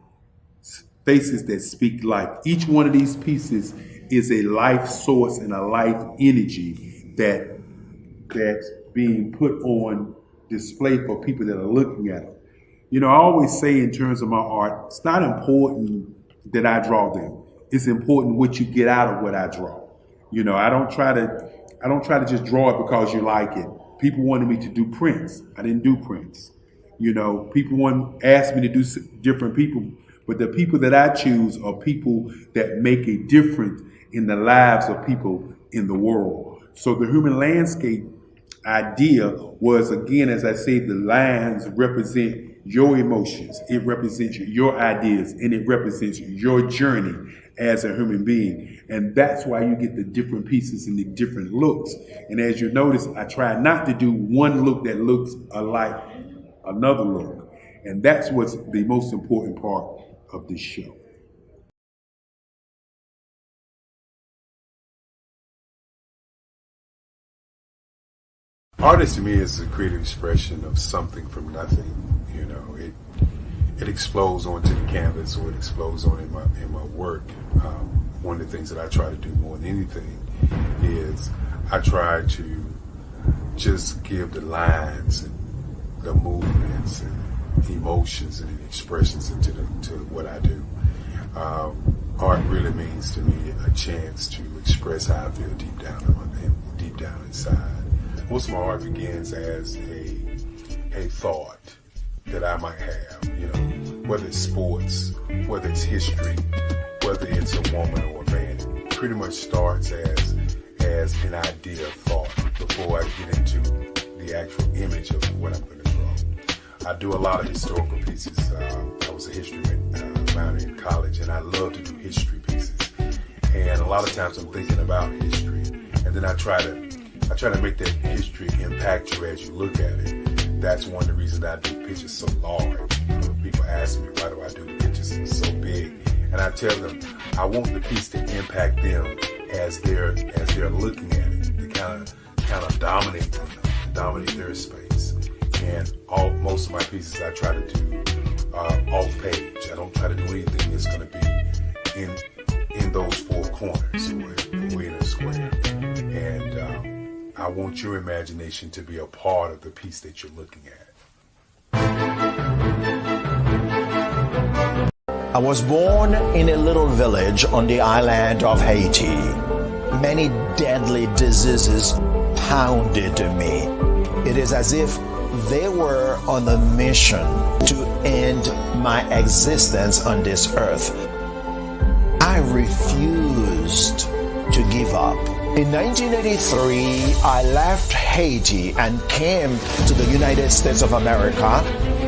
Faces that speak life. Each one of these pieces is a life source and a life energy that's being put on display for people that are looking at it. You know, I always say in terms of my art, it's not important that I draw them. It's important what you get out of what I draw. You know, I don't try to just draw it because you like it. People wanted me to do prints. I didn't do prints. You know, people asked me to do different people, but the people that I choose are people that make a difference in the lives of people in the world. So the human landscape idea was, again, as I say, the lines represent your emotions, it represents your ideas, and it represents your journey as a human being. And that's why you get the different pieces and the different looks. And as you notice, I try not to do one look that looks alike another look. And that's what's the most important part of this show. Artist to me is a creative expression of something from nothing. You know, it explodes onto the canvas, or it explodes on in my work. One of the things that I try to do more than anything is I try to just give the lines and the movements and emotions and expressions to what I do. Art really means to me a chance to express how I feel deep down inside. Most of my art begins as a thought that I might have, you know, whether it's sports, whether it's history, whether it's a woman or a man. It pretty much starts as an idea of thought before I get into the actual image of what I'm going to draw. I do a lot of historical pieces. I was a history minor in college, and I love to do history pieces. And a lot of times I'm thinking about history, and then I try to make that history impact you as you look at it. That's one of the reasons I do pictures so large. People ask me, why do I do pictures so big? And I tell them, I want the piece to impact them as they're looking at it, to kind of dominate them, dominate their space. And most of my pieces I try to do off page. I don't try to do anything that's going to be in those four corners or in a square. And I want your imagination to be a part of the piece that you're looking at. I was born in a little village on the island of Haiti. Many deadly diseases pounded me. It is as if they were on a mission to end my existence on this earth. I refused to give up. In 1983, I left Haiti and came to the United States of America.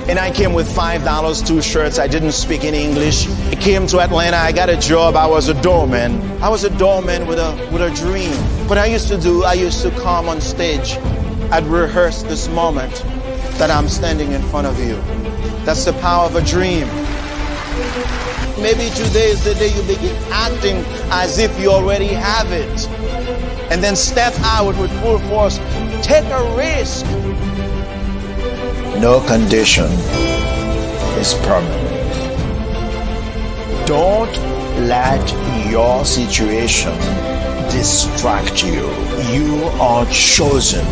And I came with $5, 2 shirts. I didn't speak in English. I came to Atlanta. I got a job. I was a doorman. I was a doorman with a dream. What I used to come on stage. I'd rehearse this moment that I'm standing in front of you. That's the power of a dream. Maybe today is the day you begin acting as if you already have it. And then step out with full force. Take a risk. No condition is permanent. Don't let your situation distract you. You are chosen.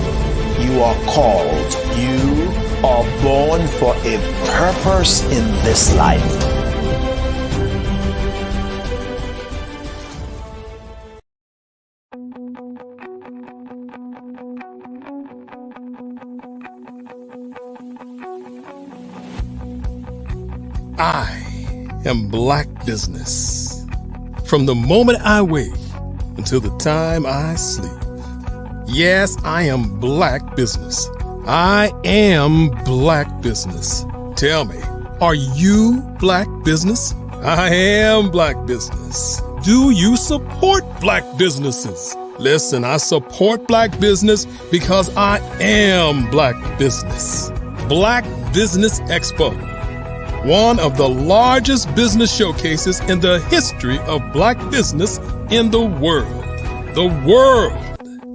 You are called. You are born for a purpose in this life. I am Black Business. From the moment I wake until the time I sleep. Yes, I am Black Business. I am Black Business. Tell me, are you Black Business? I am Black Business. Do you support Black businesses? Listen, I support Black business because I am Black Business. Black Business Expo, one of the largest business showcases in the history of Black business in the world. The world!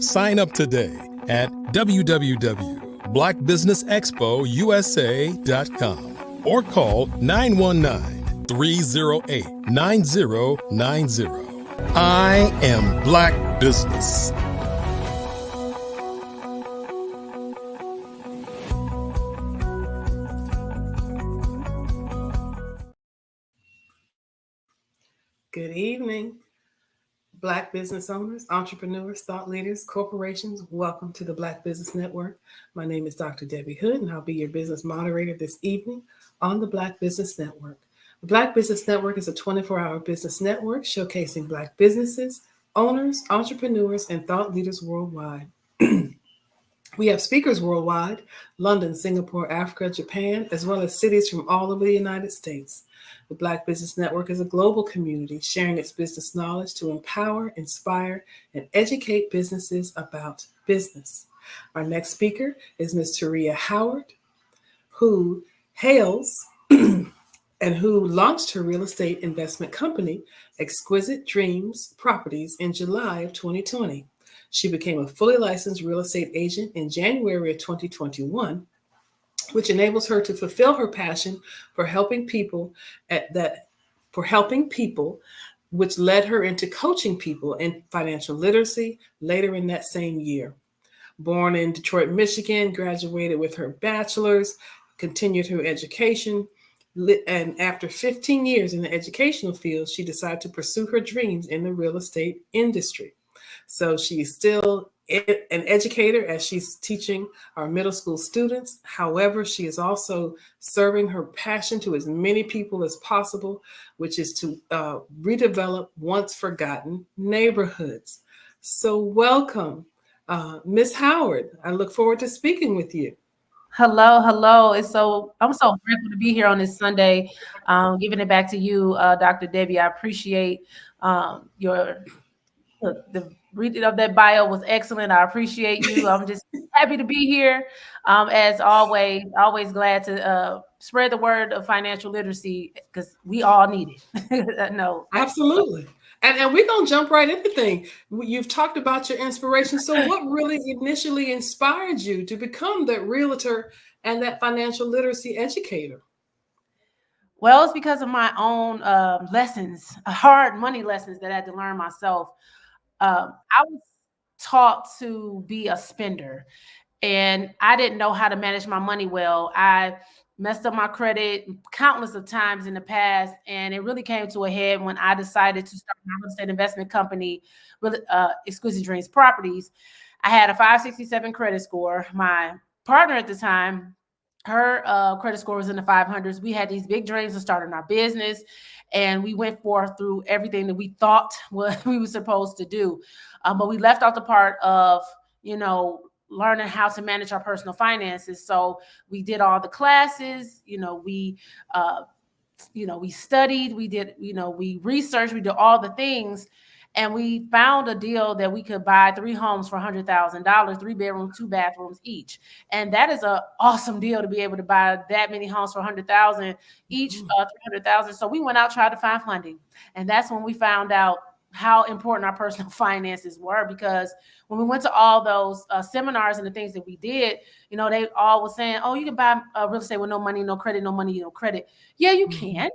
Sign up today at www.blackbusinessexpousa.com or call 919-308-9090. I am Black Business. Good evening, Black business owners, entrepreneurs, thought leaders, corporations. Welcome to the Black Business Network. My name is Dr. Debbie Hood, and I'll be your business moderator this evening on the Black Business Network. The Black Business Network is a 24-hour business network showcasing Black businesses, owners, entrepreneurs, and thought leaders worldwide. We have speakers worldwide, London, Singapore, Africa, Japan, as well as cities from all over the United States. The Black Business Network is a global community sharing its business knowledge to empower, inspire, and educate businesses about business. Our next speaker is Ms. Taria Howard, who hails and who launched her real estate investment company, Exquisite Dreams Properties, in July of 2020. She became a fully licensed real estate agent in January of 2021, which enables her to fulfill her passion for helping people which led her into coaching people in financial literacy later in that same year. Born in Detroit, Michigan, graduated with her bachelor's, continued her education, and after 15 years in the educational field, she decided to pursue her dreams in the real estate industry. So she's still an educator as she's teaching our middle school students. However, she is also serving her passion to as many people as possible, which is to redevelop once forgotten neighborhoods. So welcome, Ms. Howard. I look forward to speaking with you. Hello. I'm so grateful to be here on this Sunday, giving it back to you, Dr. Debbie. I appreciate the reading of that bio was excellent. I appreciate you. I'm just happy to be here. As always glad to spread the word of financial literacy because we all need it. No, absolutely. And we're going to jump right into things. You've talked about your inspiration. So what really initially inspired you to become that realtor and that financial literacy educator? Well, it's because of my own lessons, hard money lessons that I had to learn myself. I was taught to be a spender, and I didn't know how to manage my money well. I messed up my credit countless of times in the past, and it really came to a head when I decided to start my real estate investment company, Exquisite Dreams Properties. I had a 567 credit score. My partner at the time, her credit score was in the 500s. We had these big dreams of starting our business, and we went forth through everything that we thought we were supposed to do. But we left out the part of, learning how to manage our personal finances. So we did all the classes, we studied, we researched, we did all the things. And we found a deal that we could buy 3 homes for $100,000, 3 bedrooms, 2 bathrooms each. And that is an awesome deal to be able to buy that many homes for $100,000 each, $300,000. So we went out, tried to find funding. And that's when we found out how important our personal finances were, because when we went to all those seminars and the things that we did, they all were saying, oh, you can buy real estate with no money, no credit, no money, no credit. Yeah, you can.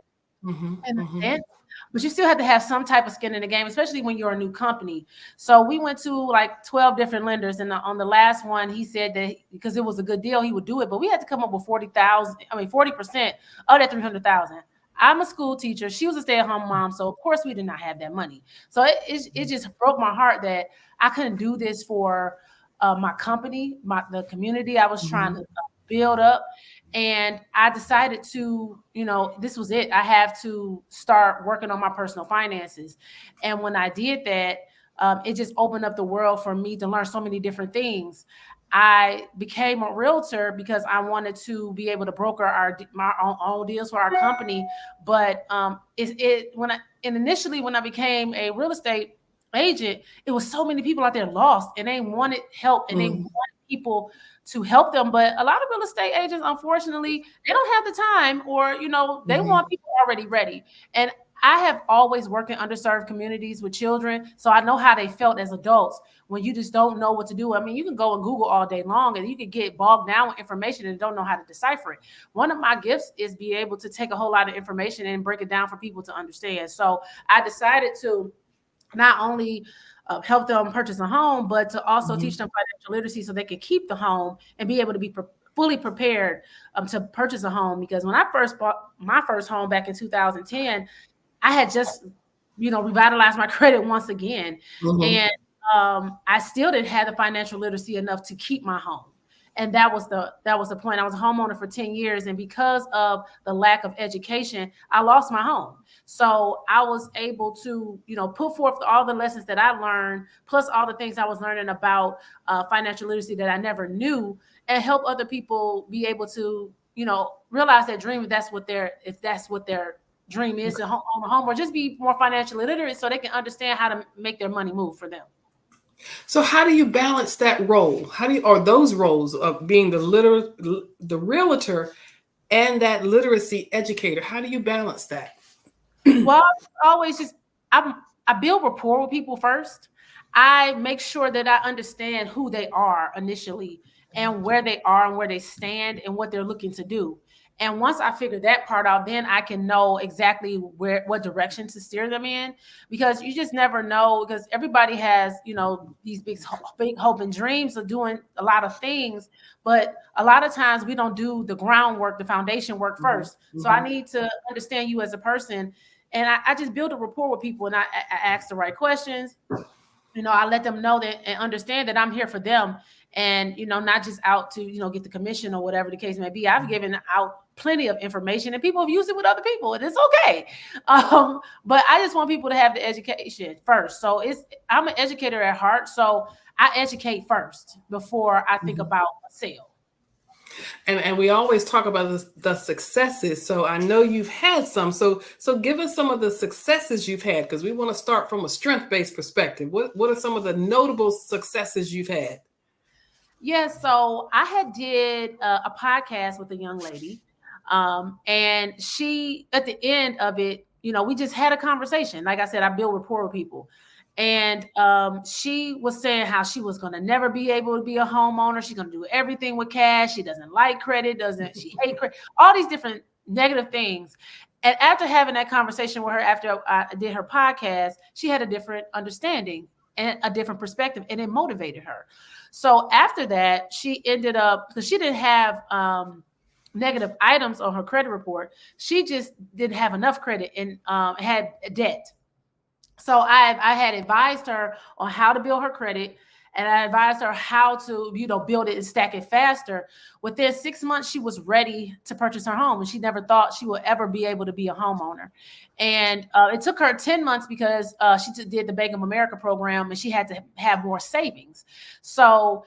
But you still have to have some type of skin in the game, especially when you're a new company. So we went to like 12 different lenders. And on the last one, he said that because it was a good deal, he would do it. But we had to come up with 40% of that 300,000. I'm a school teacher. She was a stay-at-home mom. So of course we did not have that money. So it just broke my heart that I couldn't do this for my company, the community I was trying to build up. And I decided to, this was it. I have to start working on my personal finances. And when I did that, it just opened up the world for me to learn so many different things. I became a realtor because I wanted to be able to broker my own deals for our company. But initially when I became a real estate agent, it was so many people out there lost, and they wanted help, and they wanted people to help them. But a lot of real estate agents, unfortunately, they don't have the time, or they want people already ready. And I have always worked in underserved communities with children, so I know how they felt as adults when you just don't know what to do. I mean, you can go and Google all day long, and you can get bogged down with information and don't know how to decipher it. One of my gifts is be able to take a whole lot of information and break it down for people to understand. So I decided to not only help them purchase a home, but to also teach them financial literacy so they can keep the home and be able to be fully prepared to purchase a home. Because when I first bought my first home back in 2010, I had just, revitalized my credit once again. And I still didn't have the financial literacy enough to keep my home. And that was the point. I was a homeowner for 10 years. And because of the lack of education, I lost my home. So I was able to, put forth all the lessons that I learned, plus all the things I was learning about financial literacy that I never knew, and help other people be able to, realize their dream, if that's what their dream is, to own a home, or just be more financially literate so they can understand how to make their money move for them. So how do you balance that role? Or those roles of being the realtor and that literacy educator? How do you balance that? Well, I build rapport with people first. I make sure that I understand who they are initially, and where they are and where they stand and what they're looking to do. And once I figure that part out, then I can know exactly what direction to steer them in, because you just never know, because everybody has, these big hope and dreams of doing a lot of things, but a lot of times we don't do the groundwork, the foundation work first. So I need to understand you as a person. And I just build a rapport with people, and I ask the right questions. I let them know that and understand that I'm here for them, and, not just out to, get the commission or whatever the case may be. I've given out plenty of information, and people have used it with other people, and it's okay. But I just want people to have the education first. So I'm an educator at heart. So I educate first before I think about a sale. And we always talk about the successes. So I know you've had some. So give us some of the successes you've had, because we want to start from a strength-based perspective. What are some of the notable successes you've had? Yeah, so I did a podcast with a young lady, and she, at the end of it, we just had a conversation. Like I said, I build rapport with people. And she was saying how she was going to never be able to be a homeowner. She's going to do everything with cash. She doesn't like credit, she hate credit, all these different negative things. And after having that conversation with her, after I did her podcast, she had a different understanding and a different perspective, and it motivated her. So after that, she ended up, because she didn't have negative items on her credit report, she just didn't have enough credit and had debt. So I had advised her on how to build her credit, and I advised her how to, build it and stack it faster. Within 6 months, she was ready to purchase her home, and she never thought she would ever be able to be a homeowner. And it took her 10 months because she did the Bank of America program, and she had to have more savings. So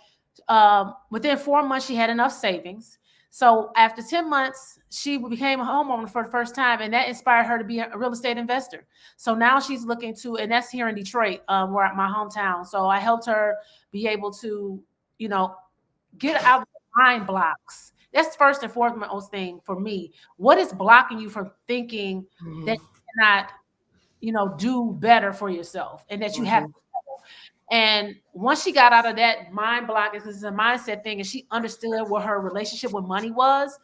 within 4 months, she had enough savings. So after 10 months, she became a homeowner for the first time, and that inspired her to be a real estate investor. So now she's looking to, and that's here in Detroit, where at my hometown. So I helped her be able to, get out of the mind blocks. That's first and foremost thing for me. What is blocking you from thinking that you cannot, do better for yourself, and that you have to? And once she got out of that mind block, because it's a mindset thing, and she understood what her relationship with money was,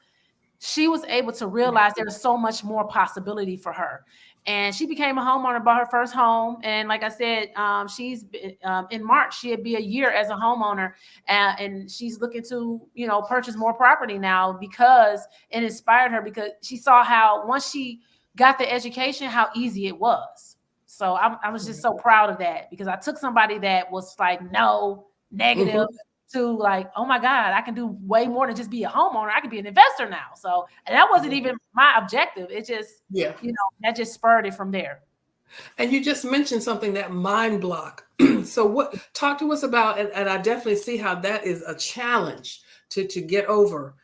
she was able to realize there's so much more possibility for her. And she became a homeowner, bought her first home. And like I said, she's in March, she'd be a year as a homeowner. And she's looking to, purchase more property now, because it inspired her, because she saw how once she got the education, how easy it was. So I was just so proud of that, because I took somebody that was like, no, negative, to like, oh my God, I can do way more than just be a homeowner. I can be an investor now. So, and that wasn't even my objective. It just, that just spurred it from there. And you just mentioned something, that mind block. So talk to us about, and I definitely see how that is a challenge to get over.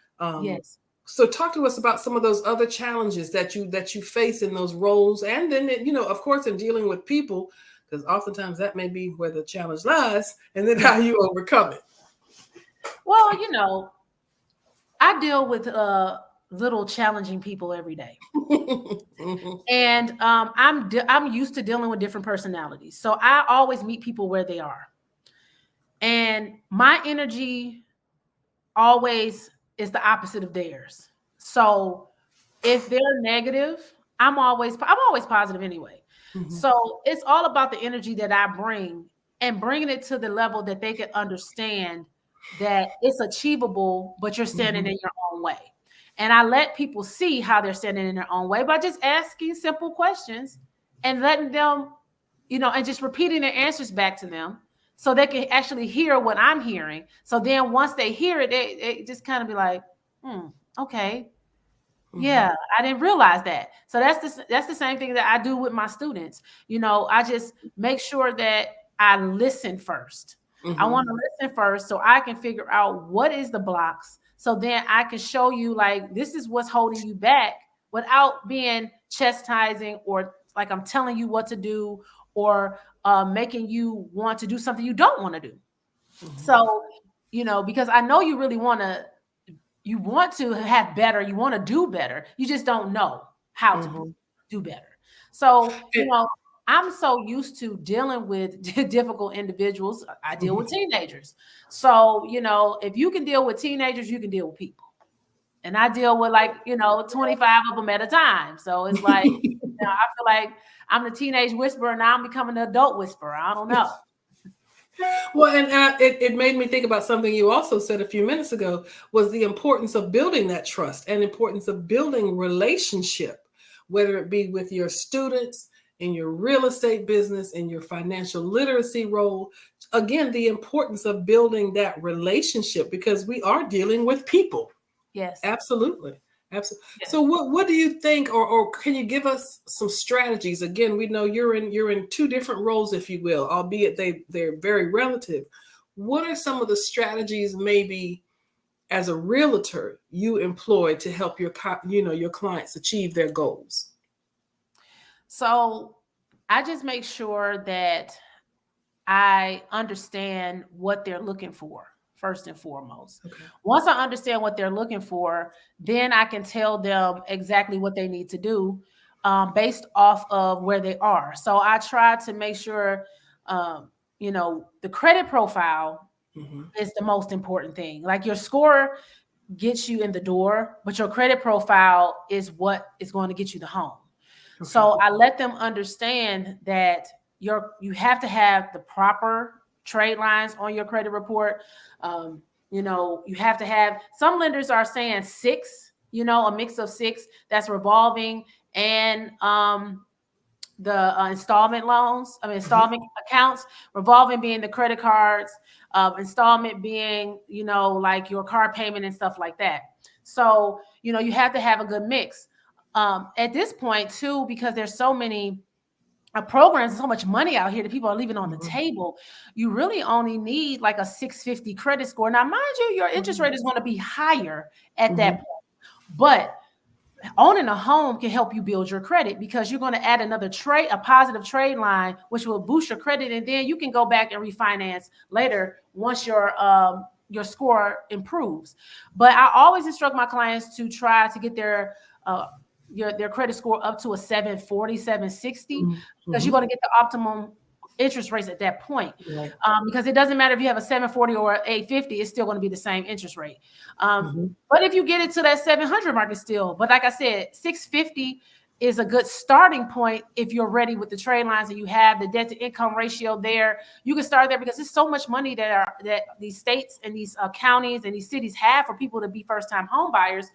Yes. So talk to us about some of those other challenges that you face in those roles. And then, of course, in dealing with people, because oftentimes that may be where the challenge lies, and then how you overcome it. Well, I deal with little challenging people every day. And I'm used to dealing with different personalities. So I always meet people where they are. And my energy always is the opposite of theirs. So if they're negative, I'm always positive anyway. So it's all about the energy that I bring, and bringing it to the level that they can understand that it's achievable, but you're standing in your own way. And I let people see how they're standing in their own way by just asking simple questions and letting them, and just repeating their answers back to them, so they can actually hear what I'm hearing. So then once they hear it, they just kind of be like, okay. Yeah, I didn't realize that. So that's the same thing that I do with my students. You know, I just make sure that I listen first. I want to listen first so I can figure out what is the blocks. So then I can show you like this is what's holding you back without being chastising or like I'm telling you what to do or making you want to do something you don't want to do. So, you know, because I know you really want to have better, you want to do better. You just don't know how to do better. So, you know, I'm so used to dealing with difficult individuals. I deal with teenagers. So, you know, if you can deal with teenagers, you can deal with people. And I deal with like, you know, 25 of them at a time. So it's like, you know, I feel like I'm the teenage whisperer. Now I'm becoming the adult whisperer. I don't know. Well, and it made me think about something you also said a few minutes ago, was the importance of building that trust and importance of building relationship, whether it be with your students, in your real estate business, in your financial literacy role. Again, the importance of building that relationship because we are dealing with people. Yes. Absolutely. Absolutely. Yes. So what do you think, or can you give us some strategies? Again, we know you're in two different roles, if you will, albeit they're very relative. What are some of the strategies maybe as a realtor you employ to help your clients achieve their goals? So I just make sure that I understand what they're looking for. First and foremost. Okay. Once I understand what they're looking for, then I can tell them exactly what they need to do based off of where they are. So I try to make sure, you know, the credit profile is the most important thing. Like your score gets you in the door, but your credit profile is what is going to get you the home. Okay. So I let them understand that you have to have the proper trade lines on your credit report. You know, you have to have, some lenders are saying 6, you know, a mix of 6 that's revolving and the installment loans, installment accounts, revolving being the credit cards, installment being, you know, like your car payment and stuff like that. So, you know, you have to have a good mix. At this point too, because there's so many programs and so much money out here that people are leaving on the table, you really only need like a 650 credit score. Now, mind you, your interest rate is going to be higher at that point, but owning a home can help you build your credit because you're going to add another trade, a positive trade line, which will boost your credit. And then you can go back and refinance later once your score improves. But I always instruct my clients to try to get their credit score up to a 740, 760, because you're going to get the optimum interest rates at that point. Right. Because it doesn't matter if you have a 740 or 850, it's still going to be the same interest rate. But if you get it to that 700 mark, it's still, but like I said, 650 is a good starting point if you're ready with the trade lines and you have the debt to income ratio there. You can start there because there's so much money that these states and these counties and these cities have for people to be first-time home buyers.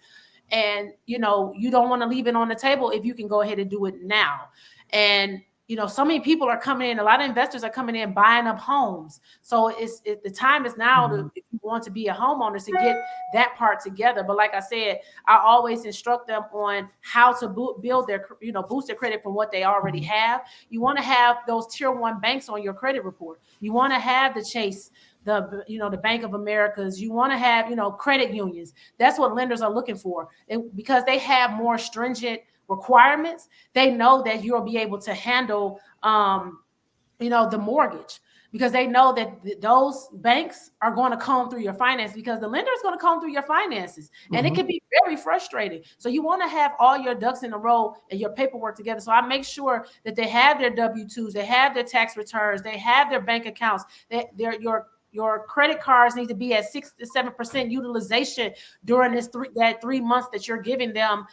And, you know, you don't want to leave it on the table if you can go ahead and do it now. And, you know, so many people are coming in, a lot of investors are coming in buying up homes. So the time is now to, if you want to be a homeowner, to get that part together. But like I said, I always instruct them on how to build their, you know, boost their credit from what they already have. You want to have those tier 1 banks on your credit report. You want to have the Chase, the Bank of Americas. You want to have, you know, credit unions. That's what lenders are looking for, because they have more stringent requirements. They know that you'll be able to handle, you know, the mortgage, because they know that those banks are going to comb through your finances, because the lender is going to comb through your finances, and it can be very frustrating. So you want to have all your ducks in a row and your paperwork together. So I make sure that they have their W-2s, they have their tax returns, they have their bank accounts, that your credit cards need to be at 6 to 7% utilization during that 3 months that you're giving them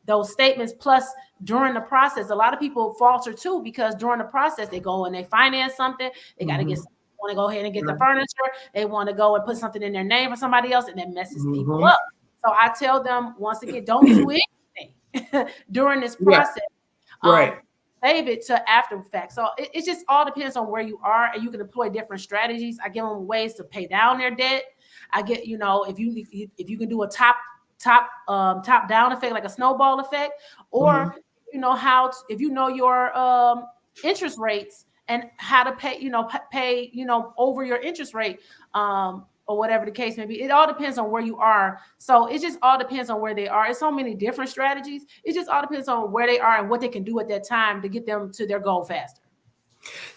those statements. Plus, during the process, a lot of people falter too, because during the process they go and they finance something. They got to want to go ahead and get the furniture. They want to go and put something in their name for somebody else, and that messes people up. So I tell them, once again, don't do anything during this process. Right. save it to after the fact. So it just all depends on where you are, and you can deploy different strategies. I give them ways to pay down their debt. I get, if you can do a top down effect, like a snowball effect, or if you know your interest rates and how to pay over your interest rate, or whatever the case may be. It all depends on where you are. So it just all depends on where they are. It's so many different strategies. It just all depends on where they are and what they can do at that time to get them to their goal faster.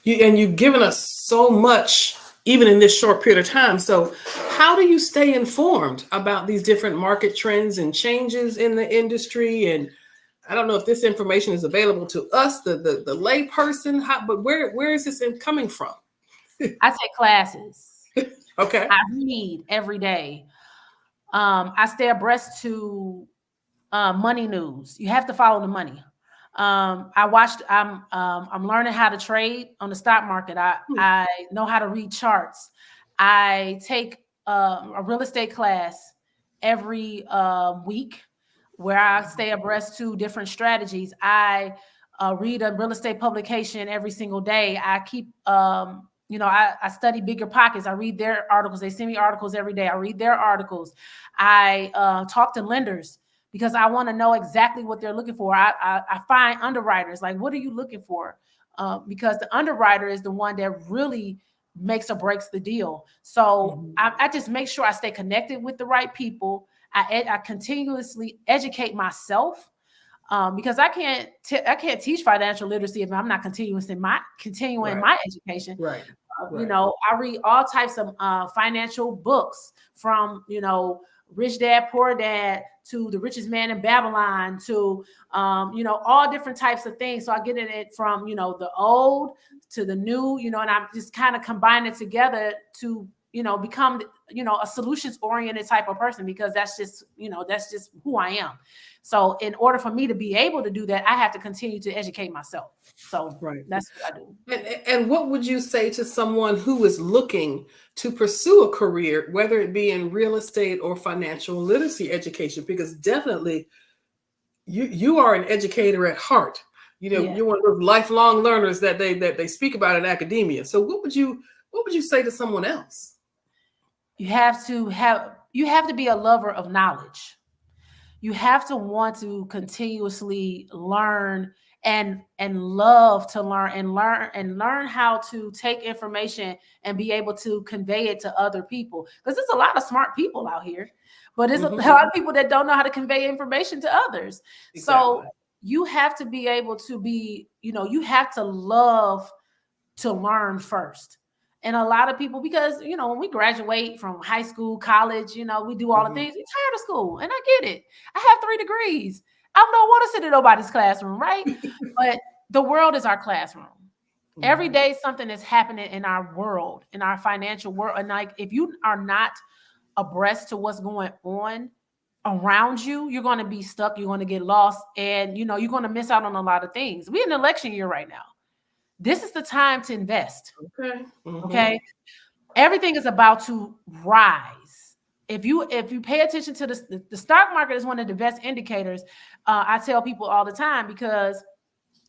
You've given us so much, even in this short period of time. So how do you stay informed about these different market trends and changes in the industry? And I don't know if this information is available to us, the lay person, but where is this coming from? I take classes. Okay. I read every day. I stay abreast to money news. You have to follow the money. I'm learning how to trade on the stock market. I know how to read charts. I take a real estate class every week where I stay abreast to different strategies. I read a real estate publication every single day. I keep I study Bigger Pockets. I read their articles. They send me articles every day. I read their articles. I talk to lenders because I want to know exactly what they're looking for. I find underwriters, like, what are you looking for? Because the underwriter is the one that really makes or breaks the deal. So I just make sure I stay connected with the right people. I continuously educate myself. Because I can't teach financial literacy if I'm not continuing my education. Right. I read all types of financial books, from Rich Dad Poor Dad to The Richest Man in Babylon to all different types of things. So I get in it from the old to the new, and I'm just kind of combine it together to become a solutions oriented type of person, because that's just who I am. So in order for me to be able to do that, I have to continue to educate myself. So that's what I do. And what would you say to someone who is looking to pursue a career, whether it be in real estate or financial literacy education? Because definitely you are an educator at heart. You're one of those lifelong learners that they speak about in academia. So what would you say to someone else? You have to be a lover of knowledge. You have to want to continuously learn and love to learn and learn how to take information and be able to convey it to other people. Because there's a lot of smart people out here, but there's a lot of people that don't know how to convey information to others. Exactly. So you have to be able to be, you have to love to learn first. And a lot of people, because, when we graduate from high school, college, we do all the things, we're tired of school. And I get it. I have 3 degrees. I don't want to sit in nobody's classroom, right? But the world is our classroom. Every day, something is happening in our world, in our financial world. And like, if you are not abreast to what's going on around you, you're going to be stuck. You're going to get lost. And, you're going to miss out on a lot of things. We're in an election year right now. This is the time to invest. Okay. Okay. Everything is about to rise. If you pay attention to the stock market is one of the best indicators. I tell people all the time, because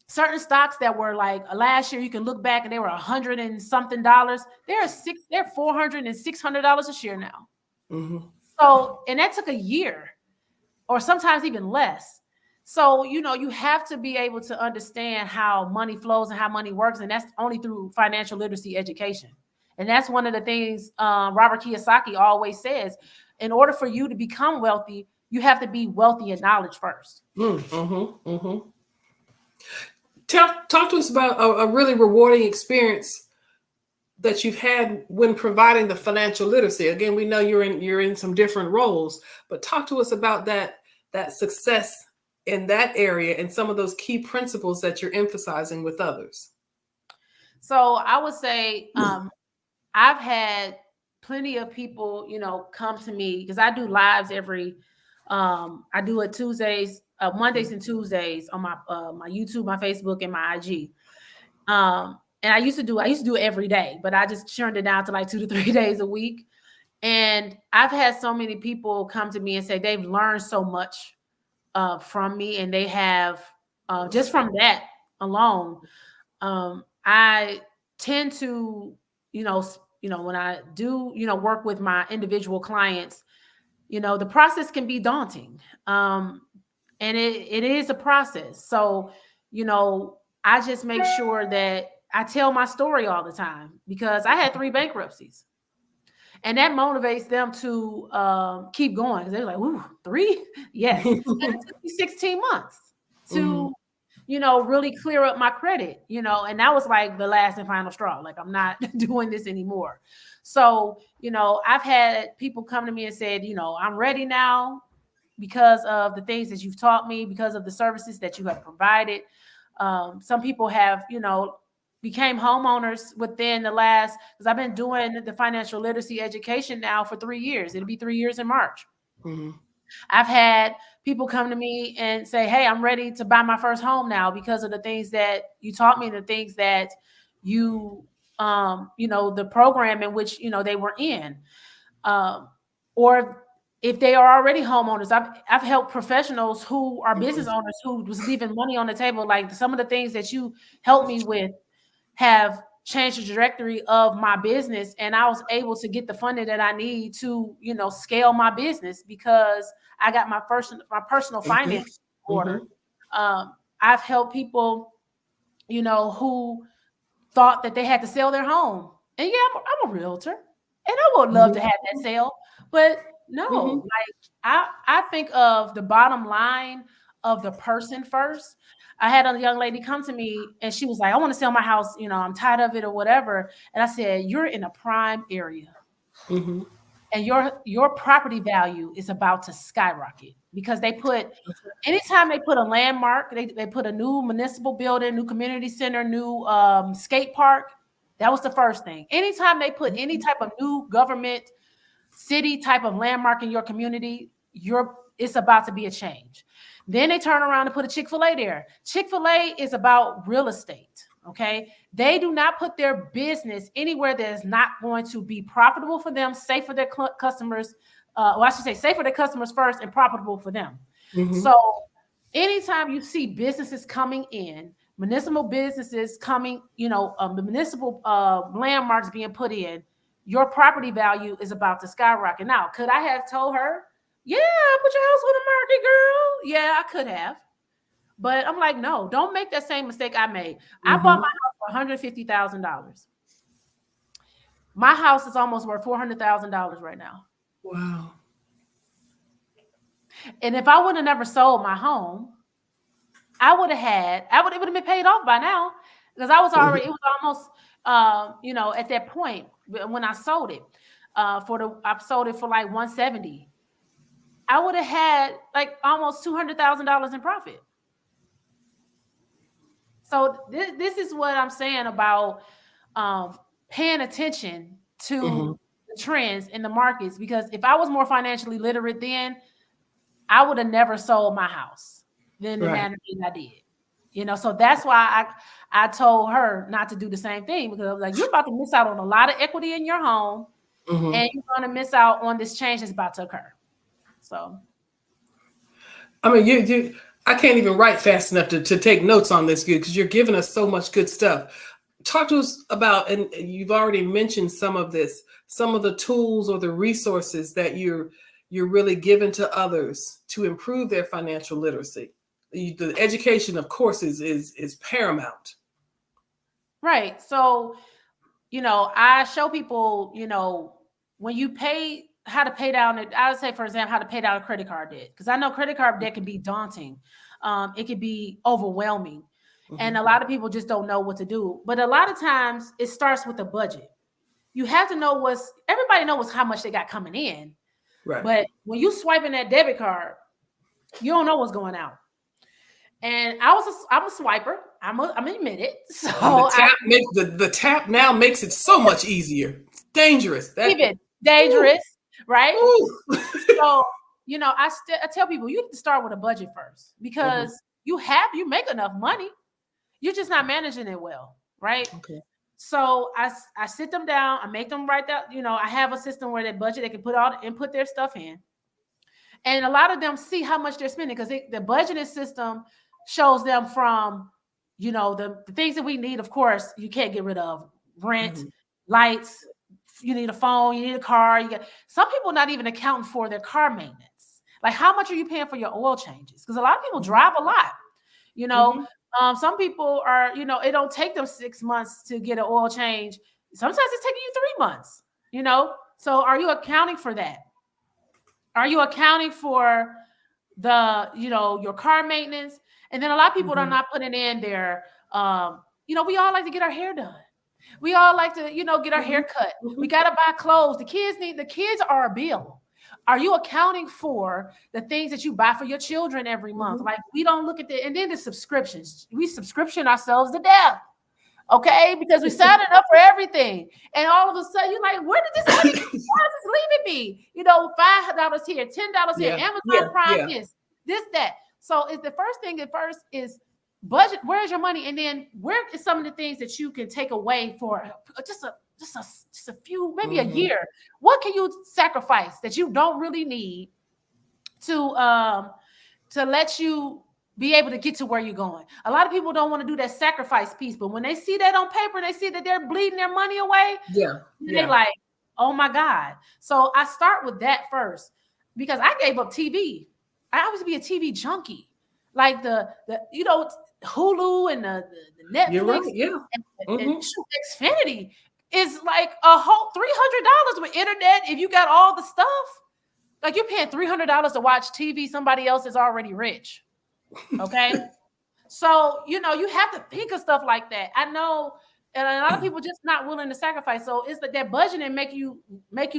certain stocks that were like last year, you can look back and they were $100 and something. They're $400 and $600 a share now. So, and that took a year or sometimes even less. So, you have to be able to understand how money flows and how money works. And that's only through financial literacy education. And that's one of the things Robert Kiyosaki always says. In order for you to become wealthy, you have to be wealthy in knowledge first. Talk to us about a really rewarding experience that you've had when providing the financial literacy. Again, we know you're in some different roles, but talk to us about that success in that area and some of those key principles that you're emphasizing with others. So I would say I've had plenty of people, come to me, because I do lives I do it Tuesdays, Mondays and Tuesdays on my YouTube, my Facebook, and my IG. And I used to do it every day, but I just turned it down to like 2 to 3 days a week. And I've had so many people come to me and say they've learned so much from me, and they have just from that alone, I tend to, when I do, work with my individual clients, the process can be daunting. And it is a process. So, I just make sure that I tell my story all the time, because I had 3 bankruptcies. And that motivates them to keep going, because they're like, ooh, 3? Yes. And it took me 16 months to, really clear up my credit, and that was like the last and final straw. Like, I'm not doing this anymore. So, I've had people come to me and said, I'm ready now because of the things that you've taught me, because of the services that you have provided. Some people have, became homeowners within the last, because I've been doing the financial literacy education now for 3 years. It'll be 3 years in March. I've had people come to me and say, hey, I'm ready to buy my first home now because of the things that you taught me, the things that you, the program in which, they were in. Or if they are already homeowners, I've helped professionals who are business owners who was leaving money on the table. Like, some of the things that you helped me with have changed the trajectory of my business, and I was able to get the funding that I need to, scale my business, because I got my personal finance in order. I've helped people, who thought that they had to sell their home, and yeah, I'm a realtor, and I would love to have that sale, but no, like I think of the bottom line of the person first. I had a young lady come to me and she was like, I want to sell my house. I'm tired of it or whatever. And I said, you're in a prime area. And your property value is about to skyrocket, because anytime they put a landmark, they put a new municipal building, new community center, new skate park. That was the first thing. Anytime they put any type of new government city type of landmark in your community, it's about to be a change. Then they turn around and put a Chick-fil-A there. Chick-fil-A is about real estate. Okay. They do not put their business anywhere that is not going to be profitable for them, safe for their customers. I should say safe for their customers first and profitable for them. So anytime you see businesses coming in, municipal businesses coming, municipal landmarks being put in, your property value is about to skyrocket. Now, could I have told her, yeah, put your house on the market, girl? Yeah, I could have. But I'm like, no, don't make that same mistake I made. I bought my house for $150,000. My house is almost worth $400,000 right now. Wow. And if I would have never sold my home, it would have been paid off by now, because I was already, it was almost, at that point when I sold it, I sold it for like 170. I would have had like almost $200,000 in profit. So this is what I'm saying about paying attention to the trends in the markets, because if I was more financially literate then, I would have never sold my house in the manner that I did. So that's why I told her not to do the same thing, because I was like, you're about to miss out on a lot of equity in your home, and you're going to miss out on this change that's about to occur. So, I mean, I can't even write fast enough to take notes on this, because you're giving us so much good stuff. Talk to us about, and you've already mentioned some of this, some of the tools or the resources that you're really giving to others to improve their financial literacy. The education, of course, is paramount. Right. So, I show people, when you pay, how to pay down it. I would say, for example, how to pay down a credit card debt, because I know credit card debt can be daunting. It can be overwhelming. And a lot of people just don't know what to do. But a lot of times it starts with a budget. You have to know everybody knows how much they got coming in. Right. But when you swiping that debit card, you don't know what's going out. And I'm a swiper. I'm admit it. So the tap now makes it so much easier. It's dangerous. Even dangerous, right? So, I tell people you have to start with a budget first, because you make enough money. You're just not managing it well, right? Okay. So I sit them down, I make them write that, I have a system where they budget, they can put their stuff in. And a lot of them see how much they're spending, because the budgeting system shows them from the things that we need, of course, you can't get rid of. Rent, lights, you need a phone, you need a car. Some people not even accounting for their car maintenance. Like, how much are you paying for your oil changes? Because a lot of people drive a lot. Some people are, it don't take them 6 months to get an oil change. Sometimes it's taking you 3 months, So are you accounting for that? Are you accounting for your car maintenance? And then a lot of people are not putting in their, we all like to get our hair done. We all like to, get our hair cut. We got to buy clothes. The kids are a bill. Are you accounting for the things that you buy for your children every month? Like, we don't look at and then the subscriptions. We subscription ourselves to death. Okay, because we signing up for everything, and all of a sudden you're like, "Where did this money come from? Why is this leaving me?" $5 here, $10 here, Amazon Prime this, that. So, it's the first thing. First is budget. Where's your money, and then where is some of the things that you can take away for just a few, maybe a year? What can you sacrifice that you don't really need to let you be able to get to where you're going? A lot of people don't want to do that sacrifice piece, but when they see that on paper and they see that they're bleeding their money away, they're like, oh my God. So I start with that first, because I gave up TV. I always be a TV junkie. Like the Hulu and the Netflix and Xfinity is like a whole $300 with internet. If you got all the stuff, like, you're paying $300 to watch TV, somebody else is already rich. Okay. So, you have to think of stuff like that. I know, and a lot of people just not willing to sacrifice. So it's like that budgeting make you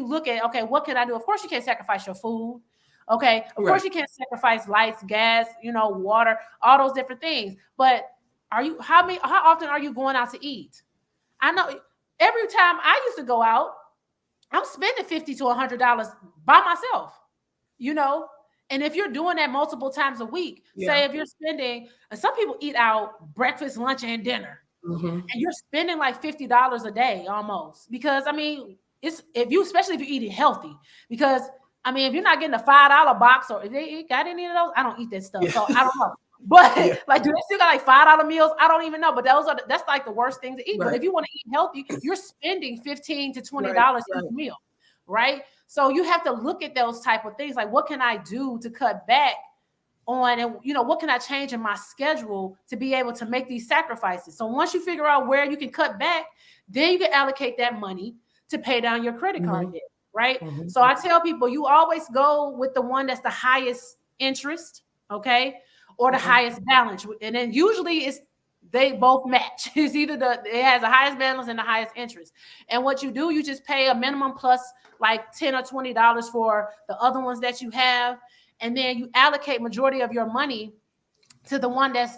look at, okay, what can I do? Of course you can't sacrifice your food. Okay. Of course you can't sacrifice lights, gas, water, all those different things. But how often are you going out to eat? I know every time I used to go out, I'm spending $50 to $100 by myself, And if you're doing that multiple times a week, say if you're spending, and some people eat out breakfast, lunch, and dinner, and you're spending like $50 a day almost, because especially if you're eating healthy, because if you're not getting a $5 box, or if they got any of those, I don't eat that stuff, so I don't know. But like, do they still got like $5 meals? I don't even know. But that's like the worst thing to eat. Right. But if you want to eat healthy, you're spending $15 to $20 each meal, right? So you have to look at those type of things. Like, what can I do to cut back on, and what can I change in my schedule to be able to make these sacrifices? So once you figure out where you can cut back, then you can allocate that money to pay down your credit card debt, right? So I tell people, you always go with the one that's the highest interest, okay, or the highest balance, and then usually they both match. It's either it has the highest balance and the highest interest. And what you do, you just pay a minimum plus like $10 or $20 for the other ones that you have, and then you allocate majority of your money to the one that's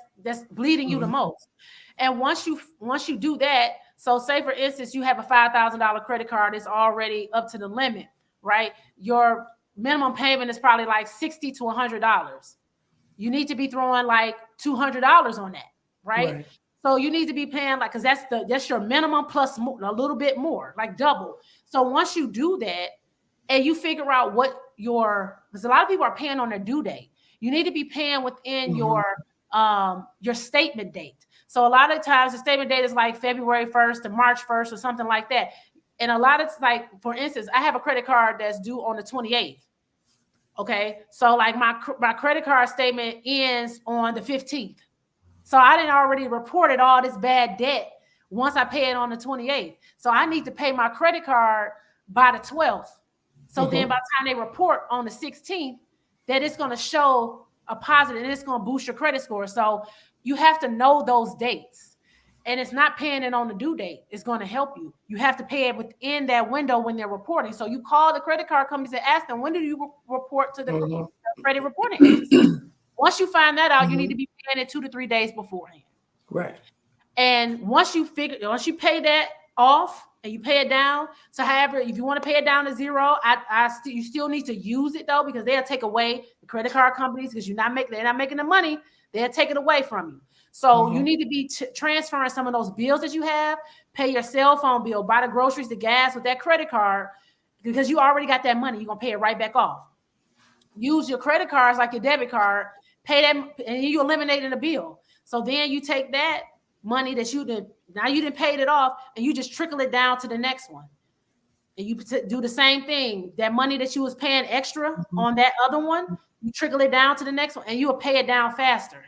bleeding you the most. And once you do that, so say for instance you have a $5,000 credit card that's already up to the limit, right? Your minimum payment is probably like $60 to $100. You need to be throwing like $200 on that, right? So you need to be paying because that's your minimum plus a little bit more, like double. So once you do that, and you figure out because a lot of people are paying on their due date, you need to be paying within your statement date. So a lot of times the statement date is like February 1st to March 1st or something like that. And a lot of, like, for instance, I have a credit card that's due on the 28th. Okay. So like my credit card statement ends on the 15th. So I didn't already reported all this bad debt once I pay it on the 28th. So I need to pay my credit card by the 12th. So then by the time they report on the 16th, that it's going to show a positive and it's going to boost your credit score. So you have to know those dates. And it's not paying it on the due date. It's going to help you. You have to pay it within that window when they're reporting. So you call the credit card companies and ask them, when do you report to the credit reporting agency? Once you find that out, you need to be paying it 2 to 3 days beforehand. Right. And once you pay that off and you pay it down, so however, if you want to pay it down to zero, you still need to use it though, because they'll take away the credit card companies because they're not making the money. They'll take it away from you. So you need to be transferring some of those bills that you have, pay your cell phone bill, buy the groceries, the gas with that credit card, because you already got that money. You're going to pay it right back off. Use your credit cards like your debit card, pay them, and you eliminating the bill. So then you take that money that you didn't paid it off, and you just trickle it down to the next one. And you do the same thing. That money that you was paying extra on that other one, you trickle it down to the next one, and you will pay it down faster.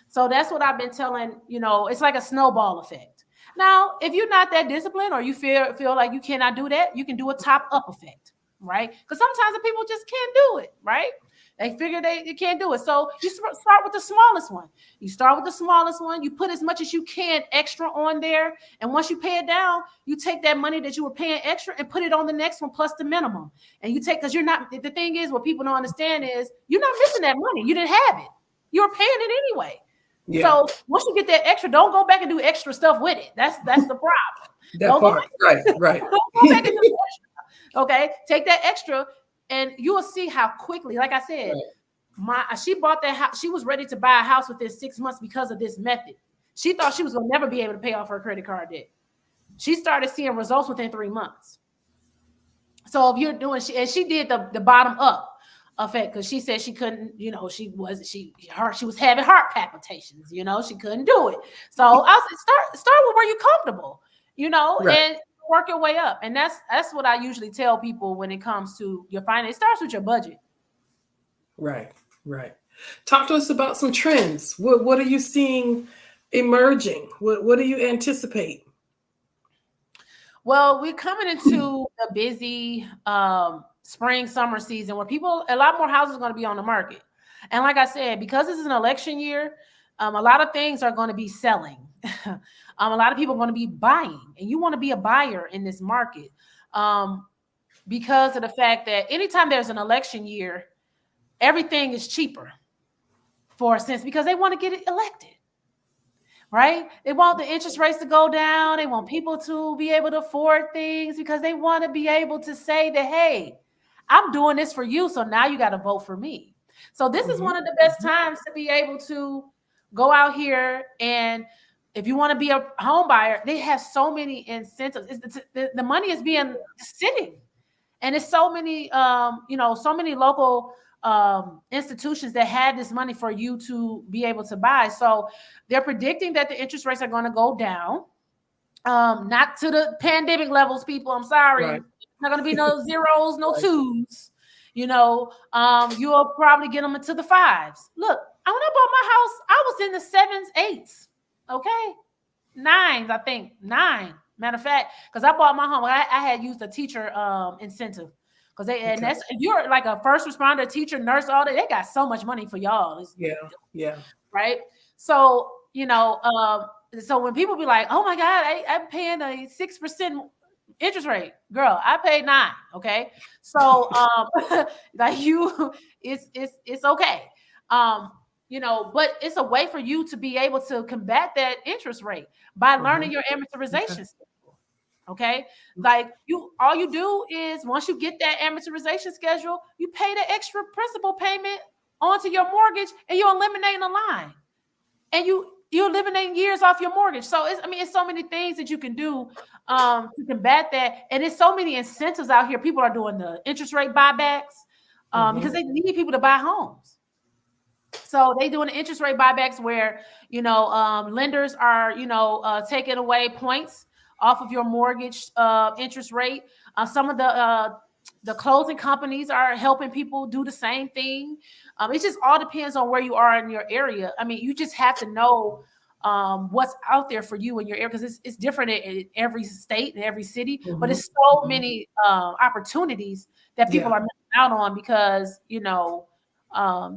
So that's what I've been telling, it's like a snowball effect. Now, if you're not that disciplined, or you feel like you cannot do that, you can do a top up effect, right? Because sometimes the people just can't do it, right? They figure they can't do it. So you start with the smallest one. You start with the smallest one. You put as much as you can extra on there. And once you pay it down, you take that money that you were paying extra and put it on the next one plus the minimum. And you take, because you're not, the thing is, what people don't understand is you're not missing that money. You didn't have it. You were paying it anyway. Yeah. So once you get that extra, don't go back and do extra stuff with it. That's the problem. Right. Don't go back and do extra. Okay, take that extra, and you will see how quickly. Like I said, she bought that house. She was ready to buy a house within 6 months because of this method. She thought she was going to never be able to pay off her credit card debt. She started seeing results within 3 months. So if you're doing, she did the bottom up effect, because she said she couldn't, she was having heart palpitations, she couldn't do it. So I said, start with where you're comfortable, and work your way up. And that's what I usually tell people when it comes to your finance. It starts with your budget. Right. Talk to us about some trends. What are you seeing emerging? What do you anticipate? Well, we're coming into the busy spring, summer season where a lot more houses are going to be on the market. And like I said, because this is an election year, a lot of things are going to be selling. A lot of people are going to be buying, and you want to be a buyer in this market because of the fact that anytime there's an election year, everything is cheaper for a sense, because they want to get it elected. Right? They want the interest rates to go down. They want people to be able to afford things because they want to be able to say that, hey, I'm doing this for you, so now you got to vote for me. So this is one of the best times to be able to go out here, and if you want to be a home buyer, they have so many incentives. The money is being sitting, and it's so many, so many local institutions that have this money for you to be able to buy. So they're predicting that the interest rates are going to go down, not to the pandemic levels, people. I'm sorry. Right. Not going to be no zeros, no twos. You'll probably get them into the fives. Look, when I bought my house, I was in the 7s, 8s. Okay. 9s, I think. 9. Matter of fact, because I bought my home, I had used a teacher incentive. Because and that's, if you're like a first responder, teacher, nurse, all that, they got so much money for y'all. Yeah. Right. So, so when people be like, oh my God, I'm paying a 6% interest rate, girl, I paid 9. Okay. So, it's okay. But it's a way for you to be able to combat that interest rate by learning your amortization schedule. Okay. Like all you do is once you get that amortization schedule, you pay the extra principal payment onto your mortgage, and you're eliminating a line, and you're eliminating years off your mortgage. So it's so many things that you can do to combat that. And there's so many incentives out here. People are doing the interest rate buybacks because they need people to buy homes. So they doing the interest rate buybacks where, lenders are, taking away points off of your mortgage interest rate. Some of the closing companies are helping people do the same thing. It just all depends on where you are in your area. I mean, you just have to know what's out there for you in your area, because it's different in every state and every city. But it's so many opportunities that people are missing out on because,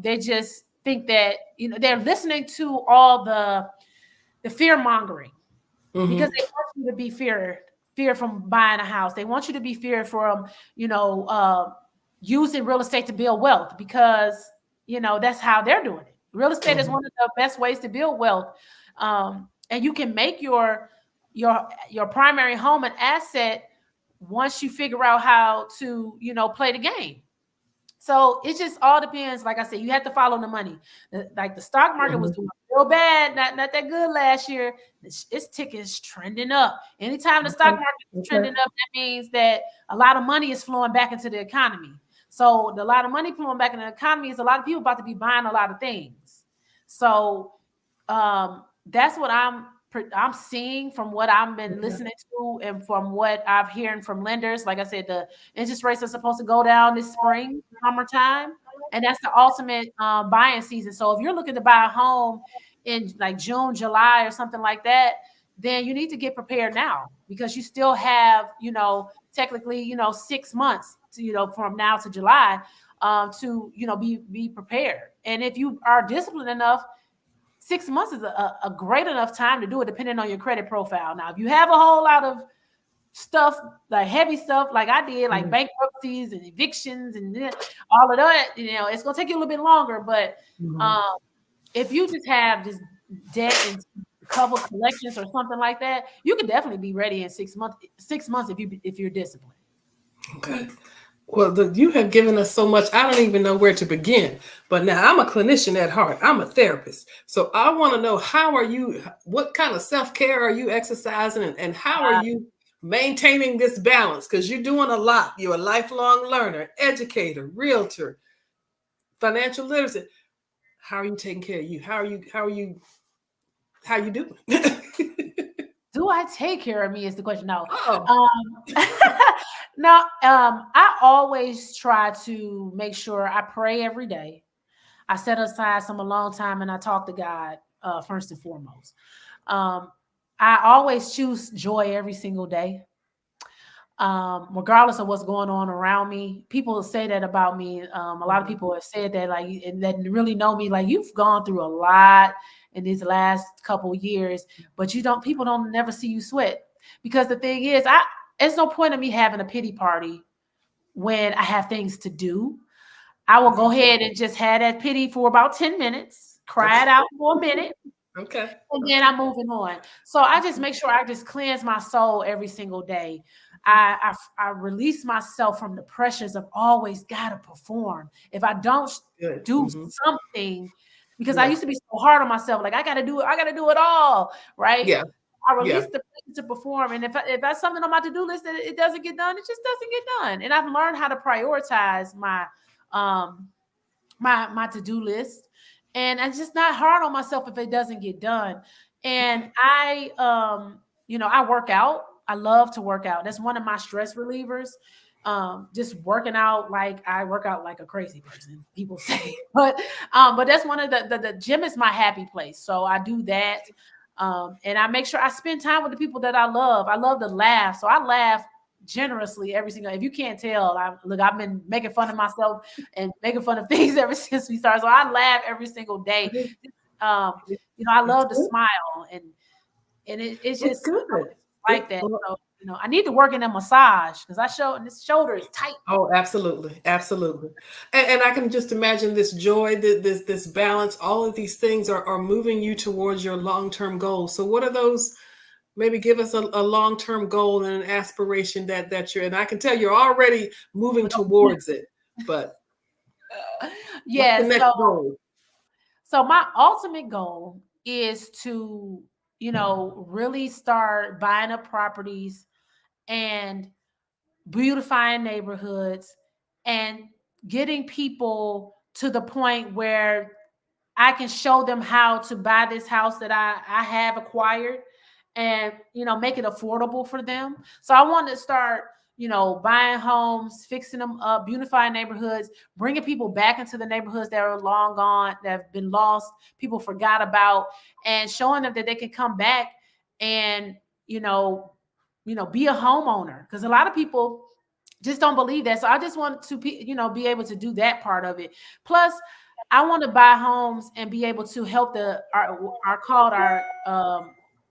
they just think that, they're listening to all the fear mongering. Because they want you to be fear from buying a house. They want you to be feared from, using real estate to build wealth, because, that's how they're doing it. Real estate is one of the best ways to build wealth. And you can make your primary home an asset once you figure out how to, play the game. So it just all depends. Like I said, you have to follow the money. Like the stock market was doing real bad, not that good last year. Its ticket is trending up. Anytime the stock market is trending up, that means that a lot of money is flowing back into the economy. So a lot of money flowing back into the economy is a lot of people about to be buying a lot of things. So that's what I'm I'm seeing from what I've been listening to and from what I've hearing from lenders. Like I said, the interest rates are supposed to go down this spring, summertime, and that's the ultimate buying season. So if you're looking to buy a home in like June, July, or something like that, then you need to get prepared now, because you still have, technically, 6 months to, from now to July, to, be prepared. And if you are disciplined enough, 6 months is a great enough time to do it, depending on your credit profile. Now, if you have a whole lot of stuff, like heavy stuff, like I did, like bankruptcies and evictions and all of that, it's going to take you a little bit longer. But if you just have just debt and couple collections or something like that, you can definitely be ready in 6 months. 6 months if you're disciplined. Okay. Well, you have given us so much. I don't even know where to begin. But now I'm a clinician at heart. I'm a therapist. So I want to know, what kind of self-care are you exercising, and how are you maintaining this balance? Because you're doing a lot. You're a lifelong learner, educator, realtor, financial literacy. How are you taking care of you? How are you doing? Do I take care of me is the question. No. No, I always try to make sure I pray every day. I set aside some alone time and I talk to God first and foremost. I always choose joy every single day. Regardless of what's going on around me. People say that about me. A lot of people have said that, like, and that really know me, like, you've gone through a lot in these last couple years, but people don't never see you sweat. Because the thing is, it's no point of me having a pity party when I have things to do. I will go ahead and just have that pity for about 10 minutes, cry it out for a minute. Okay. And then I'm moving on. So I just make sure I just cleanse my soul every single day. I release myself from the pressures of always got to perform. If I don't do something, because I used to be so hard on myself, like I got to do it all, right? Yeah. I release the pressure to perform, and if that's something on my to-do list that it doesn't get done, it just doesn't get done. And I've learned how to prioritize my my to-do list, and I'm just not hard on myself if it doesn't get done. And I work out. I love to work out. That's one of my stress relievers. Just working out, like I work out like a crazy person, people say, but that's one of the gym is my happy place. So I do that. And I make sure I spend time with the people that I love. I love to laugh. So I laugh generously every single, if you can't tell, I've been making fun of myself and making fun of things ever since we started. So I laugh every single day. I love to smile, and it's just good. Like that. So, I need to work in a massage because this shoulder is tight. Oh, absolutely. Absolutely. And I can just imagine this joy, this balance, all of these things are moving you towards your long-term goals. So what are those? Maybe give us a long-term goal and an aspiration that you're, and I can tell you're already moving towards it, but yeah. What's the next goal? So my ultimate goal is to, really start buying up properties and beautifying neighborhoods and getting people to the point where I can show them how to buy this house that I have acquired and, make it affordable for them. So I want to start, buying homes, fixing them up, beautifying neighborhoods, bringing people back into the neighborhoods that are long gone, that have been lost, people forgot about, and showing them that they can come back and, be a homeowner. Because a lot of people just don't believe that. So I just want to, be able to do that part of it. Plus, I want to buy homes and be able to help the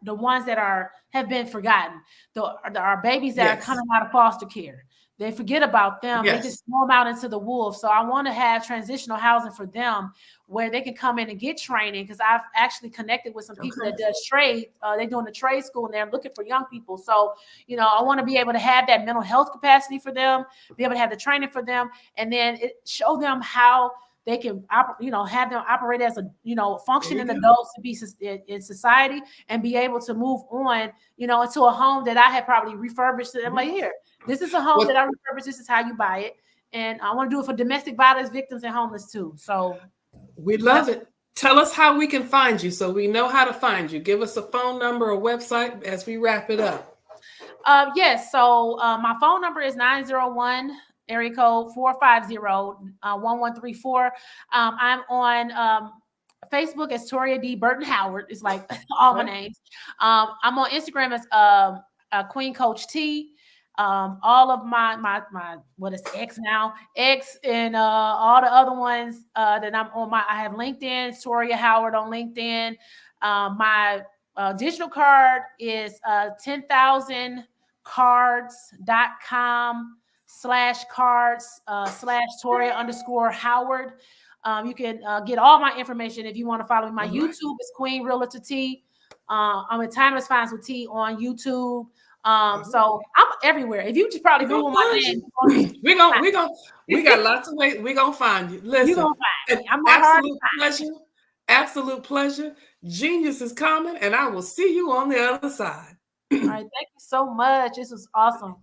ones that have been forgotten, our babies that are coming out of foster care. They forget about them. They just throw them out into the wolves. So I want to have transitional housing for them where they can come in and get training, because I've actually connected with some people that does trade. They're doing the trade school and they're looking for young people. So, I want to be able to have that mental health capacity for them, be able to have the training for them, and then show them how they can, have them operate as functioning adults to be in society and be able to move on, into a home that I had probably refurbished. I'm like, here, this is a home that I refurbished. This is how you buy it. And I want to do it for domestic violence victims and homeless too. So we love it. Tell us how we can find you so we know how to find you. Give us a phone number or website as we wrap it up. Yes. So my phone number is 901 area code 450-1134. I'm on Facebook as Toria D. Burton Howard. It's like all my names. I'm on Instagram as Queen Coach T. All of my what is X now? X and all the other ones that I'm on. I have LinkedIn, Toria Howard on LinkedIn. My digital card is 10,000cards.com/Toria_Howard. You can get all my information if you want to follow me. My YouTube is Queen Realtor T. I'm at Timeless Finds with T on YouTube. So I'm everywhere. If you just probably Google my name, we got lots of ways. We're gonna find you. Listen, you're gonna find me. I'm absolute pleasure. Absolute pleasure. Genius is coming, and I will see you on the other side. All right, thank you so much. This was awesome.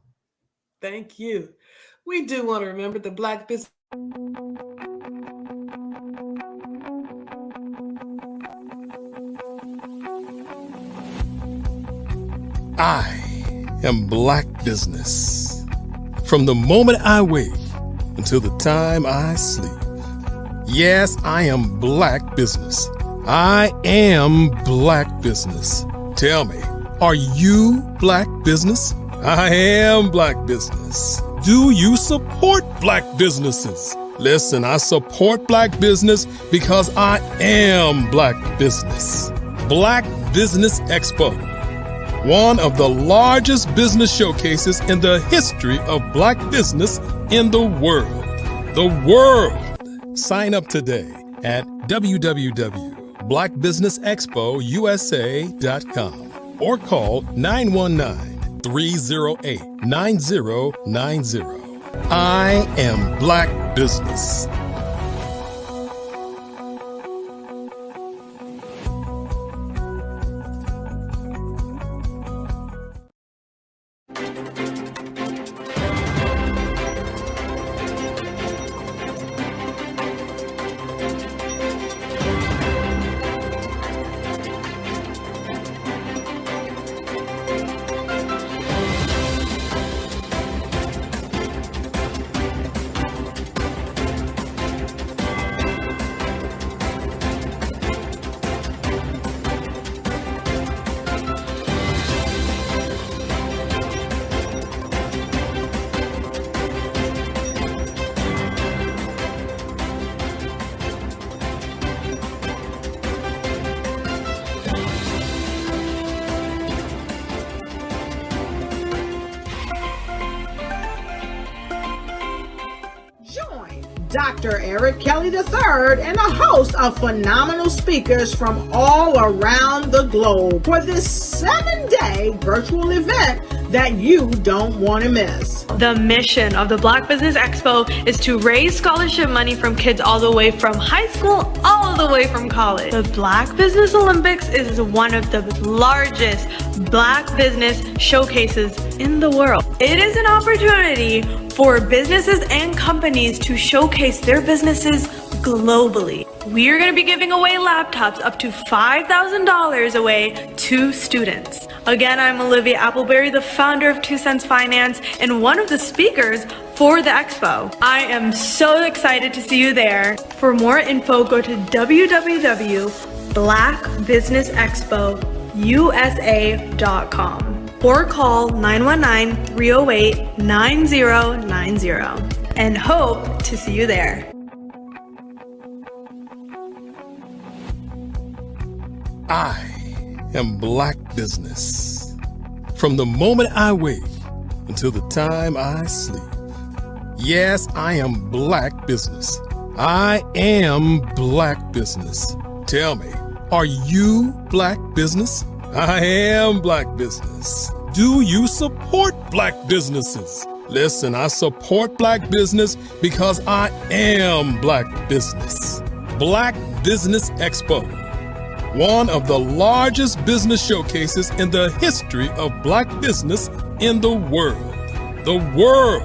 Thank you. We do want to remember the Black Business. I am Black Business. From the moment I wake until the time I sleep. Yes, I am Black Business. I am Black Business. Tell me, are you Black Business? I am Black Business. Do you support Black businesses? Listen, I support Black business because I am Black Business. Black Business Expo, one of the largest business showcases in the history of Black business in the world. The world! Sign up today at www.blackbusinessexpousa.com or call 919-308-9090. I am Black Business. Dr. Eric Kelly III and a host of phenomenal speakers from all around the globe for this 7-day virtual event that you don't want to miss. The mission of the Black Business Expo is to raise scholarship money from kids all the way from high school, all the way from college. The Black Business Olympics is one of the largest Black business showcases in the world. It is an opportunity for businesses and companies to showcase their businesses globally. We are going to be giving away laptops up to $5,000 away to students. Again, I'm Olivia Appleberry, the founder of 2 Cents Finance and one of the speakers for the expo. I am so excited to see you there. For more info, go to www.blackbusinessexpousa.com or call 919-308-9090 and hope to see you there. I am Black Business. From the moment I wake until the time I sleep. Yes, I am Black Business. I am Black Business. Tell me, are you Black Business? I am Black Business. Do you support Black businesses? Listen, I support Black business because I am Black Business. Black Business Expo, one of the largest business showcases in the history of Black business in the world. The world!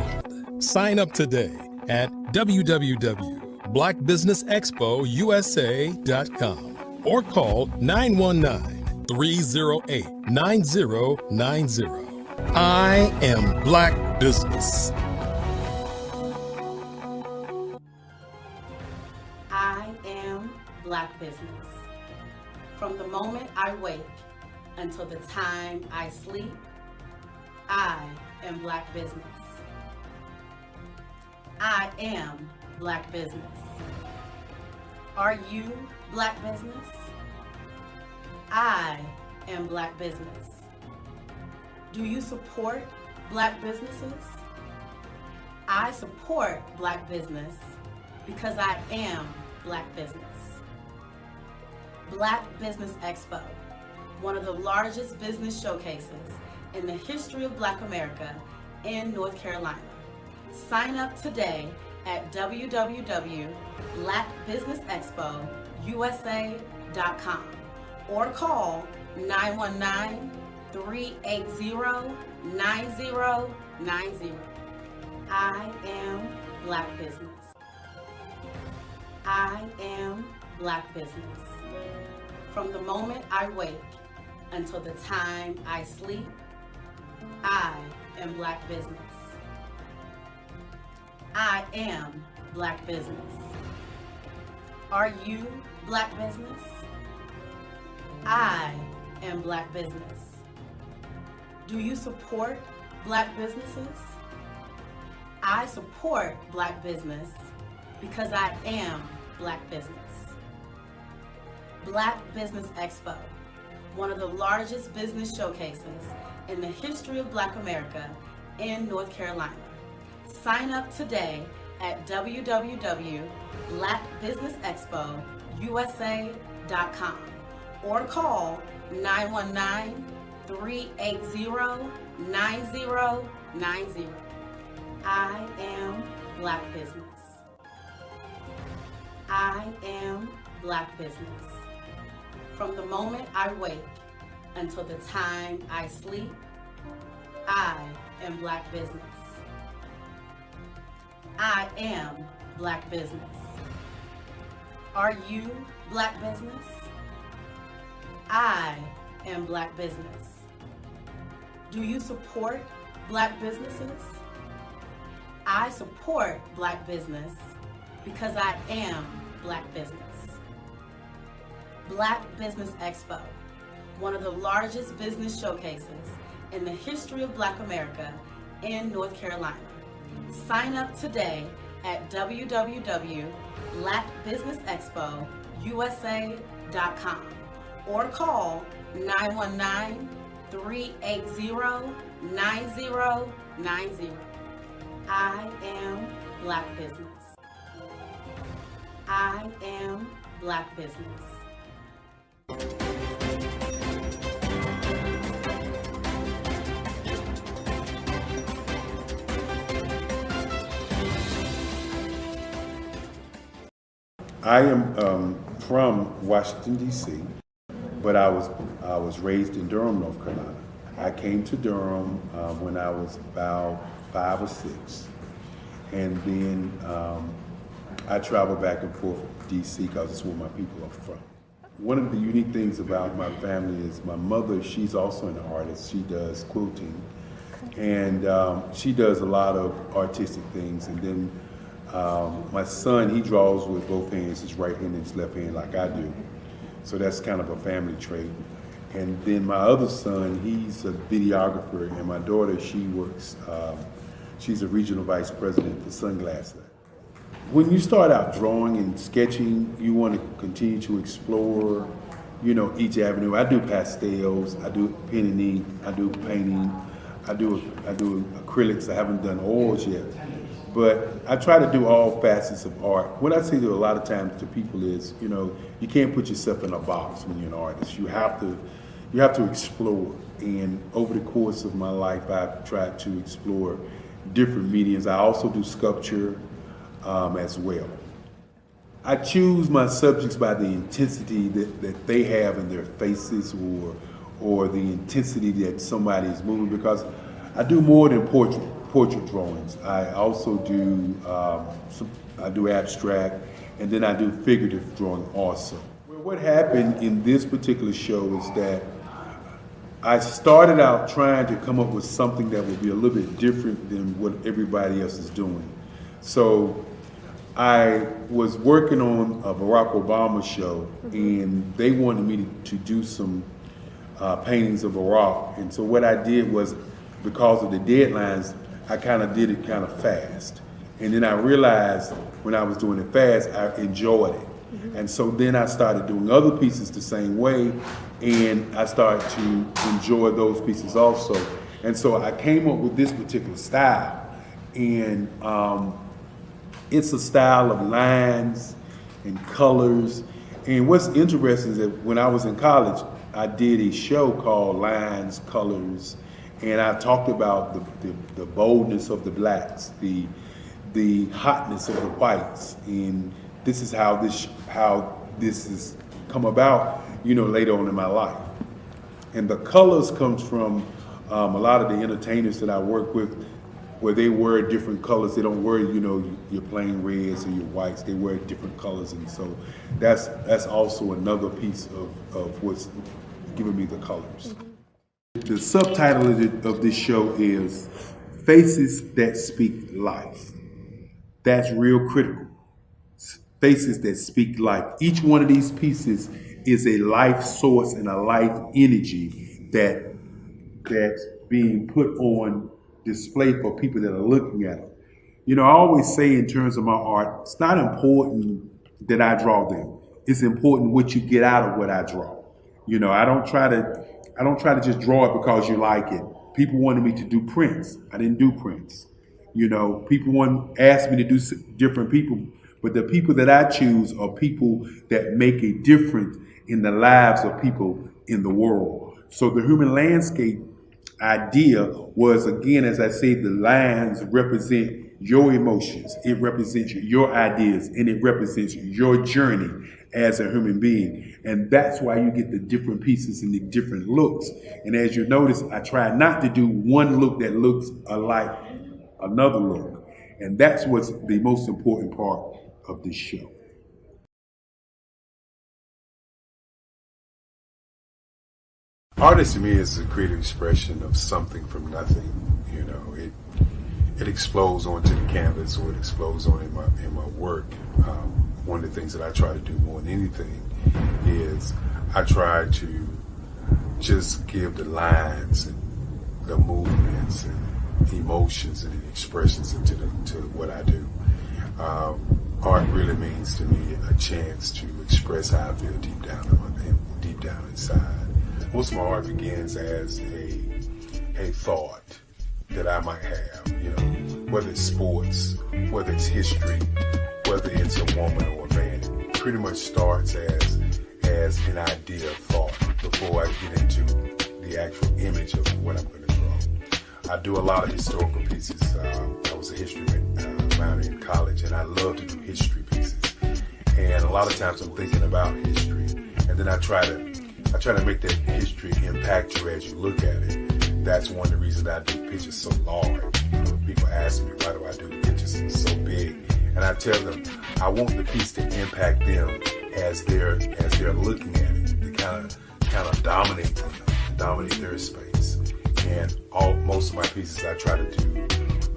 Sign up today at www.blackbusinessexpousa.com blackbusinessexpousa.com or call 919-308-9090. I am Black Business. I am Black Business. From the moment I wake until the time I sleep, I am Black Business. I am Black Business. Are you Black Business? I am Black Business. Do you support Black businesses? I support Black business because I am Black Business. Black Business Expo, one of the largest business showcases in the history of Black America in North Carolina. Sign up today at www.blackbusinessexpousa.com or call 919-380-9090. I am Black Business. I am Black Business. From the moment I wake until the time I sleep, I am Black Business. I am Black Business. Are you Black Business? I am Black Business. Do you support Black businesses? I support Black business because I am Black Business. Black Business Expo, one of the largest business showcases in the history of Black America in North Carolina. Sign up today at www.blackbusinessexpousa.com or call 919-380-9090. I am Black Business. I am Black Business. From the moment I wake until the time I sleep, I am Black Business. I am Black Business. Are you Black Business? I am Black Business. Do you support Black businesses? I support Black business because I am Black Business. Black Business Expo, one of the largest business showcases in the history of Black America in North Carolina. Sign up today at www.blackbusinessexpousa.com or call 919-380-9090. I am Black Business. I am Black Business. I am from Washington, D.C., but I was raised in Durham, North Carolina. I came to Durham when I was about 5 or 6, and then I traveled back and forth to D.C. because it's where my people are from. One of the unique things about my family is my mother, she's also an artist. She does quilting, and she does a lot of artistic things. And then my son, he draws with both hands, his right hand and his left hand like I do. So that's kind of a family trait. And then my other son, he's a videographer, and my daughter, she works, she's a regional vice president for Sunglass Lab. When you start out drawing and sketching, you want to continue to explore, you know, each avenue. I do pastels, I do pen and ink, I do painting, I do acrylics. I haven't done oils yet, but I try to do all facets of art. What I say to a lot of times to people is, you know, you can't put yourself in a box when you're an artist. You have to explore. And over the course of my life, I've tried to explore different mediums. I also do sculpture as well. I choose my subjects by the intensity that they have in their faces, or the intensity that somebody is moving, because I do more than portrait. portrait drawings. I also do I do abstract, and then I do figurative drawing also. Well, what happened in this particular show is that I started out trying to come up with something that would be a little bit different than what everybody else is doing. So I was working on a Barack Obama show, and they wanted me to do some paintings of Barack. And so what I did was, because of the deadlines, I kind of did it kind of fast. And then I realized when I was doing it fast, I enjoyed it. And so then I started doing other pieces the same way, and I started to enjoy those pieces also. And so I came up with this particular style, and it's a style of lines and colors. And what's interesting is that when I was in college, I did a show called Lines, Colors, and I talked about the boldness of the blacks, the hotness of the whites, and this is how this has come about, later on in my life. And the colors comes from a lot of the entertainers that I work with, where they wear different colors. They don't wear, your plain reds or your whites. They wear different colors, and so that's also another piece of what's giving me the colors. The subtitle of this show is Faces That Speak Life. That's real critical. Faces that speak life. Each one of these pieces is a life source and a life energy that's being put on display for people that are looking at them. I always say in terms of my art, it's not important that I draw them. It's important what you get out of what I draw. I don't try to just draw it because you like it. People wanted me to do prints. I didn't do prints. People asked me to do different people, but the people that I choose are people that make a difference in the lives of people in the world. So the human landscape idea was, again, as I say, the lines represent your emotions, it represents your ideas, and it represents your journey as a human being. And that's why you get the different pieces and the different looks. And as you notice, I try not to do one look that looks alike another look. And that's what's the most important part of this show. Artist to me is a creative expression of something from nothing. It explodes onto the canvas, or it explodes on in my work. One of the things that I try to do more than anything is I try to just give the lines and the movements and emotions and expressions into what I do. Art really means to me a chance to express how I feel deep down inside. Most of my art begins as a thought that I might have, whether it's sports, whether it's history, whether it's a woman or a man. It pretty much starts as an idea of thought before I get into the actual image of what I'm going to draw. I do a lot of historical pieces. I was a history minor in college, and I love to do history pieces. And a lot of times I'm thinking about history, and then I try to make that history impact you as you look at it. That's one of the reasons I do pictures so large. People ask me, why do I do pictures so big? And I tell them, I want the piece to impact them as they're looking at it, to kind of dominate them, dominate their space. And most of my pieces I try to do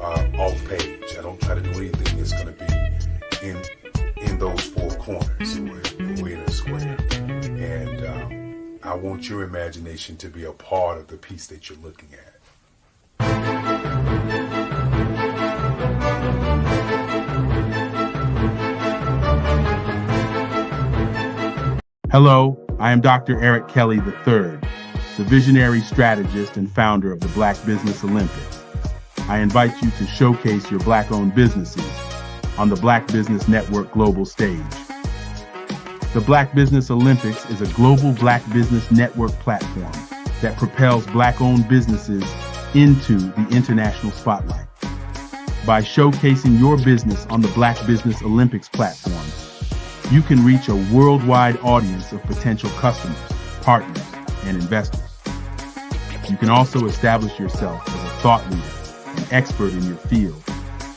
off page. I don't try to do anything that's going to be in those four corners or in a square. And I want your imagination to be a part of the piece that you're looking at. Hello, I am Dr. Eric Kelly III, the visionary strategist and founder of the Black Business Olympics. I invite you to showcase your Black-owned businesses on the Black Business Network global stage. The Black Business Olympics is a global Black Business Network platform that propels Black-owned businesses into the international spotlight. By showcasing your business on the Black Business Olympics platform, you can reach a worldwide audience of potential customers, partners, and investors. You can also establish yourself as a thought leader an expert in your field,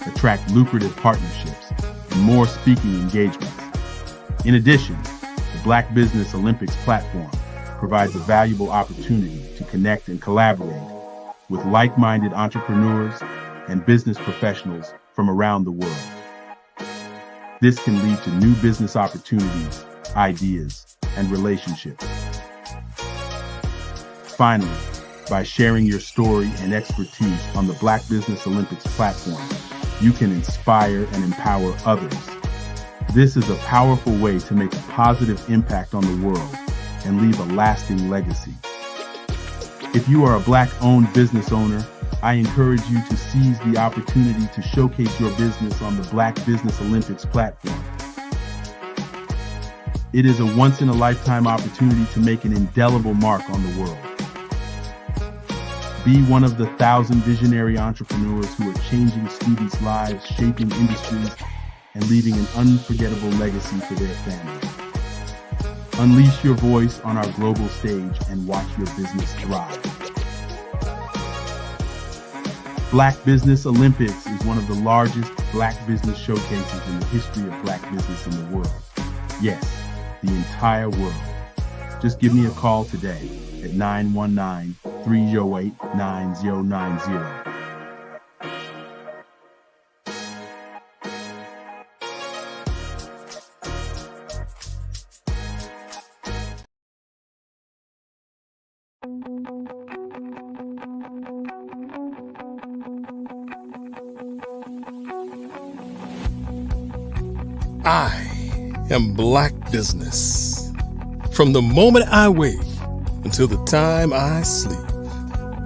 attract lucrative partnerships, and more speaking engagements. In addition, the Black Business Olympics platform provides a valuable opportunity to connect and collaborate with like-minded entrepreneurs and business professionals from around the world. This can lead to new business opportunities, ideas, and relationships. Finally, by sharing your story and expertise on the Black Business Olympics platform, you can inspire and empower others. This is a powerful way to make a positive impact on the world and leave a lasting legacy. If you are a Black-owned business owner, I encourage you to seize the opportunity to showcase your business on the Black Business Olympics platform. It is a once-in-a-lifetime opportunity to make an indelible mark on the world. Be one of the 1,000 visionary entrepreneurs who are changing students' lives, shaping industries, and leaving an unforgettable legacy for their families. Unleash your voice on our global stage and watch your business thrive. Black Business Olympics is one of the largest Black business showcases in the history of Black business in the world. Yes, the entire world. Just give me a call today at 919-308-9090. I am Black Business. From the moment I wake until the time I sleep.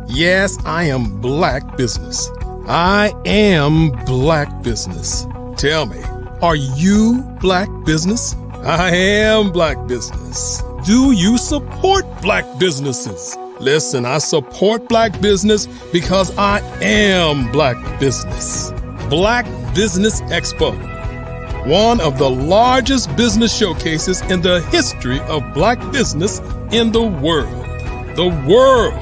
Yes, I am Black Business. I am Black Business. Tell me, are you Black Business? I am Black Business. Do you support Black businesses? Listen, I support Black business because I am Black Business. Black Business Expo, one of the largest business showcases in the history of Black business in the world. The world!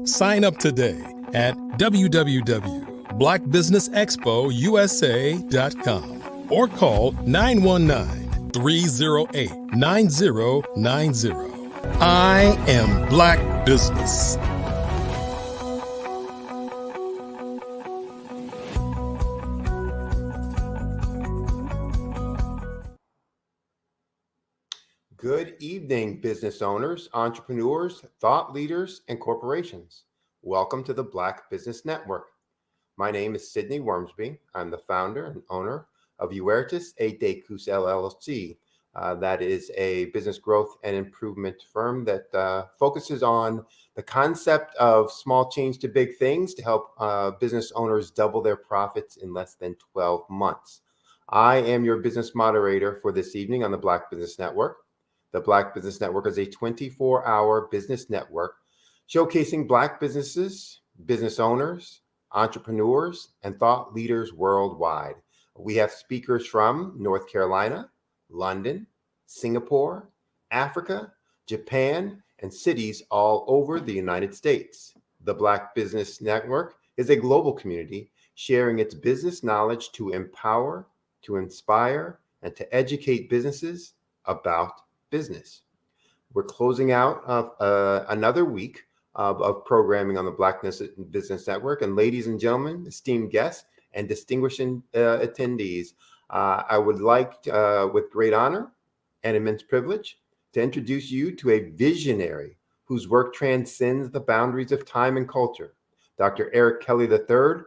Sign up today at www.blackbusinessexpousa.com or call 919-308-9090. I am Black Business. Good evening, business owners, entrepreneurs, thought leaders, and corporations. Welcome to the Black Business Network. My name is Sidney Wormsby. I'm the founder and owner of Huertas e Decus LLC. That is a business growth and improvement firm that focuses on the concept of small change to big things to help business owners double their profits in less than 12 months. I am your business moderator for this evening on the Black Business Network. The Black Business Network is a 24-hour business network showcasing Black businesses, business owners, entrepreneurs, and thought leaders worldwide. We have speakers from North Carolina, London, Singapore, Africa, Japan, and cities all over the United States. The Black Business Network is a global community sharing its business knowledge to empower, to inspire, and to educate businesses about business. We're closing out another week of programming on the Black Business Network. And ladies and gentlemen, esteemed guests and distinguished attendees, I would like, with great honor and immense privilege, to introduce you to a visionary whose work transcends the boundaries of time and culture, Dr. Eric Kelly III,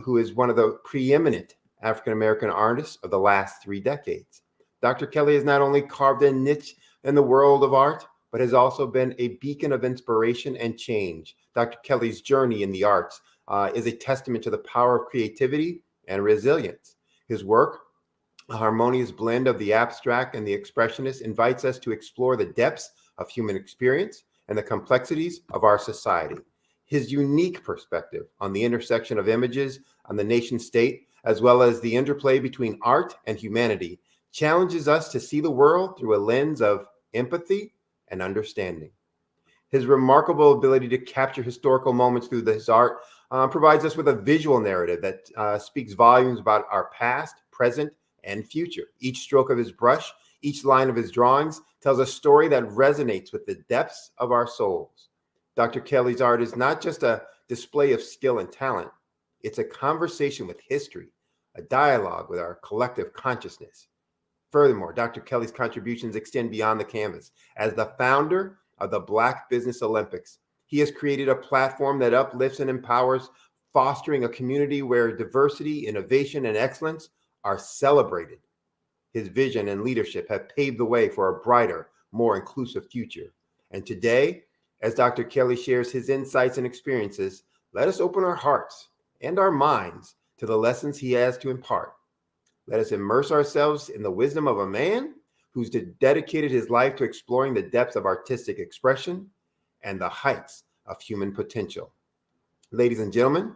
who is one of the preeminent African-American artists of the last 3 decades. Dr. Kelly has not only carved a niche in the world of art, but has also been a beacon of inspiration and change. Dr. Kelly's journey in the arts is a testament to the power of creativity and resilience. His work, a harmonious blend of the abstract and the expressionist, invites us to explore the depths of human experience and the complexities of our society. His unique perspective on the intersection of images on the nation state, as well as the interplay between art and humanity, challenges us to see the world through a lens of empathy and understanding. His remarkable ability to capture historical moments through his art provides us with a visual narrative that speaks volumes about our past, present, and future. Each stroke of his brush, each line of his drawings tells a story that resonates with the depths of our souls. Dr. Kelly's art is not just a display of skill and talent. It's a conversation with history, a dialogue with our collective consciousness. Furthermore, Dr. Kelly's contributions extend beyond the canvas. As the founder of the Black Business Olympics, he has created a platform that uplifts and empowers, fostering a community where diversity, innovation, and excellence are celebrated. His vision and leadership have paved the way for a brighter, more inclusive future. And today, as Dr. Kelly shares his insights and experiences, let us open our hearts and our minds to the lessons he has to impart. Let us immerse ourselves in the wisdom of a man who's dedicated his life to exploring the depths of artistic expression and the heights of human potential. Ladies and gentlemen,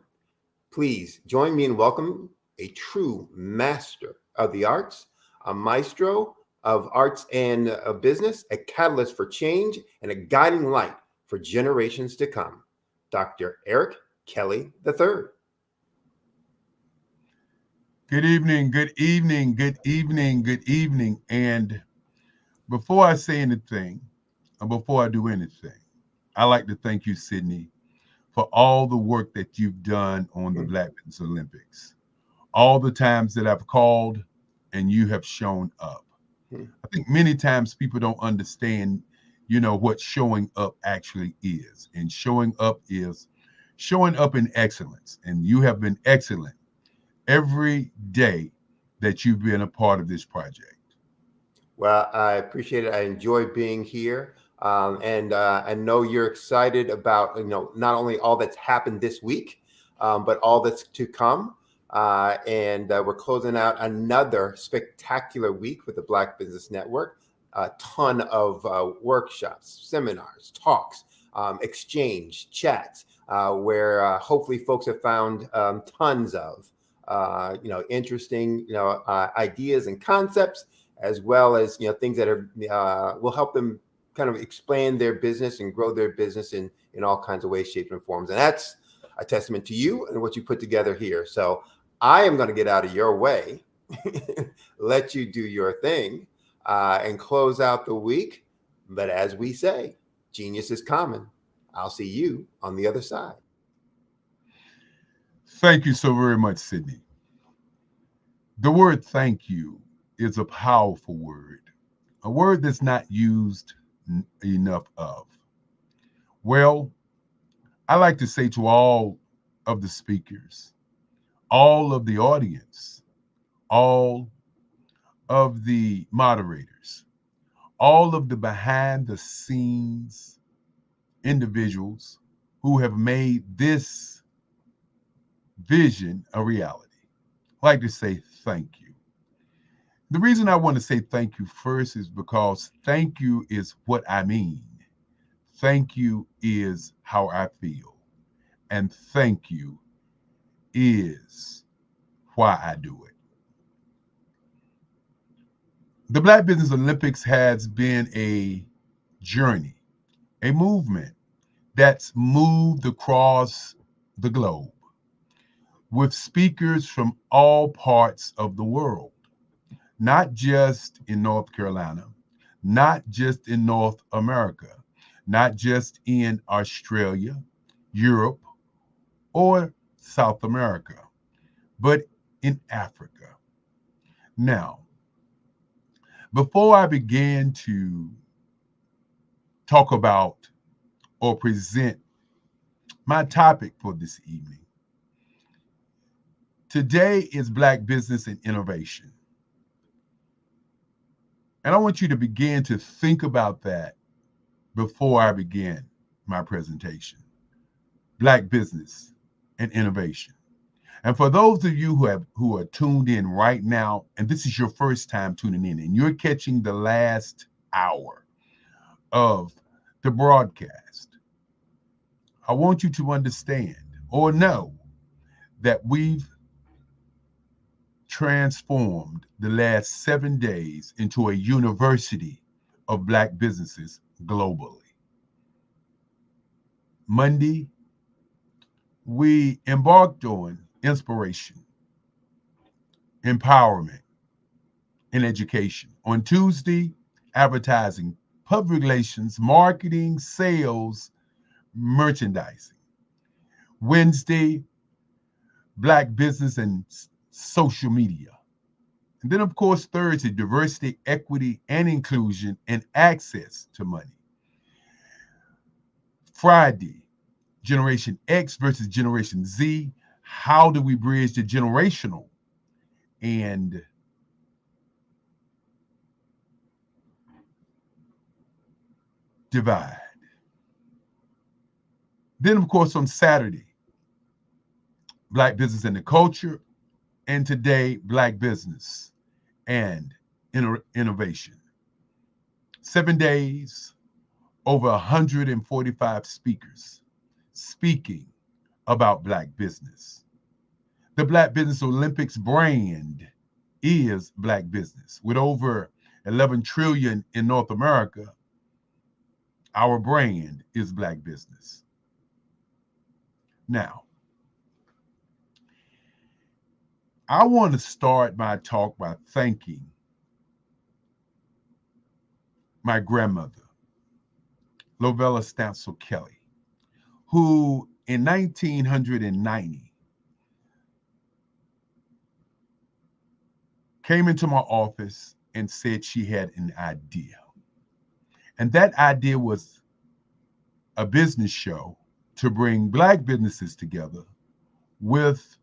please join me in welcoming a true master of the arts, a maestro of arts and business, a catalyst for change, and a guiding light for generations to come, Dr. Eric Kelly III. Good evening, good evening, good evening, good evening. And before I say anything, or before I do anything, I'd like to thank you, Sydney, for all the work that you've done on the Black Business Olympics. All the times that I've called and you have shown up. I think many times people don't understand, what showing up actually is. And showing up is showing up in excellence. And you have been excellent every day that you've been a part of this project. Well, I appreciate it. I enjoy being here. And I know you're excited about, not only all that's happened this week, but all that's to come. And we're closing out another spectacular week with the Black Business Network. A ton of workshops, seminars, talks, exchange, chats, where hopefully folks have found tons of interesting ideas and concepts, as well as things that are will help them kind of expand their business and grow their business in all kinds of ways, shapes, and forms. And that's a testament to you and what you put together here. So I am going to get out of your way, let you do your thing, and close out the week. But as we say, genius is common. I'll see you on the other side. Thank you so very much, Sydney. The word thank you is a powerful word, a word that's not used enough of. Well, I like to say to all of the speakers, all of the audience, all of the moderators, all of the behind the scenes individuals who have made this vision a reality. I like to say thank you. The reason I want to say thank you first is because thank you is what I mean. Thank you is how I feel. And thank you is why I do it. The Black Business Olympics has been a journey, a movement that's moved across the globe with speakers from all parts of the world, not just in North Carolina, not just in North America, not just in Australia, Europe, or South America, but in Africa. Now, before I begin to talk about or present my topic for this evening, today is Black Business and Innovation. And I want you to begin to think about that before I begin my presentation. Black Business and Innovation. And for those of you who are tuned in right now, and this is your first time tuning in, and you're catching the last hour of the broadcast, I want you to understand or know that we've transformed the last 7 days into a university of Black businesses globally. Monday, we embarked on inspiration, empowerment, and education. On Tuesday, advertising, public relations, marketing, sales, merchandising. Wednesday, Black business and social media. And then, of course, Thursday, diversity, equity, and inclusion, and access to money. Friday, Generation X versus Generation Z. How do we bridge the generational and divide? Then, of course, on Saturday, Black business and the culture. And today, Black business and innovation. 7 days, over 145 speakers speaking about Black business. The Black Business Olympics brand is Black business. With over 11 trillion in North America, our brand is Black business. Now, I want to start my talk by thanking my grandmother, Lovella Stancil Kelly, who in 1990 came into my office and said she had an idea. And that idea was a business show to bring Black businesses together with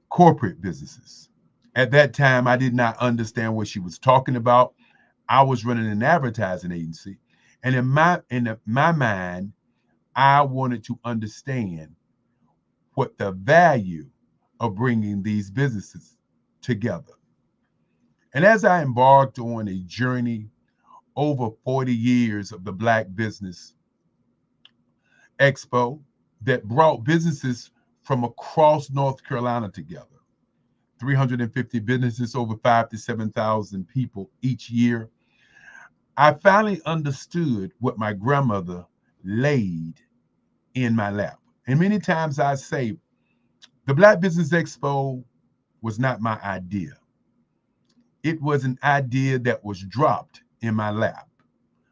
corporate businesses. At that time, I did not understand what she was talking about. I was running an advertising agency. And in my mind, I wanted to understand what the value of bringing these businesses together. And as I embarked on a journey over 40 years of the Black Business Expo that brought businesses from across North Carolina together, 350 businesses, over 5,000 to 7,000 people each year, I finally understood what my grandmother laid in my lap. And many times I say, the Black Business Expo was not my idea. It was an idea that was dropped in my lap.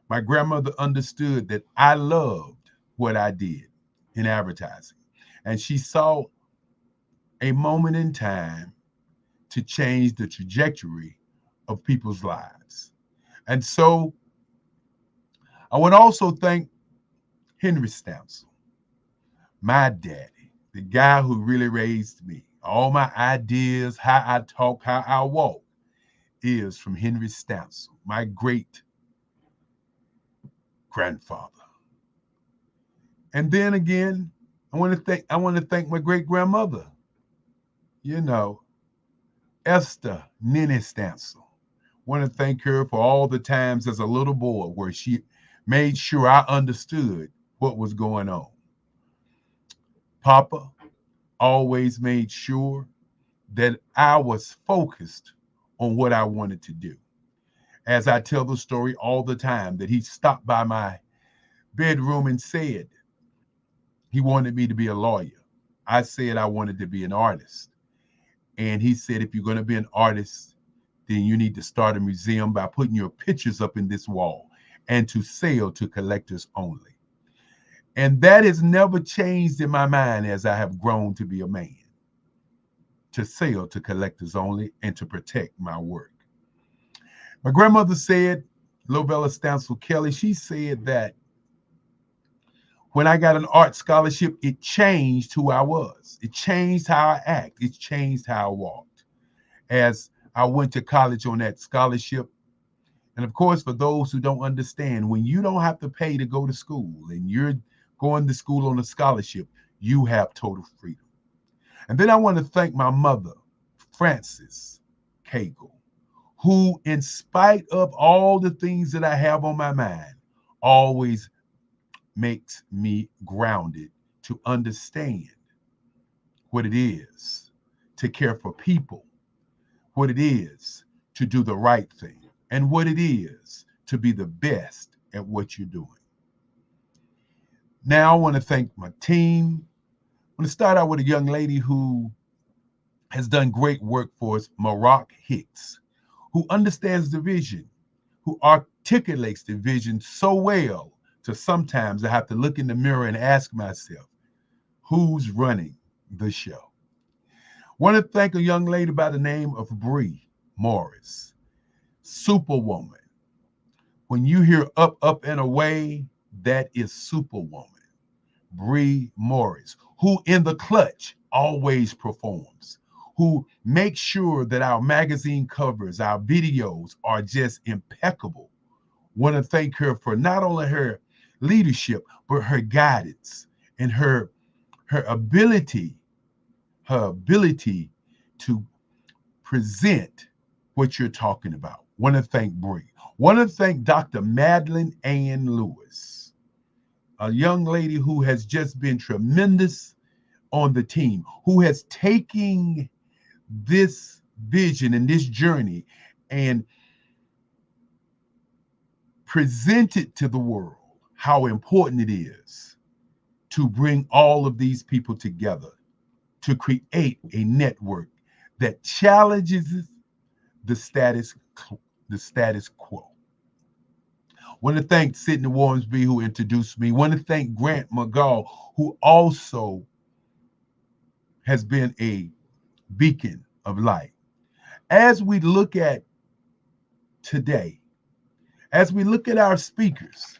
My grandmother understood that I loved what I did in advertising. And she saw a moment in time to change the trajectory of people's lives. And so I would also thank Henry Stancil, my daddy, the guy who really raised me. All my ideas, how I talk, how I walk, is from Henry Stancil, my great grandfather. And then again, I want to thank my great grandmother, Esther Nene Stancil. I want to thank her for all the times as a little boy where she made sure I understood what was going on. Papa always made sure that I was focused on what I wanted to do. As I tell the story all the time, that he stopped by my bedroom and said he wanted me to be a lawyer. I said I wanted to be an artist. And he said, if you're going to be an artist, then you need to start a museum by putting your pictures up in this wall and to sell to collectors only. And that has never changed in my mind as I have grown to be a man, to sell to collectors only and to protect my work. My grandmother said, Lovella Stancil Kelly, she said that when I got an art scholarship, it changed who I was. It changed how I act. It changed how I walked. As I went to college on that scholarship. And of course, for those who don't understand, when you don't have to pay to go to school and you're going to school on a scholarship, you have total freedom. And then I want to thank my mother, Frances Cagle, who, in spite of all the things that I have on my mind, always makes me grounded to understand what it is to care for people, what it is to do the right thing, and what it is to be the best at what you're doing. Now I want to thank my team, want to start out with a young lady who has done great work for us, Maroc Hicks, who understands the vision, who articulates the vision so well to sometimes I have to look in the mirror and ask myself, who's running the show? Want to thank a young lady by the name of Bree Morris, Superwoman. When you hear up, up, and away, that is Superwoman. Bree Morris, who in the clutch always performs, who makes sure that our magazine covers, our videos are just impeccable. Want to thank her for not only her leadership, but her guidance and her ability to present what you're talking about. Want to thank Bree. Want to thank Dr. Madeline Ann Lewis, a young lady who has just been tremendous on the team, who has taken this vision and this journey and presented to the world how important it is to bring all of these people together to create a network that challenges the status quo. Want to thank Sidney Warmsby, who introduced me. Want to thank Grant McGaw, who also has been a beacon of light. As we look at today, as we look at our speakers,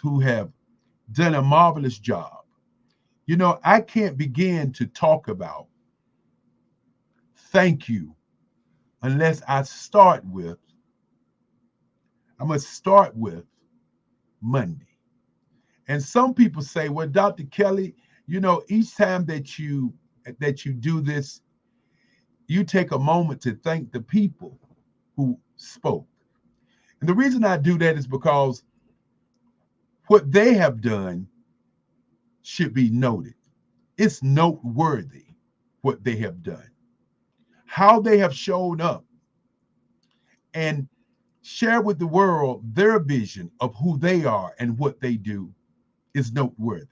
who have done a marvelous job, you know, I can't begin to talk about thank you unless I must start with Monday. And some people say, well, Dr. Kelly, you know, each time that you do this, you take a moment to thank the people who spoke. And the reason I do that is because what they have done should be noted. It's noteworthy what they have done. How they have shown up and share with the world their vision of who they are and what they do is noteworthy.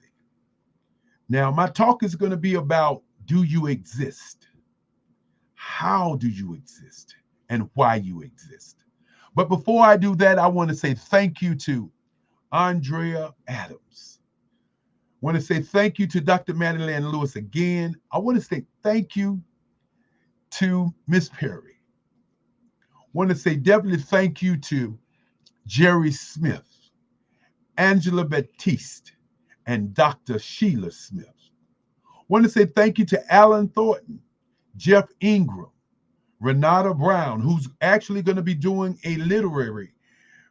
Now, my talk is going to be about, do you exist? How do you exist? And why you exist? But before I do that, I want to say thank you to Andrea Adams. I want to say thank you to Dr. Madeline Lewis again. I want to say thank you to Miss Perry. I want to say definitely thank you to Jerry Smith, Angela Baptiste, and Dr. Sheila Smith. I want to say thank you to Alan Thornton, Jeff Ingram, Renata Brown, who's actually going to be doing a literary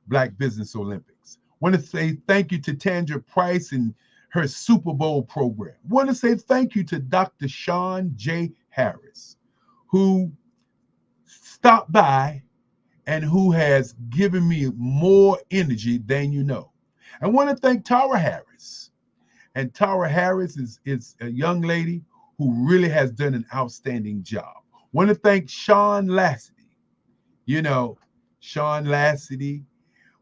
Black Business Olympics. I want to say thank you to Tandra Price and her Super Bowl program. I want to say thank you to Dr. Sean J. Harris, who stopped by and who has given me more energy than you know. I want to thank Tara Harris. And Tara Harris is a young lady who really has done an outstanding job. I want to thank Sean Lassity. You know, Sean Lassity,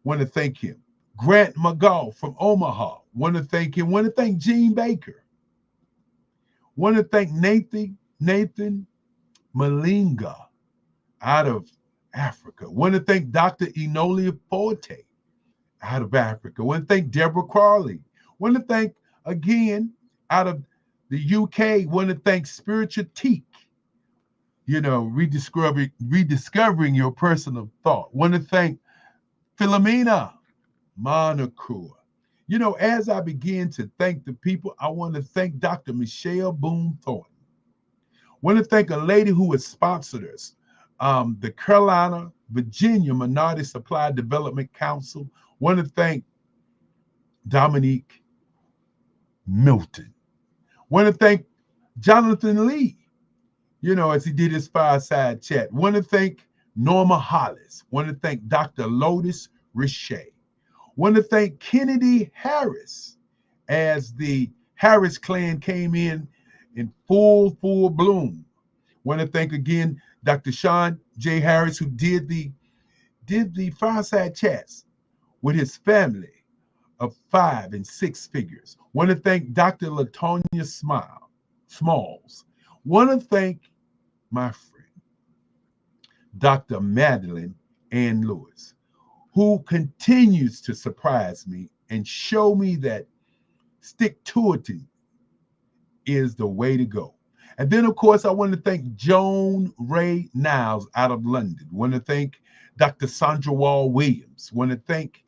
want to thank him. Grant McGaw from Omaha, want to thank him. Want to thank Gene Baker. Want to thank Nathan Malinga out of Africa. Want to thank Dr. Enolia Forte out of Africa. Want to thank Deborah Crawley. Want to thank, again, out of the UK, want to thank Spiritual Teak. You know, rediscovering your personal thought. Want to thank Philomena Monacour. You know, as I begin to thank the people, I want to thank Dr. Michelle Boone Thornton. Want to thank a lady who has sponsored us, the Carolina, Virginia Minority Supply Development Council. Want to thank Dominique Milton. Want to thank Jonathan Lee, you know, as he did his fireside chat. Want to thank Norma Hollis. Want to thank Dr. Lotus Richey. Want to thank Kennedy Harris as the Harris clan came in full bloom. Want to thank again Dr. Sean J. Harris, who did the fireside chats with his family of 5 and 6 figures. Want to thank Dr. LaTonya Smalls. Want to thank my friend, Dr. Madeline Ann Lewis, who continues to surprise me and show me that stick-to-it is the way to go. And then, of course, I want to thank Joan Ray Niles out of London. Want to thank Dr. Sandra Wall Williams. Want to thank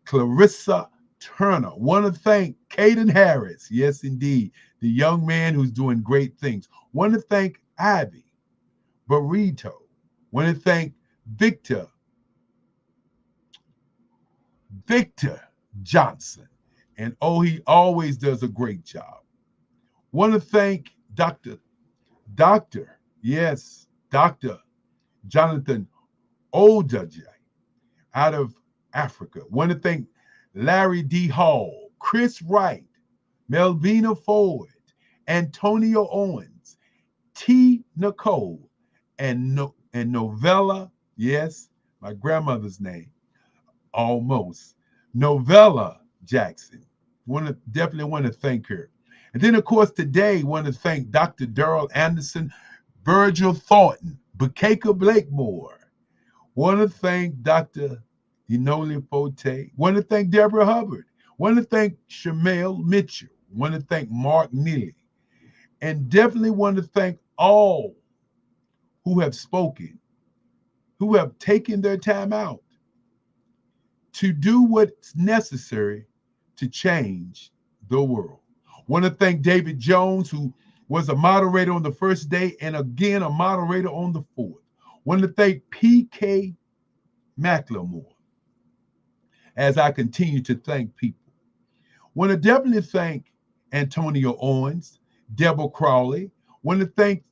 Clarissa Turner. Want to thank Caden Harris. Yes, indeed, the young man who's doing great things. Want to thank Ivy Burrito. Want to thank Victor Johnson. And oh, he always does a great job. Want to thank Dr. Jonathan Odaje out of Africa. Want to thank Larry D. Hall, Chris Wright, Melvina Ford, Antonio Owens, T. Nicole, and Novella, yes, my grandmother's name, almost, Novella Jackson. Definitely want to thank her. And then, of course, today, want to thank Dr. Darrell Anderson, Virgil Thornton, Bakeka Blakemore. Want to thank Dr. Enoli Forte. Want to thank Deborah Hubbard. Want to thank Shamel Mitchell. Want to thank Mark Neely. And definitely want to thank all who have spoken, who have taken their time out to do what's necessary to change the world. Want to thank David Jones, who was a moderator on the first day and again a moderator on the fourth. Want to thank P.K. McLemore as I continue to thank people. Want to definitely thank Antonio Owens, Deborah Crowley. Want to thank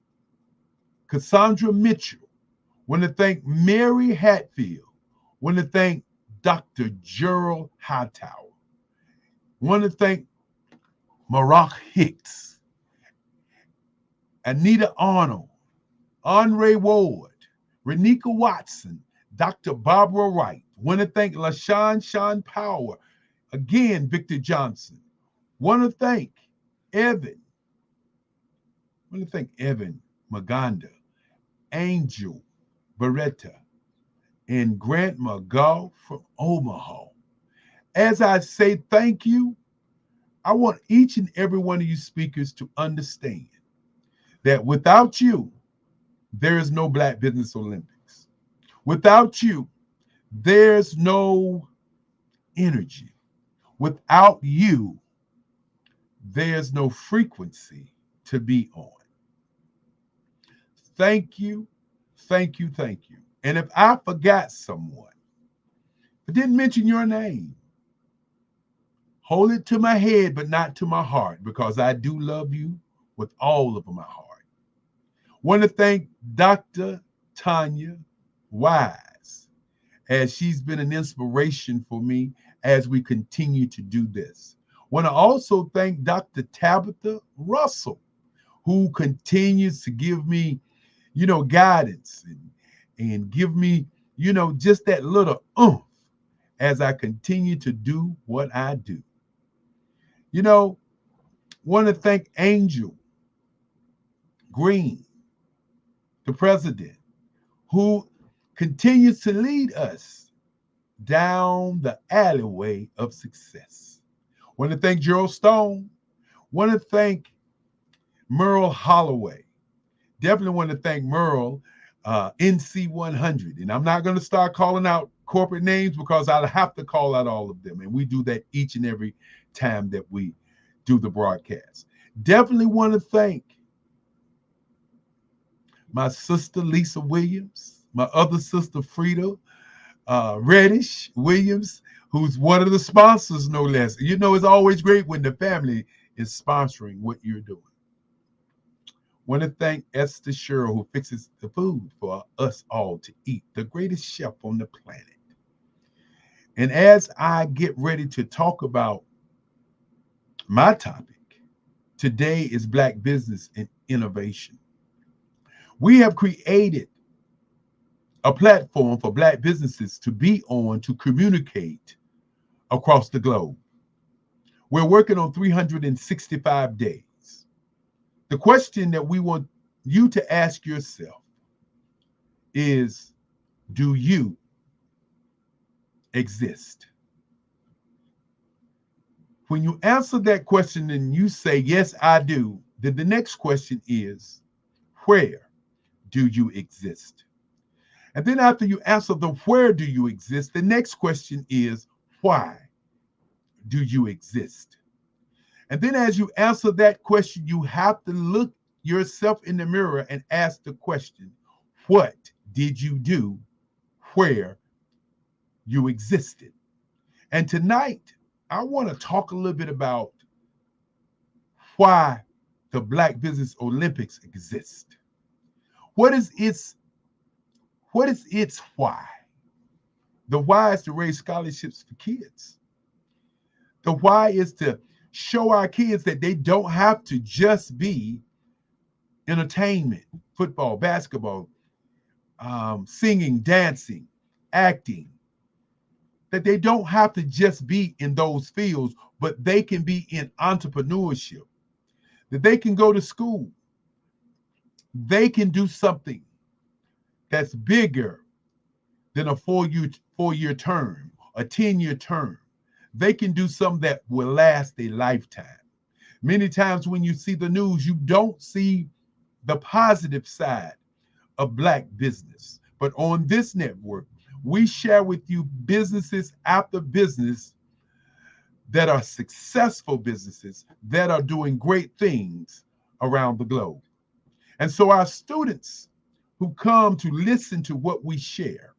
Cassandra Mitchell. Want to thank Mary Hatfield. Want to thank Dr. Gerald Hightower. Want to thank Marak Hicks, Anita Arnold, Andre Ward, Renika Watson, Dr. Barbara Wright. Want to thank LaShawn Power, again, Victor Johnson. Want to thank Evan. Want to thank Evan Maganda, Angel Beretta, and Grant McGaugh from Omaha. As I say thank you, I want each and every one of you speakers to understand that without you, there is no Black Business Olympics. Without you, there's no energy. Without you, there's no frequency to be on. Thank you, thank you, thank you. And if I forgot someone, I didn't mention your name, hold it to my head, but not to my heart, because I do love you with all of my heart. Want to thank Dr. Tanya Wise, as she's been an inspiration for me as we continue to do this. Want to also thank Dr. Tabitha Russell, who continues to give me, guidance and give me, just that little oomph as I continue to do what I do. Want to thank Angel Green, the president, who continues to lead us down the alleyway of success. Want to thank Gerald Stone. Want to thank Merle Holloway. Definitely want to thank Merle, NC100. And I'm not going to start calling out corporate names because I'll have to call out all of them. And we do that each and every time that we do the broadcast. Definitely want to thank my sister, Lisa Williams, my other sister, Frida Reddish Williams, who's one of the sponsors, no less. It's always great when the family is sponsoring what you're doing. Want to thank Esther Sherrill, who fixes the food for us all to eat, the greatest chef on the planet. And as I get ready to talk about my topic, today is Black Business and Innovation. We have created a platform for Black businesses to be on to communicate across the globe. We're working on 365 days. The question that we want you to ask yourself is, do you exist? When you answer that question and you say, yes, I do, then the next question is, where do you exist? And then after you answer the where do you exist, the next question is, why do you exist? And then as you answer that question, you have to look yourself in the mirror and ask the question, what did you do where you existed? And tonight, I want to talk a little bit about why the Black Business Olympics exist. What is its why? The why is to raise scholarships for kids. The why is to show our kids that they don't have to just be entertainment, football, basketball, singing, dancing, acting, that they don't have to just be in those fields, but they can be in entrepreneurship, that they can go to school, they can do something that's bigger than a four-year term, a 10-year term. They can do something that will last a lifetime. Many times when you see the news, you don't see the positive side of Black business. But on this network, we share with you businesses after business that are successful businesses that are doing great things around the globe. And so our students who come to listen to what we share,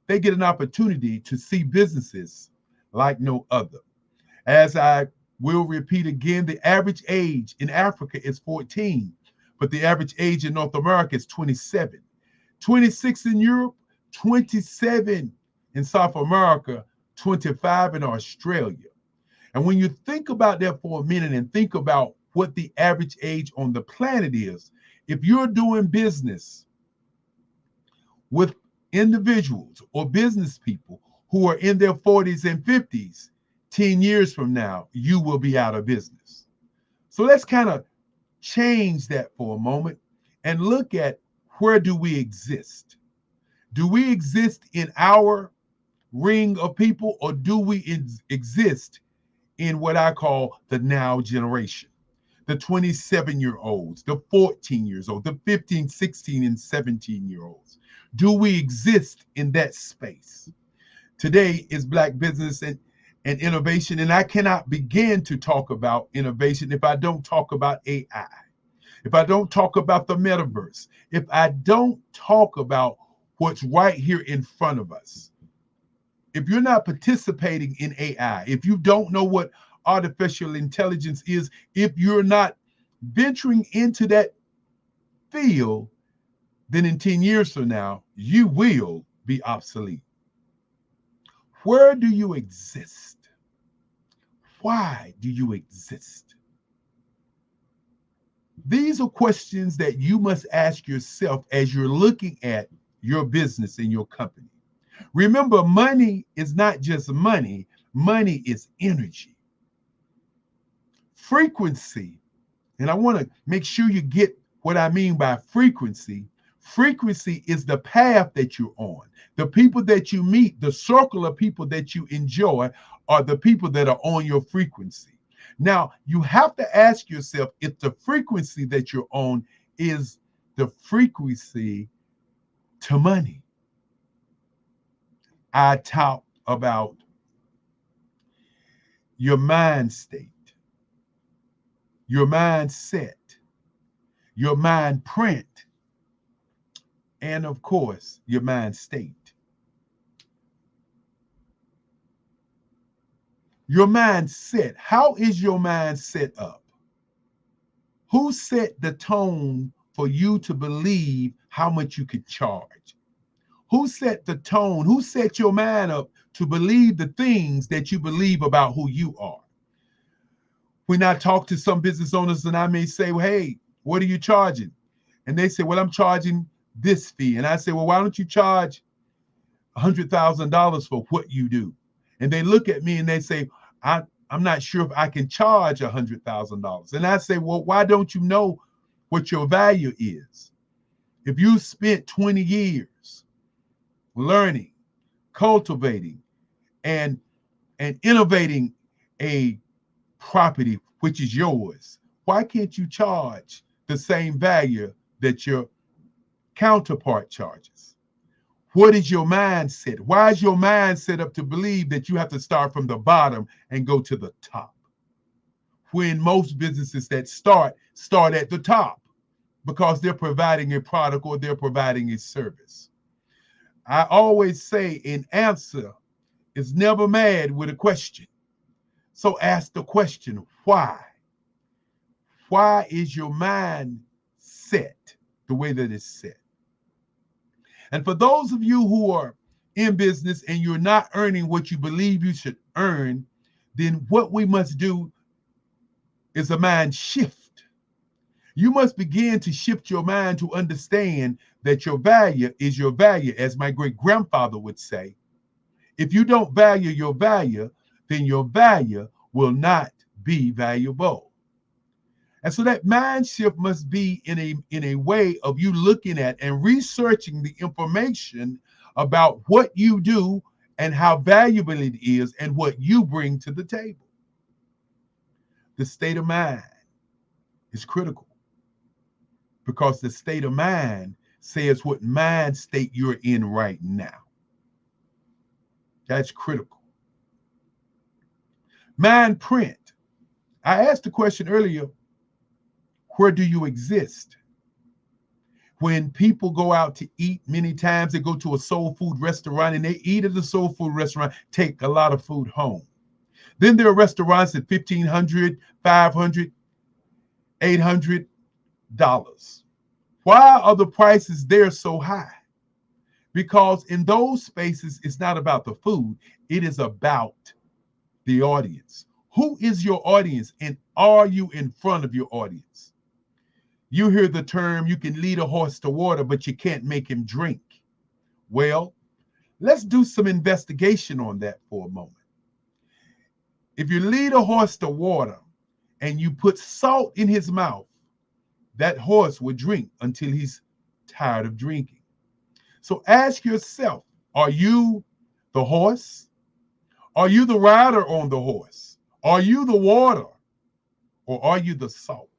they get an opportunity to see businesses like no other. As I will repeat again, the average age in Africa is 14, but the average age in North America is 27. 26 in Europe, 27 in South America, 25 in Australia. And when you think about that for a minute and think about what the average age on the planet is, if you're doing business with individuals or business people who are in their 40s and 50s, 10 years from now, you will be out of business. So let's kind of change that for a moment and look at, where do we exist? Do we exist in our ring of people, or do we exist in what I call the now generation? The 27-year-olds, the 14 years old, the 15, 16, and 17-year-olds. Do we exist in that space? Today is Black Business and Innovation, and I cannot begin to talk about innovation if I don't talk about AI, if I don't talk about the metaverse, if I don't talk about what's right here in front of us. If you're not participating in AI, if you don't know what artificial intelligence is, if you're not venturing into that field, then in 10 years from now, you will be obsolete. Where do you exist? Why do you exist? These are questions that you must ask yourself as you're looking at your business and your company. Remember, money is not just money. Money is energy. Frequency, and I want to make sure you get what I mean by frequency. Frequency is the path that you're on. The people that you meet, the circle of people that you enjoy, are the people that are on your frequency. Now, you have to ask yourself if the frequency that you're on is the frequency to money. I talk about your mind state, your mindset, your mind print, and of course, your mind state. Your mindset. How is your mind set up? Who set the tone for you to believe how much you could charge? Who set the tone? Who set your mind up to believe the things that you believe about who you are? When I talk to some business owners and I may say, well, hey, what are you charging? And they say, well, I'm charging this fee. And I say, well, why don't you charge $100,000 for what you do? And they look at me and they say, I'm not sure if I can charge $100,000. And I say, well, why don't you know what your value is? If you spent 20 years learning, cultivating, and innovating a property which is yours, why can't you charge the same value that your counterpart charges? What is your mindset? Why is your mind set up to believe that you have to start from the bottom and go to the top? When most businesses that start at the top because they're providing a product or they're providing a service. I always say an answer is never mad with a question. So ask the question, why? Why is your mind set the way that it's set? And for those of you who are in business and you're not earning what you believe you should earn, then what we must do is a mind shift. You must begin to shift your mind to understand that your value is your value, as my great grandfather would say. If you don't value your value, then your value will not be valuable. And so that mind shift must be in a way of you looking at and researching the information about what you do and how valuable it is and what you bring to the table. The state of mind is critical because the state of mind says what mind state you're in right now. That's critical. Mind print. I asked the question earlier, where do you exist? When people go out to eat, many times they go to a soul food restaurant and they eat at the soul food restaurant, take a lot of food home. Then there are restaurants at $1,500, $500, $800. Why are the prices there so high? Because in those spaces, it's not about the food, it is about the audience. Who is your audience, and are you in front of your audience? You hear the term, you can lead a horse to water, but you can't make him drink. Well, let's do some investigation on that for a moment. If you lead a horse to water and you put salt in his mouth, that horse will drink until he's tired of drinking. So ask yourself, are you the horse? Are you the rider on the horse? Are you the water? Or are you the salt?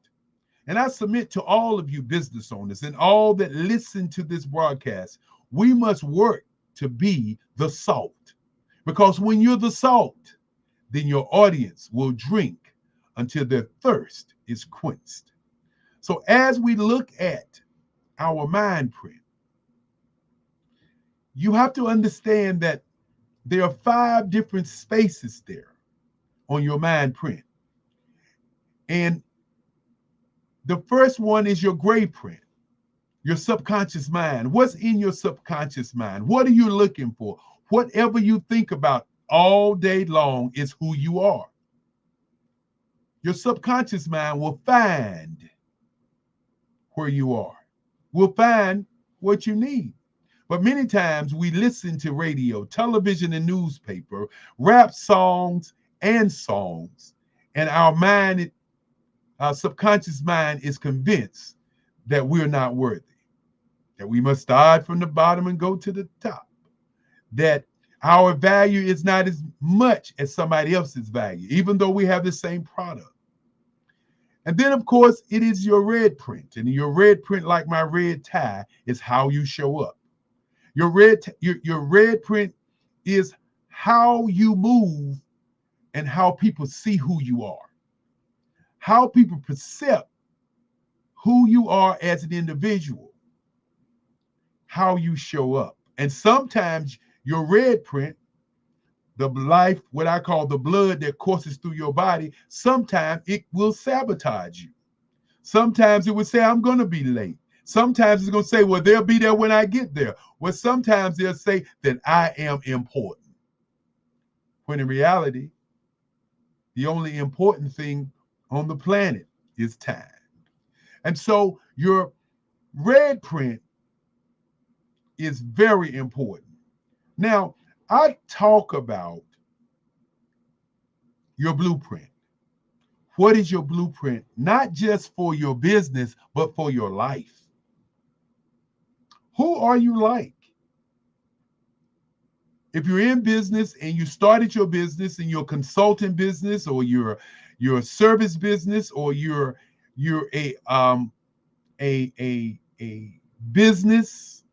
And I submit to all of you business owners and all that listen to this broadcast, we must work to be the salt. Because when you're the salt, then your audience will drink until their thirst is quenched. So as we look at our mind print, you have to understand that there are 5 different spaces there on your mind print. And the first one is your gray print, your subconscious mind. What's in your subconscious mind? What are you looking for? Whatever you think about all day long is who you are. Your subconscious mind will find where you are, will find what you need. But many times we listen to radio, television, and newspaper, rap songs, and our subconscious mind is convinced that we're not worthy, that we must start from the bottom and go to the top, that our value is not as much as somebody else's value, even though we have the same product. And then, of course, it is your red print. And your red print, like my red tie, is how you show up. Your red print is how you move and how people see who you are, how people perceive who you are as an individual, how you show up. And sometimes your red print, the life, what I call the blood that courses through your body, sometimes it will sabotage you. Sometimes it will say, I'm going to be late. Sometimes it's going to say, well, they'll be there when I get there. Well, sometimes they'll say that I am important. When in reality, the only important thing on the planet is time. And so your red print is very important. Now, I talk about your blueprint. What is your blueprint? Not just for your business, but for your life. Who are you like? If you're in business and you started your business and your consulting business or your service business or you're a business,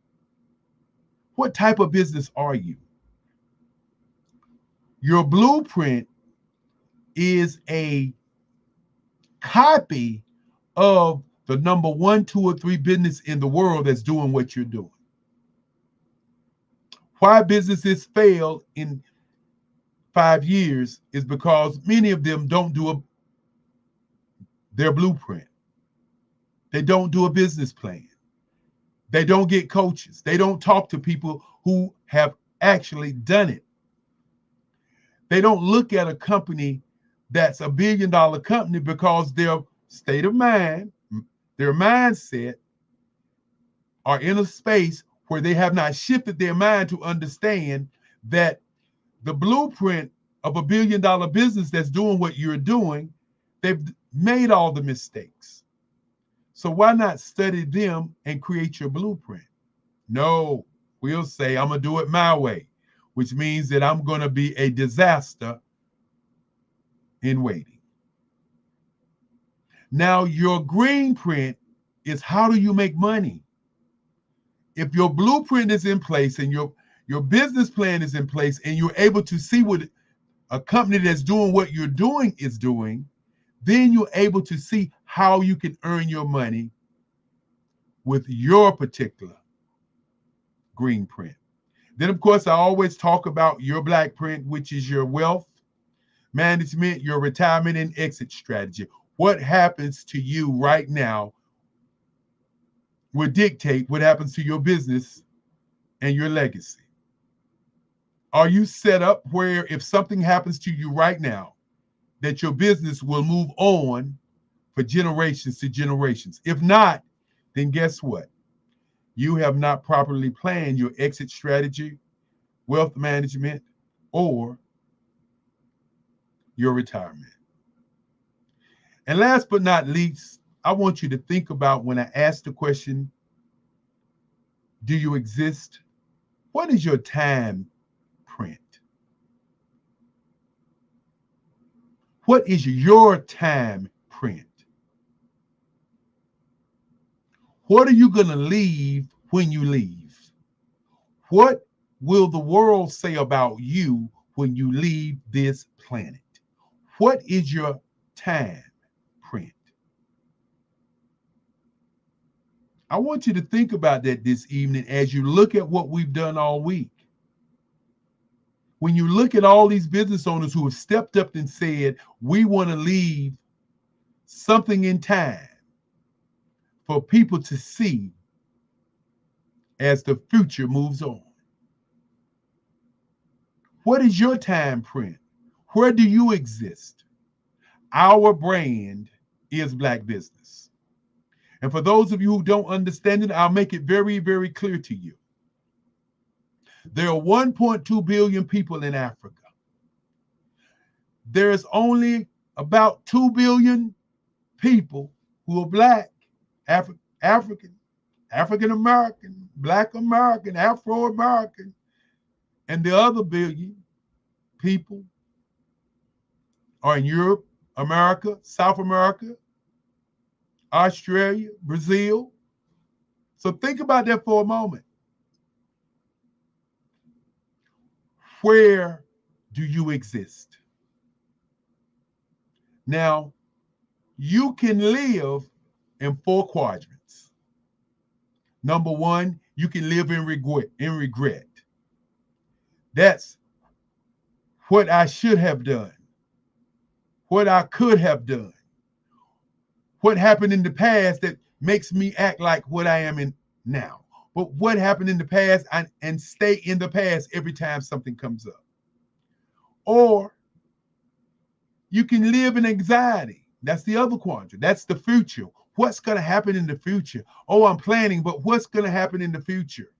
what type of business are you? Your blueprint is a copy of the number 1, 2, or 3 business in the world that's doing what you're doing. Why businesses fail in 5 years is because many of them don't do their blueprint. They don't do a business plan. They don't get coaches. They don't talk to people who have actually done it. They don't look at a company that's a $1 billion company because their state of mind, their mindset are in a space where they have not shifted their mind to understand that the blueprint of a $1 billion business that's doing what you're doing, they've made all the mistakes. So why not study them and create your blueprint? No, we'll say, I'm going to do it my way, which means that I'm going to be a disaster in waiting. Now, your green print is how do you make money? If your blueprint is in place and your business plan is in place and you're able to see what a company that's doing what you're doing is doing, then you're able to see how you can earn your money with your particular green print. Then, of course, I always talk about your black print, which is your wealth management, your retirement and exit strategy. What happens to you right now will dictate what happens to your business and your legacy. Are you set up where if something happens to you right now, that your business will move on for generations to generations? If not, then guess what? You have not properly planned your exit strategy, wealth management, or your retirement. And last but not least, I want you to think about when I ask the question, do you exist? What is your time print? What is your time print? What are you going to leave when you leave? What will the world say about you when you leave this planet? What is your time print? I want you to think about that this evening as you look at what we've done all week. When you look at all these business owners who have stepped up and said, we want to leave something in time for people to see as the future moves on. What is your time print? Where do you exist? Our brand is Black Business. And for those of you who don't understand it, I'll make it very, very clear to you. There are 1.2 billion people in Africa. There's only about 2 billion people who are Black, African, African-American, Black American, Afro-American, and the other billion people are in Europe, America, South America, Australia, Brazil. So think about that for a moment. Where do you exist? Now, you can live in 4 quadrants. Number 1, you can live in regret. That's what I should have done, what I could have done, what happened in the past that makes me act like what I am in now. But what happened in the past and stay in the past every time something comes up. Or you can live in anxiety. That's the other quadrant. That's the future. What's going to happen in the future? Oh, I'm planning, but what's going to happen in the future?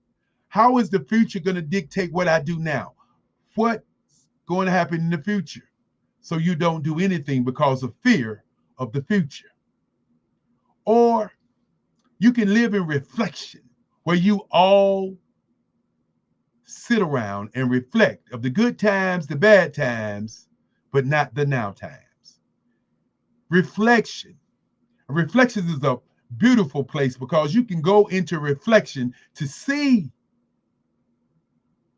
How is the future going to dictate what I do now? What's going to happen in the future? so you don't do anything because of fear of the future. Or you can live in reflection, where you all sit around and reflect of the good times, the bad times, but not the now times. Reflection. Reflection is a beautiful place because you can go into reflection to see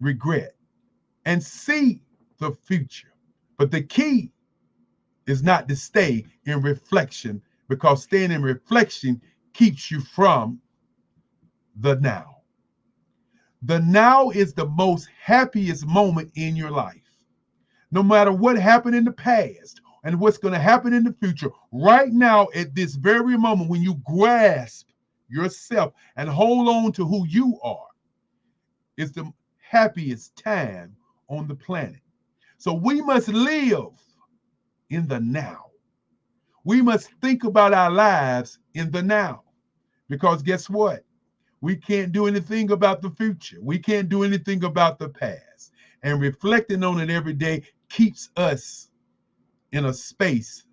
regret and see the future. But the key is not to stay in reflection, because staying in reflection keeps you from the now. The now is the most happiest moment in your life. No matter what happened in the past and what's going to happen in the future, right now at this very moment, when you grasp yourself and hold on to who you are, is the happiest time on the planet. So we must live in the now. We must think about our lives in the now, because guess what? We can't do anything about the future. We can't do anything about the past. And reflecting on it every day keeps us in a space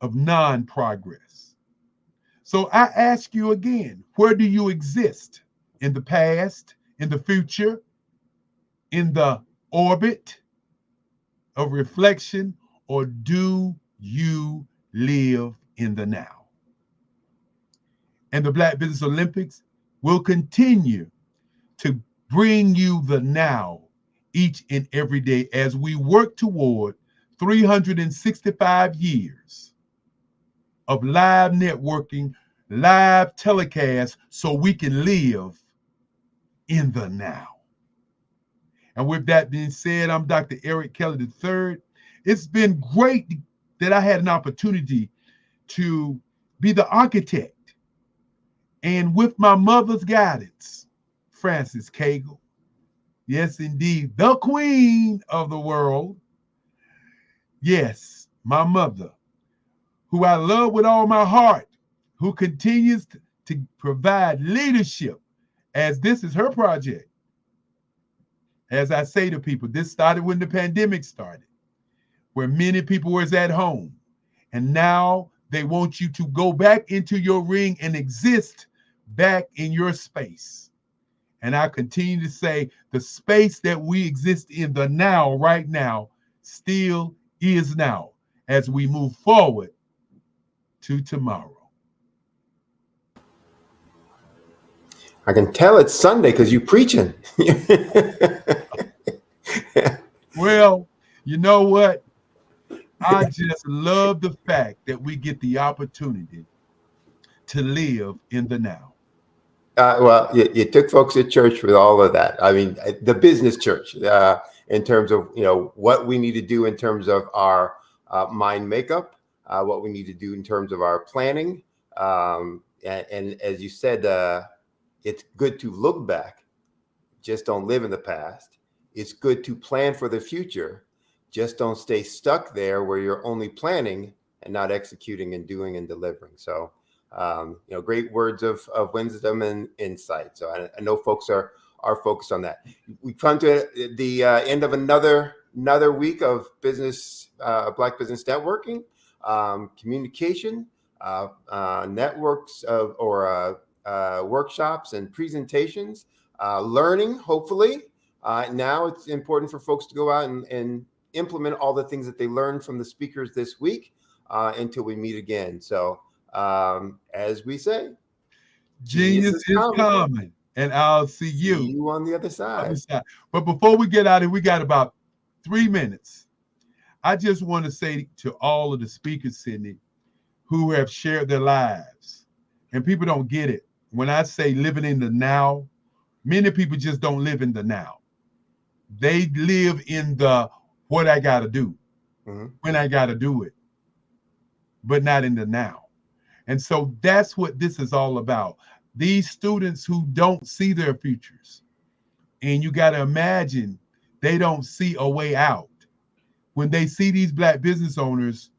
of non-progress. So I ask you again, where do you exist? In the past, in the future, in the orbit of reflection, or do you live in the now? And the Black Business Olympics will continue to bring you the now each and every day as we work toward 365 years of live networking, live telecast, so we can live in the now. And with that being said, I'm Dr. Eric Kelly III. It's been great that I had an opportunity to be the architect, and with my mother's guidance, Frances Cagle, yes, indeed, the queen of the world. Yes, my mother, who I love with all my heart, who continues to provide leadership, as this is her project. As I say to people, this started when the pandemic started, where many people was at home. And now they want you to go back into your ring and exist back in your space. And I continue to say the space that we exist in, the now, right now, still is now as we move forward to tomorrow. I can tell it's Sunday because you're preaching. Well, you know what? I just love the fact that we get the opportunity to live in the now. Well, you took folks at church with all of that. I mean, the business church, in terms of, what we need to do in terms of our mind makeup, what we need to do in terms of our planning. And as you said, it's good to look back, just don't live in the past. It's good to plan for the future, just don't stay stuck there where you're only planning and not executing and doing and delivering. So, great words of wisdom and insight. So I know folks are focused on that. We come to the end of another week of business, Black Business Networking, communication, networks or workshops and presentations, learning, hopefully. Now it's important for folks to go out and implement all the things that they learned from the speakers this week until we meet again. So, as we say, genius is coming, and I'll see you on the other side. But before we get out of here, we got about 3 minutes. I just want to say to all of the speakers, Sydney, who have shared their lives, and people don't get it. When I say living in the now, many people just don't live in the now. They live in the what I got to do, when I got to do it, but not in the now. And so that's what this is all about. These students who don't see their futures, and you got to imagine they don't see a way out. When they see these Black business owners,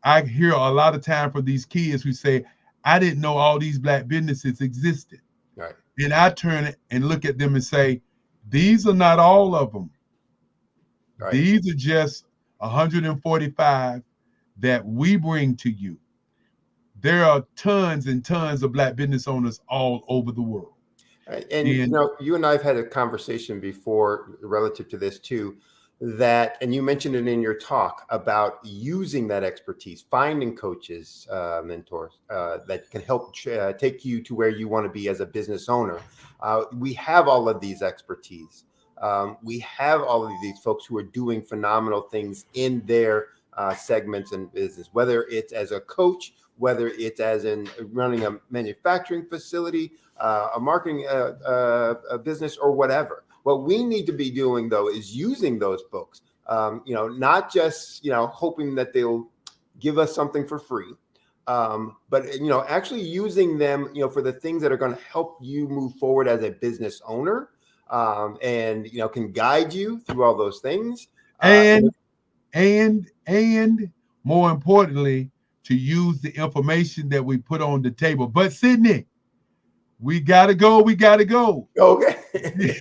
I hear a lot of time from these kids who say, I didn't know all these Black businesses existed. Right. And I turn and look at them and say, these are not all of them. Right. These are just 145 that we bring to you. There are tons and tons of Black business owners all over the world. And you know, you and I have had a conversation before relative to this too, that, and you mentioned it in your talk about using that expertise, finding coaches, mentors that can help take you to where you want to be as a business owner. We have all of these expertise. We have all of these folks who are doing phenomenal things in their segments and business, whether it's as a coach, whether it's as in running a manufacturing facility, a marketing a business, or whatever. What we need to be doing, though, is using those folks, you know, not just, you know, hoping that they'll give us something for free, but, you know, actually using them, you know, for the things that are going to help you move forward as a business owner, and, you know, can guide you through all those things. And more importantly, to use the information that we put on the table. But Sydney, we gotta go. We gotta go. Okay.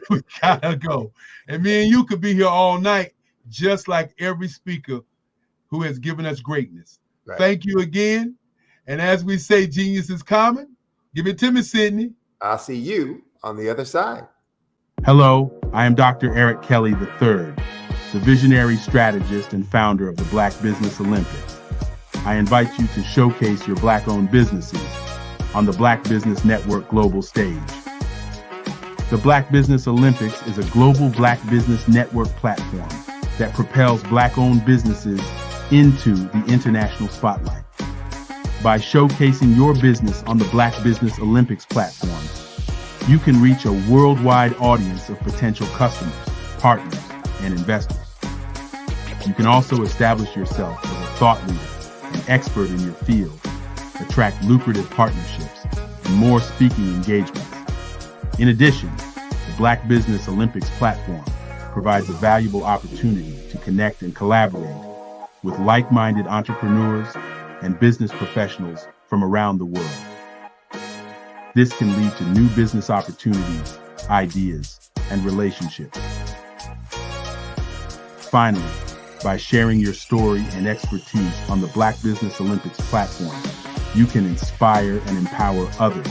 We gotta go. And me and you could be here all night, just like every speaker who has given us greatness. Right. Thank you again. And as we say, genius is common. Give it to me, Sydney. I'll see you on the other side. Hello, I am Dr. Eric Kelly III, the visionary strategist and founder of the Black Business Olympics. I invite you to showcase your Black-owned businesses on the Black Business Network global stage. The Black Business Olympics is a global Black Business Network platform that propels Black-owned businesses into the international spotlight. By showcasing your business on the Black Business Olympics platform, you can reach a worldwide audience of potential customers, partners, and investors. You can also establish yourself as a thought leader, an expert in your field, attract lucrative partnerships, and more speaking engagements. In addition, the Black Business Olympics platform provides a valuable opportunity to connect and collaborate with like-minded entrepreneurs and business professionals from around the world. This can lead to new business opportunities, ideas, and relationships. Finally, by sharing your story and expertise on the Black Business Olympics platform, you can inspire and empower others.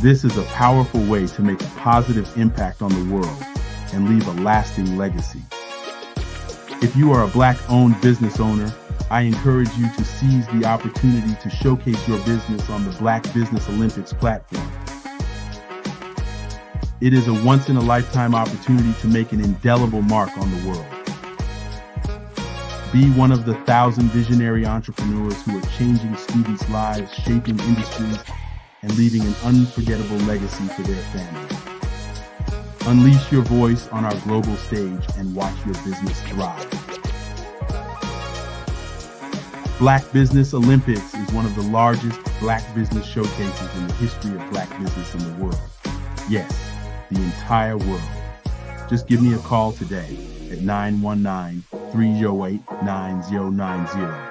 This is a powerful way to make a positive impact on the world and leave a lasting legacy. If you are a Black-owned business owner, I encourage you to seize the opportunity to showcase your business on the Black Business Olympics platform. It is a once-in-a-lifetime opportunity to make an indelible mark on the world. Be one of the 1,000 visionary entrepreneurs who are changing students' lives, shaping industries, and leaving an unforgettable legacy for their families. Unleash your voice on our global stage and watch your business thrive. Black Business Olympics is one of the largest Black business showcases in the history of Black business in the world. Yes, the entire world. Just give me a call today at 919-308-9090.